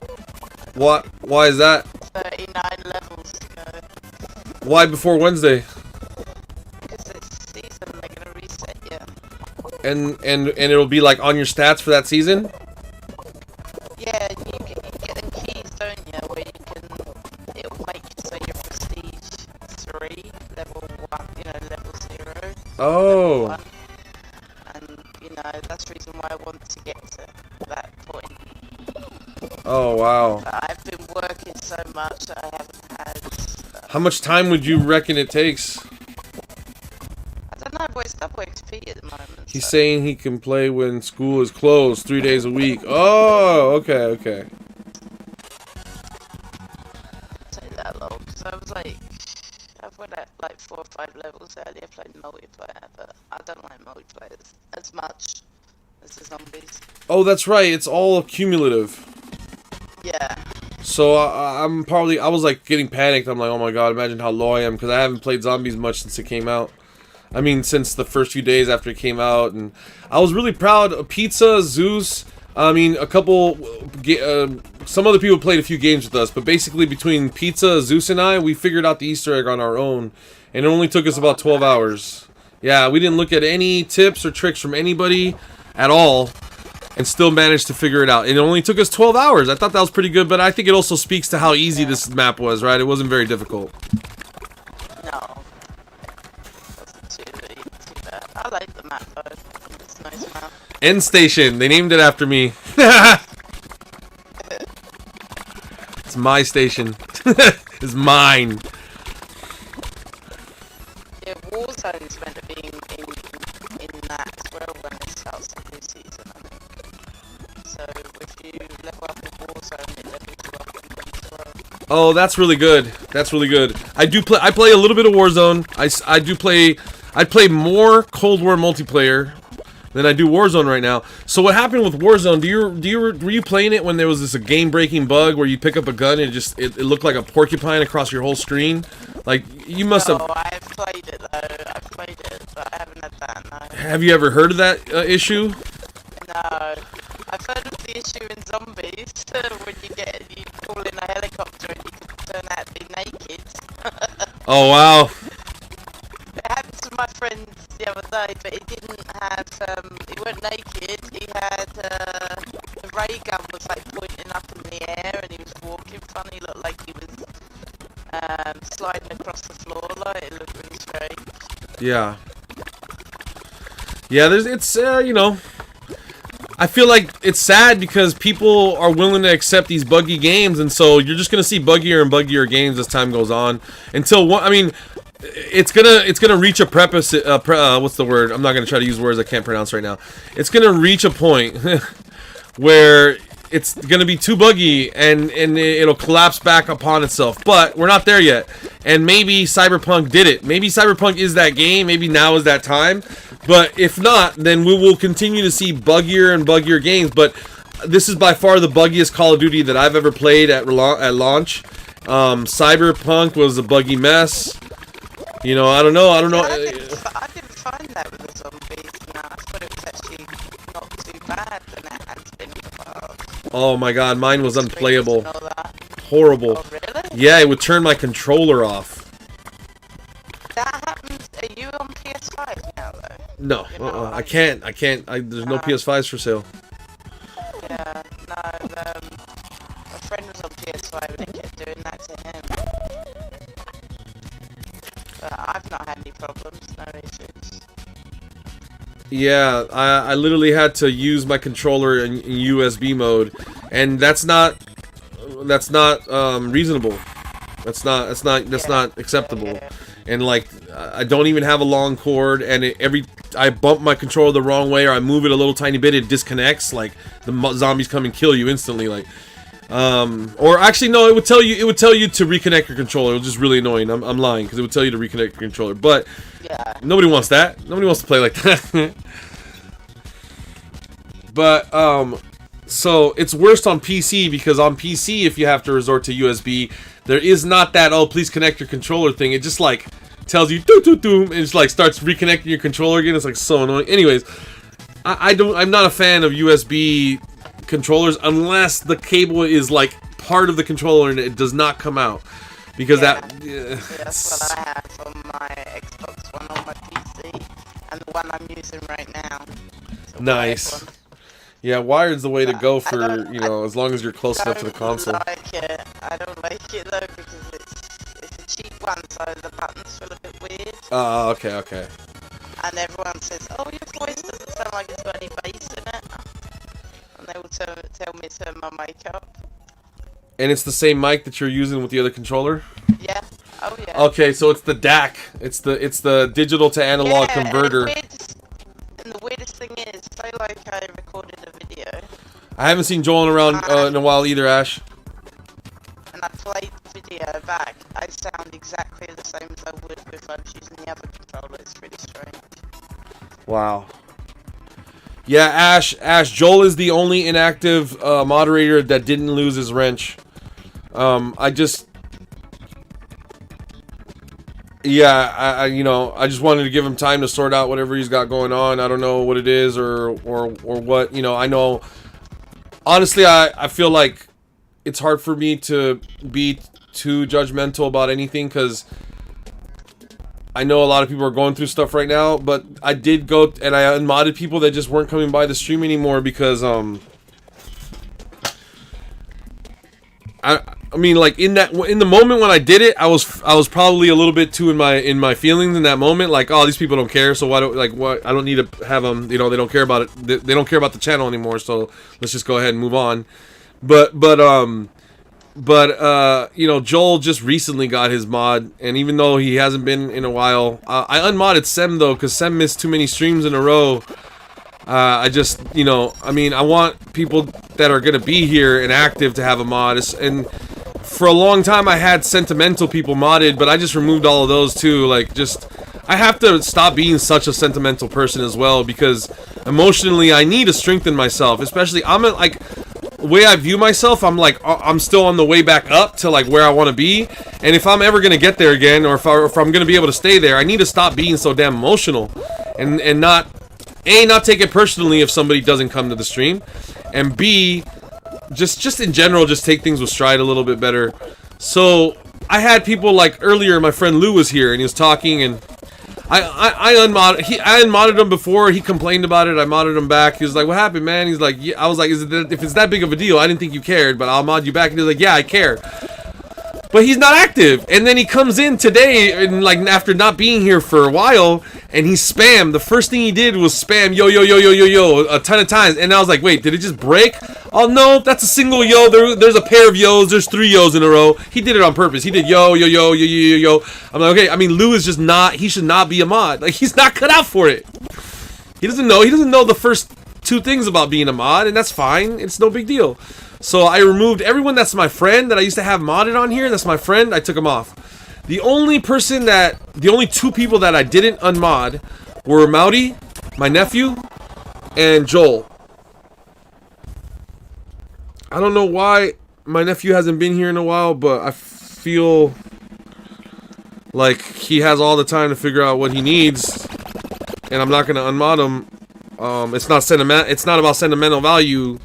what? Why is that? 39 levels to go. Why before Wednesday? Because it's season, they're gonna reset you. And it'll be like on your stats for that season? Yeah, you get them keys, don't you? Where you can, it'll make it so you're prestige 3, level 1, you know, level 0. Oh. Level 1. And, you know, that's the reason why I want to get to that point. Oh, wow. But I've been working so much that I haven't had... How much time would you reckon it takes? I don't know, but it's double XP at the moment. He's so. saying he can play when school is closed 3 days a week. Oh, okay, okay. Take that long, because I was like... I've went at like 4 or 5 levels earlier, played multiplayer, but I don't like multiplayer as much as the zombies. Oh, that's right. It's all cumulative. Yeah. So I was like getting panicked. I'm like, oh my god, imagine how low I am, because I haven't played zombies much since it came out. I mean, since the first few days after it came out, and I was really proud. Pizza, Zeus. I mean, a couple. Some other people played a few games with us, but basically between Pizza, Zeus, and I, we figured out the Easter egg on our own, and it only took us about 12 hours. Yeah, we didn't look at any tips or tricks from anybody at all, and still managed to figure it out. It only took us 12 hours. I thought that was pretty good, but I think it also speaks to how easy this map was, right? It wasn't very difficult. No. Wasn't too bad. I like the map though. It's a nice map. End Station. They named it after me. It's my station. It's mine. Yeah, Warzone's meant to be in that as well when it starts the new season, I think. So if you level up in Warzone, it levels you up in them as well. Oh, that's really good. That's really good. I play a little bit of Warzone. I play more Cold War multiplayer than I do Warzone right now. So what happened with Warzone? Were you playing it when there was a game-breaking bug where you pick up a gun and it looked like a porcupine across your whole screen? Like, you must have... No, I've played it though. I've played it, but I haven't had that, no. Have you ever heard of that issue? No. I've heard of the issue in zombies when you call in a helicopter and you can turn out to be naked. Oh, wow. It happened to my friend the other day, but he didn't have, he wasn't naked, he had, the ray gun was like pointing up in the air and he was walking funny, it looked like he was, sliding across the floor, like, it looked really strange. Yeah. Yeah, you know, I feel like it's sad because people are willing to accept these buggy games, and so you're just gonna see buggier and buggier games as time goes on until I mean, it's gonna reach a what's the word? I'm not gonna try to use words I can't pronounce right now. It's gonna reach a point where it's gonna be too buggy and it'll collapse back upon itself. But we're not there yet, and maybe Cyberpunk did it. Maybe Cyberpunk is that game. Maybe now is that time. But if not, then we will continue to see buggier and buggier games. But this is by far the buggiest Call of Duty that I've ever played at launch. Cyberpunk was a buggy mess. You know, I don't know. I didn't find that with the zombies, no, I thought it was actually not too bad than it has been in the past. Oh my god, mine was unplayable. And all that. Horrible. Oh, really? Yeah, it would turn my controller off. That happens, are you on PS5 now though? No, I can't. There's no PS5s for sale. Yeah, no, my friend was on PS5 and it kept doing that to him. But I've not had any problems, no issues. Yeah, I literally had to use my controller in USB mode, and that's not reasonable. That's not acceptable. Yeah. And like, I don't even have a long cord, and I bump my controller the wrong way or I move it a little tiny bit, it disconnects. Like the zombies come and kill you instantly. Like, Or actually, no, it would tell you to reconnect your controller. It was just really annoying. I'm lying because it would tell you to reconnect your controller. But Yeah. nobody wants that. Nobody wants to play like that. But so it's worst on PC because on PC, if you have to resort to USB, there is not that please connect your controller thing. It just like tells you doo doo doo, and it's like starts reconnecting your controller again. It's like so annoying. Anyways, I'm not a fan of USB controllers unless the cable is like part of the controller and it does not come out, because That's what I have on my Xbox One on my PC, and the one I'm using right now. Nice. Yeah, wired's the way to go for, as long as you're close enough to the console. I don't like it though because it's a cheap one, so the buttons feel a bit weird. Okay. And everyone says, "Oh, your voice doesn't sound like it's got any bass in it," and they will tell me to turn my mic up. And it's the same mic that you're using with the other controller? Yeah. Oh yeah. Okay, so it's the DAC. It's the digital to analog converter. And the weirdest thing is, say like I recorded a video. I haven't seen Joel around in a while either, Ash. And I played the video back. I sound exactly the same as I would if I was using the other controller. It's really strange. Wow. Yeah, Ash, Joel is the only inactive moderator that didn't lose his wrench. I just wanted to give him time to sort out whatever he's got going on. I don't know what it is or what, I know. Honestly, I feel like it's hard for me to be too judgmental about anything because I know a lot of people are going through stuff right now, but I did go and I unmodded people that just weren't coming by the stream anymore because I mean, like in the moment when I did it, I was probably a little bit too in my feelings in that moment. Like, oh, these people don't care, so why don't I don't need to have them. They don't care about it. They don't care about the channel anymore. So let's just go ahead and move on. But Joel just recently got his mod, and even though he hasn't been in a while, I unmodded Sem though because Sem missed too many streams in a row. I just, I want people that are gonna be here and active to have a mod. And for a long time, I had sentimental people modded, but I just removed all of those too. Like, I have to stop being such a sentimental person as well because emotionally, I need to strengthen myself. Especially, the way I view myself, I'm still on the way back up to where I want to be. And if I'm ever gonna get there again, or if I'm gonna be able to stay there, I need to stop being so damn emotional, and not take it personally if somebody doesn't come to the stream, and B, just in general, just take things with stride a little bit better. So I had people earlier, my friend Lou was here and he was talking, and I unmodded him before. He complained about it. I modded him back. He was like, "What happened, man?" He's like, "Yeah." I was like, if it's that big of a deal, I didn't think you cared, but I'll mod you back." And he was like, "Yeah, I care." But he's not active. And then he comes in today, and after not being here for a while, and he spammed. The first thing he did was spam yo yo yo yo yo yo a ton of times. And I was like, wait, did it just break? Oh no, that's a single yo. There's a pair of yos. There's 3 yos in a row. He did it on purpose. He did yo yo yo yo yo yo yo. I'm like, okay. I mean, Lou is just not. He should not be a mod. He's not cut out for it. He doesn't know. He doesn't know the first 2 things about being a mod, and that's fine. It's no big deal. So I removed everyone that's my friend that I used to have modded on here. That's my friend. I took them off. The only 2 people that I didn't unmod were Maudy, my nephew, and Joel. I don't know why my nephew hasn't been here in a while, but I feel like he has all the time to figure out what he needs, and I'm not gonna unmod him. It's not about sentimental value.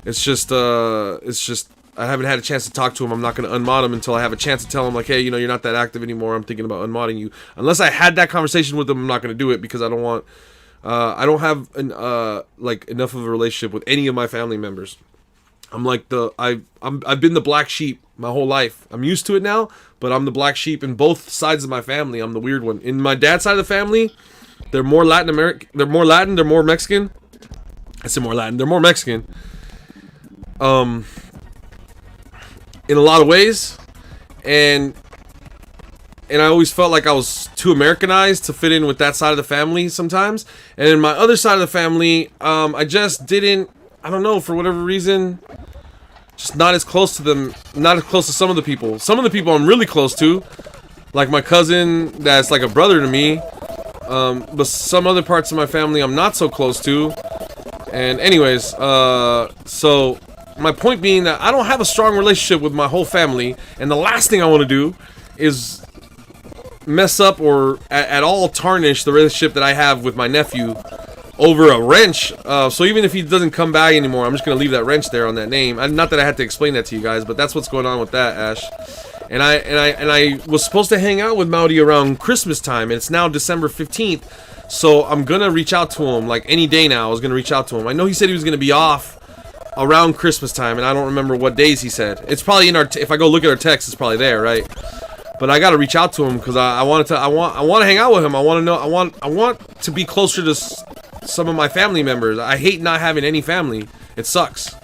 It's just I haven't had a chance to talk to him. I'm not going to unmod him until I have a chance to tell him, hey, you're not that active anymore. I'm thinking about unmodding you. Unless I had that conversation with him, I'm not going to do it because I don't want, I don't have enough of a relationship with any of my family members. I'm I've been the black sheep my whole life. I'm used to it now, but I'm the black sheep in both sides of my family. I'm the weird one. In my dad's side of the family, they're more Latin American. They're more Latin. They're more Mexican. I say more Latin. They're more Mexican. In a lot of ways, and I always felt like I was too Americanized to fit in with that side of the family sometimes. And in my other side of the family, I just didn't. I don't know, for whatever reason, Just not as close to them, not as close to some of the people. Some of the people I'm really close to, like my cousin that's like a brother to me. But some other parts of my family I'm not so close to. And anyways, so my point being that I don't have a strong relationship with my whole family, and the last thing I want to do is mess up or at all tarnish the relationship that I have with my nephew over a wrench. So even if he doesn't come by anymore, I'm just gonna leave that wrench there on that name. Not that I had to explain that to you guys, but that's what's going on with that, Ash. And I was supposed to hang out with Mowdy around Christmas time, and it's now December 15th. So I'm gonna reach out to him like any day now. I was gonna reach out to him. I know he said he was gonna be off around Christmas time, and I don't remember what days he said. It's probably in our. If I go look at our text, it's probably there, right? But I gotta reach out to him because I want to hang out with him. I want to know. I want to be closer to some of my family members. I hate not having any family. It sucks.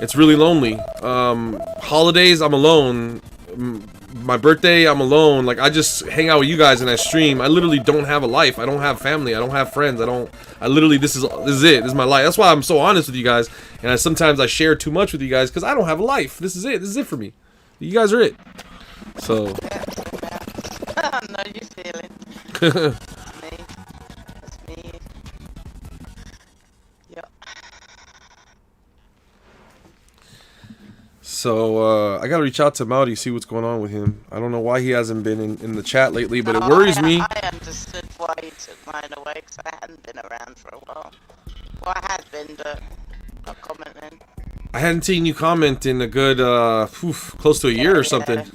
It's really lonely. Holidays, I'm alone. My birthday, I'm alone. Like, I just hang out with you guys and I stream. I literally don't have a life. I don't have family. I don't have friends. I literally, this is it. This is my life. That's why I'm so honest with you guys. And sometimes I share too much with you guys because I don't have a life. This is it. This is it for me. You guys are it. So. I know you feeling. It's me. It's me. Yep. So, I gotta reach out to Mowdy, see what's going on with him. I don't know why he hasn't been in the chat lately, but it worries me. I understood why he took mine away, because I hadn't been around for a while. Well, I had been, but not commenting. I hadn't seen you comment in a good, close to a year or something.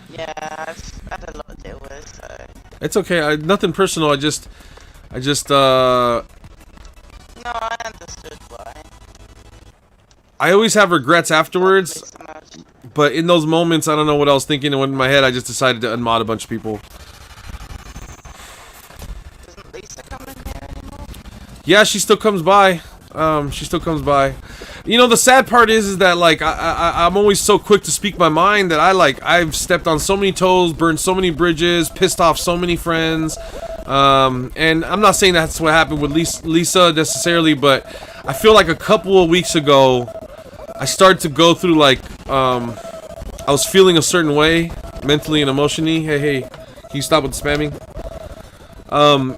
Yeah, I've had a lot to deal with, so... It's okay, nothing personal, I just, No, I understood why. I always have regrets afterwards, but in those moments, I don't know what I was thinking, and in my head, I just decided to unmod a bunch of people. Doesn't Lisa come in here anymore? Yeah, she still comes by. She still comes by. You know, the sad part is that, like, I'm always so quick to speak my mind that I've stepped on so many toes, burned so many bridges, pissed off so many friends. And I'm not saying that's what happened with Lisa necessarily, but I feel like a couple of weeks ago, I started to go through, like, I was feeling a certain way, mentally and emotionally. Hey, can you stop with the spamming?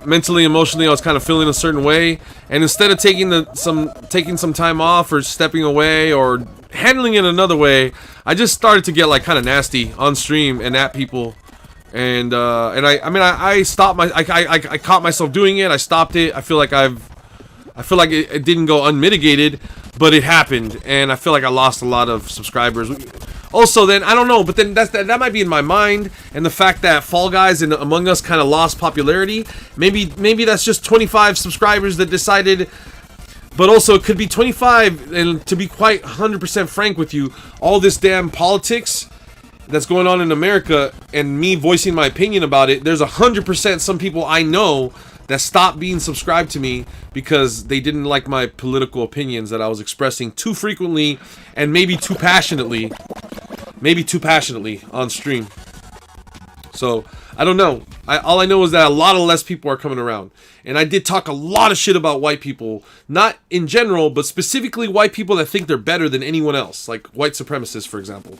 Mentally, emotionally, I was kind of feeling a certain way, and instead of taking some time off or stepping away or handling it another way, I just started to get like kind of nasty on stream and at people, and I stopped I caught myself doing it. I stopped it. I feel like it didn't go unmitigated, but it happened, and I feel like I lost a lot of subscribers. Also, then, I don't know, but then that might be in my mind, and the fact that Fall Guys and Among Us kind of lost popularity. Maybe that's just 25 subscribers that decided, but also it could be 25, and to be quite 100% frank with you, all this damn politics that's going on in America, and me voicing my opinion about it, there's 100% some people I know that stopped being subscribed to me because they didn't like my political opinions that I was expressing too frequently and maybe too passionately on stream. So, I don't know. All I know is that a lot of less people are coming around. And I did talk a lot of shit about white people. Not in general, but specifically white people that think they're better than anyone else. Like white supremacists, for example.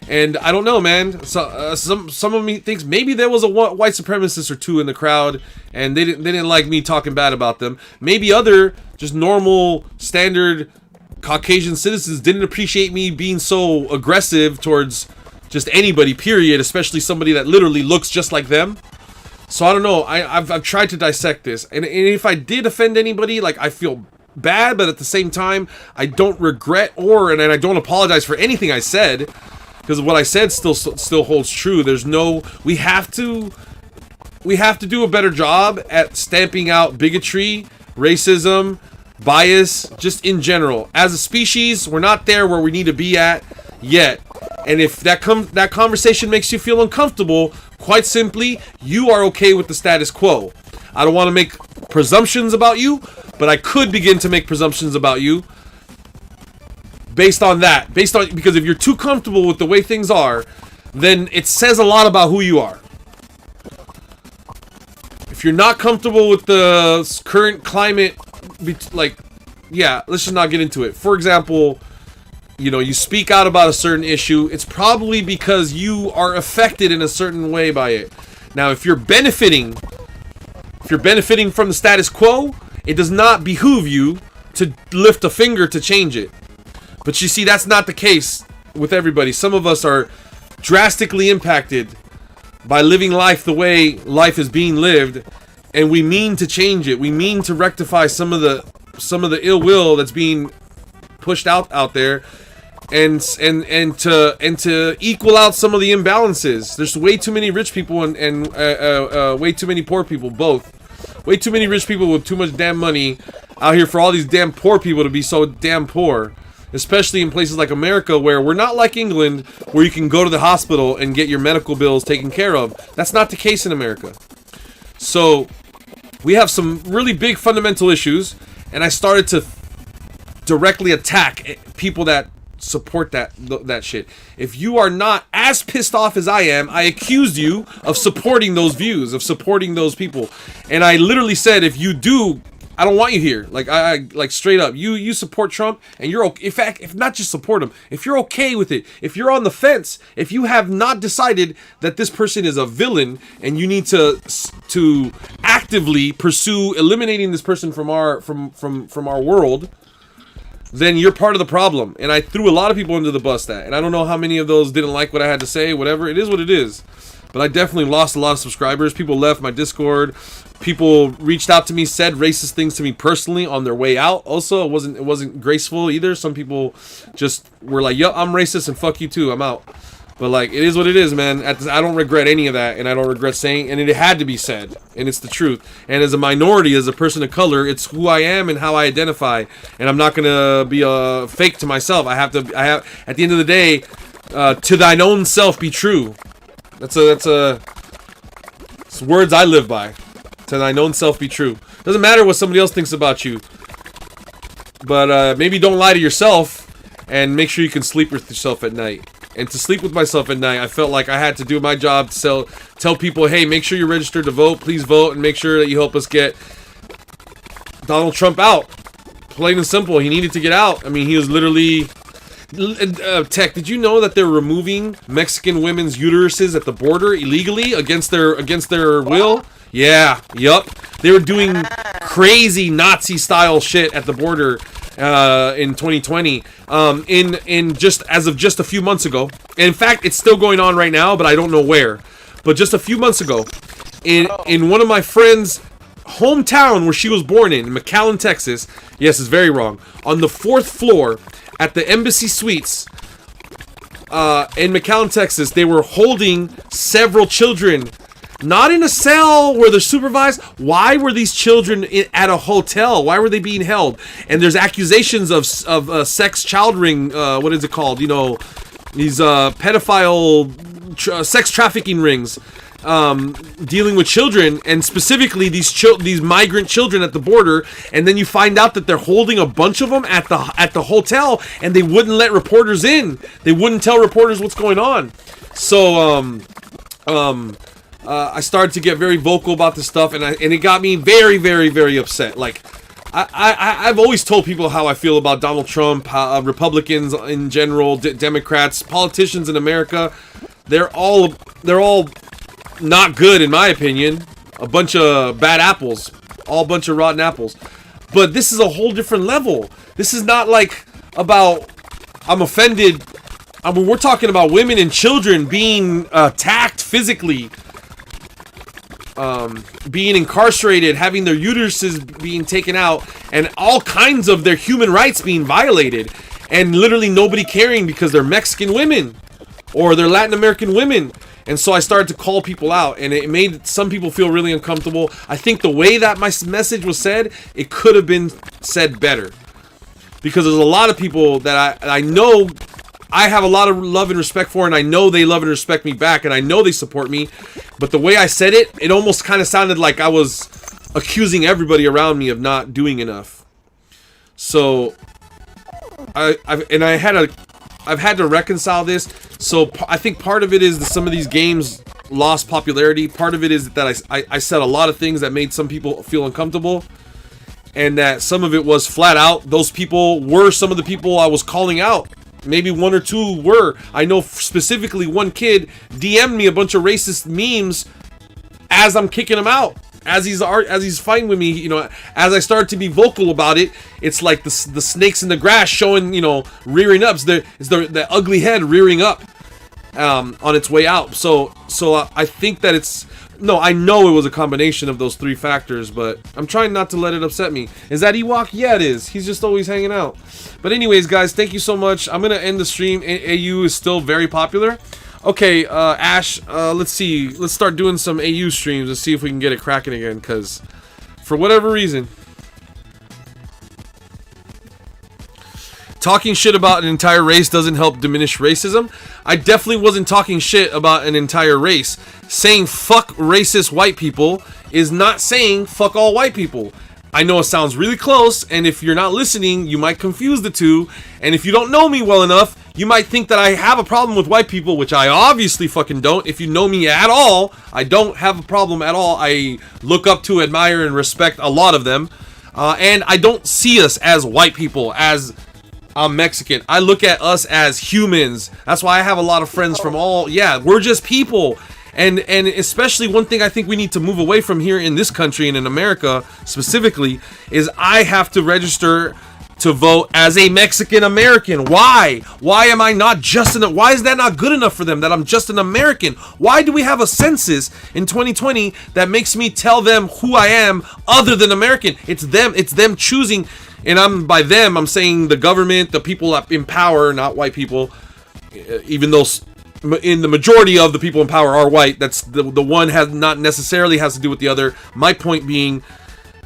And I don't know, man. So, some of me thinks maybe there was a white supremacist or two in the crowd, and they didn't like me talking bad about them. Maybe other just normal, standard Caucasian citizens didn't appreciate me being so aggressive towards just anybody, period, especially somebody that literally looks just like them. So I don't know. I've tried to dissect this, and if I did offend anybody, like, I feel bad, but at the same time, I don't regret and I don't apologize for anything I said. Because what I said still holds true. We have to do a better job at stamping out bigotry, racism, bias, just in general. As a species, we're not there where we need to be at yet. And if that conversation makes you feel uncomfortable, quite simply, you are okay with the status quo. I don't want to make presumptions about you, but I could begin to make presumptions about you. Based on because if you're too comfortable with the way things are, then it says a lot about who you are. If you're not comfortable with the current climate, like, yeah, let's just not get into it. For example, you know, you speak out about a certain issue, it's probably because you are affected in a certain way by it. Now, if you're benefiting from the status quo, it does not behoove you to lift a finger to change it. But you see, that's not the case with everybody. Some of us are drastically impacted by living life the way life is being lived, and we mean to change it. We mean to rectify some of the ill will that's being pushed out there, and to equal out some of the imbalances. There's way too many rich people and way too many poor people, both. Way too many rich people with too much damn money out here for all these damn poor people to be so damn poor. Especially in places like America, where we're not like England, where you can go to the hospital and get your medical bills taken care of. That's not the case in America. So we have some really big fundamental issues, and I started to directly attack people that support that shit. If you are not as pissed off as I am, I accused you of supporting those views, of supporting those people. And I literally said, if you do, I don't want you here. Like, I like straight up. You support Trump, and you're okay. In fact, if not just support him, if you're okay with it, if you're on the fence, if you have not decided that this person is a villain and you need to actively pursue eliminating this person from our world, then you're part of the problem. And I threw a lot of people under the bus and I don't know how many of those didn't like what I had to say. Whatever, it is what it is. But I definitely lost a lot of subscribers. People left my Discord. People reached out to me, said racist things to me personally on their way out. Also, it wasn't graceful either. Some people just were like, "Yo, I'm racist and fuck you too. I'm out." But like, it is what it is, man. I don't regret any of that, and I don't regret saying. And it had to be said, and it's the truth. And as a minority, as a person of color, it's who I am and how I identify. And I'm not gonna be a fake to myself. I have. At the end of the day, to thine own self be true. That's words I live by. To thine own self be true. Doesn't matter what somebody else thinks about you. But maybe don't lie to yourself, and make sure you can sleep with yourself at night. And to sleep with myself at night, I felt like I had to do my job to tell people, hey, make sure you're registered to vote. Please vote, and make sure that you help us get Donald Trump out. Plain and simple. He needed to get out. I mean, he was literally... Tech, did you know that they're removing Mexican women's uteruses at the border illegally against their will? Yeah, yup. They were doing crazy Nazi-style shit at the border in 2020. In just as of just a few months ago. And in fact, it's still going on right now, but I don't know where. But just a few months ago, in one of my friends' hometown where she was born in McAllen, Texas. Yes, it's very wrong. On the 4th floor at the Embassy Suites in McAllen, Texas, they were holding several children. Not in a cell where they're supervised. Why were these children at a hotel? Why were they being held? And there's accusations of sex child ring. What is it called? You know, these pedophile sex trafficking rings dealing with children, and specifically these migrant children at the border. And then you find out that they're holding a bunch of them at the hotel, and they wouldn't let reporters in. They wouldn't tell reporters what's going on. So I started to get very vocal about this stuff, and it got me very, very, very upset. Like, I've always told people how I feel about Donald Trump, how, Republicans in general, Democrats, politicians in America. They're all not good, in my opinion. A bunch of bad apples, all bunch of rotten apples. But this is a whole different level. This is not like about I'm offended. I mean, we're talking about women and children being attacked physically. Being incarcerated, having their uteruses being taken out, and all kinds of their human rights being violated, and literally nobody caring because they're Mexican women or they're Latin American women. And so I started to call people out, and it made some people feel really uncomfortable. I think the way that my message was said, it could have been said better, because there's a lot of people that I know I have a lot of love and respect for, and I know they love and respect me back, and I know they support me. But the way I said it, it almost kind of sounded like I was accusing everybody around me of not doing enough. So I've had to reconcile this. So I think part of it is that some of these games lost popularity. Part of it is that I said a lot of things that made some people feel uncomfortable, and that some of it was flat out those people were some of the people I was calling out maybe one or two were. I know specifically one kid DM'd me a bunch of racist memes as I'm kicking him out. As he's fighting with me, you know, as I start to be vocal about it, it's like the snakes in the grass showing, you know, rearing up. It's the ugly head rearing up on its way out. So I think that I know it was a combination of those three factors, but I'm trying not to let it upset me. Is that Ewok? Yeah, it is. He's just always hanging out. But anyways, guys, thank you so much. I'm gonna end the stream. AU is still very popular. Okay, Ash, let's see. Let's start doing some AU streams and see if we can get it cracking again, because for whatever reason, talking shit about an entire race doesn't help diminish racism. I definitely wasn't talking shit about an entire race. Saying fuck racist white people is not saying fuck all white people. I know it sounds really close, and if you're not listening, you might confuse the two, and if you don't know me well enough, you might think that I have a problem with white people, which I obviously fucking don't. If you know me at all, I don't have a problem at all. I look up to, admire, and respect a lot of them, and I don't see us as white people, as I'm Mexican. I look at us as humans. That's why I have a lot of friends from we're just people. And especially one thing I think we need to move away from here in this country and in America specifically is I have to register to vote as a Mexican American. Why? Why am I not just why is that not good enough for them that I'm just an American? Why do we have a census in 2020 that makes me tell them who I am other than American? It's them choosing, and by them I'm saying the government, the people in power, not white people, even though in the majority of the people in power are white. That's the one has not necessarily has to do with the other. My point being,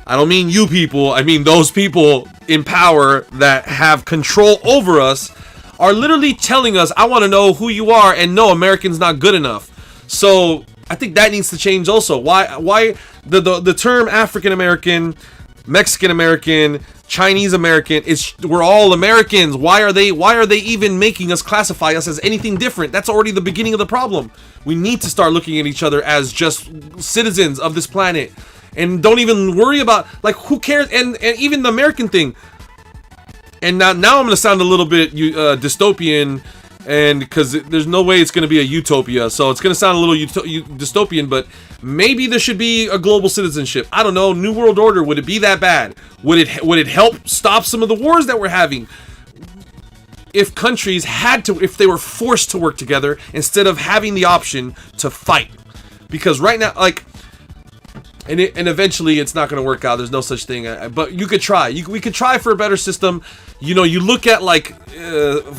I don't mean you people, I mean those people in power that have control over us are literally telling us, I want to know who you are, and no, American's not good enough. So I think that needs to change also. Why the term African American, Mexican American, Chinese American, we're all Americans. Why are they even making us classify us as anything different? That's already the beginning of the problem. We need to start looking at each other as just citizens of this planet, and don't even worry about, like, who cares. And even the American thing, and now I'm gonna sound a little bit dystopian, and because there's no way it's gonna be a utopia, so it's gonna sound a little dystopian, but maybe there should be a global citizenship. I don't know, New World Order. Would it be that bad? Would it help stop some of the wars that we're having? If countries if they were forced to work together instead of having the option to fight. Because right now, like, and eventually it's not going to work out. There's no such thing. But you could try. We could try for a better system. You know, you look at like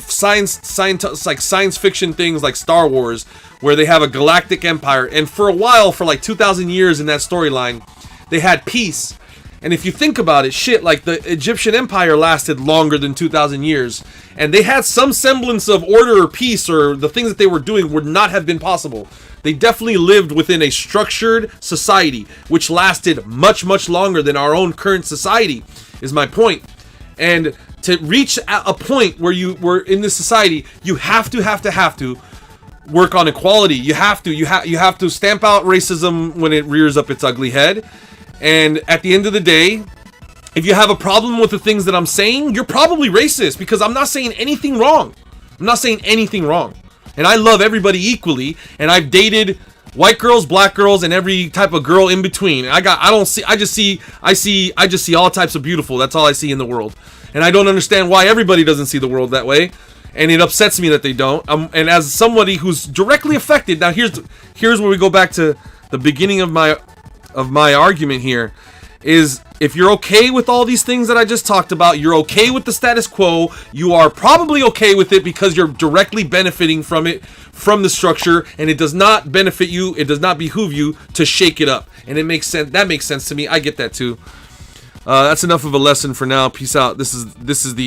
science fiction things like Star Wars, where they have a galactic empire, and for a while, for like 2,000 years in that storyline, they had peace. And if you think about it, shit, like the Egyptian Empire lasted longer than 2,000 years, and they had some semblance of order or peace, or the things that they were doing would not have been possible. They definitely lived within a structured society, which lasted much, much longer than our own current society, is my point. And to reach a point where you were in this society, you have to work on equality. You have to stamp out racism when it rears up its ugly head. And at the end of the day, if you have a problem with the things that I'm saying, you're probably racist, because I'm not saying anything wrong. And I love everybody equally, and I've dated white girls, black girls, and every type of girl in between. I just see all types of beautiful. That's all I see in the world. And I don't understand why everybody doesn't see the world that way. And it upsets me that they don't. And as somebody who's directly affected, now here's where we go back to the beginning of my argument here, is if you're okay with all these things that I just talked about, you're okay with the status quo, you are probably okay with it because you're directly benefiting from it, from the structure, and it does not benefit you, it does not behoove you to shake it up. And it makes sense. That makes sense to me. I get that too. That's enough of a lesson for now. Peace out. This is the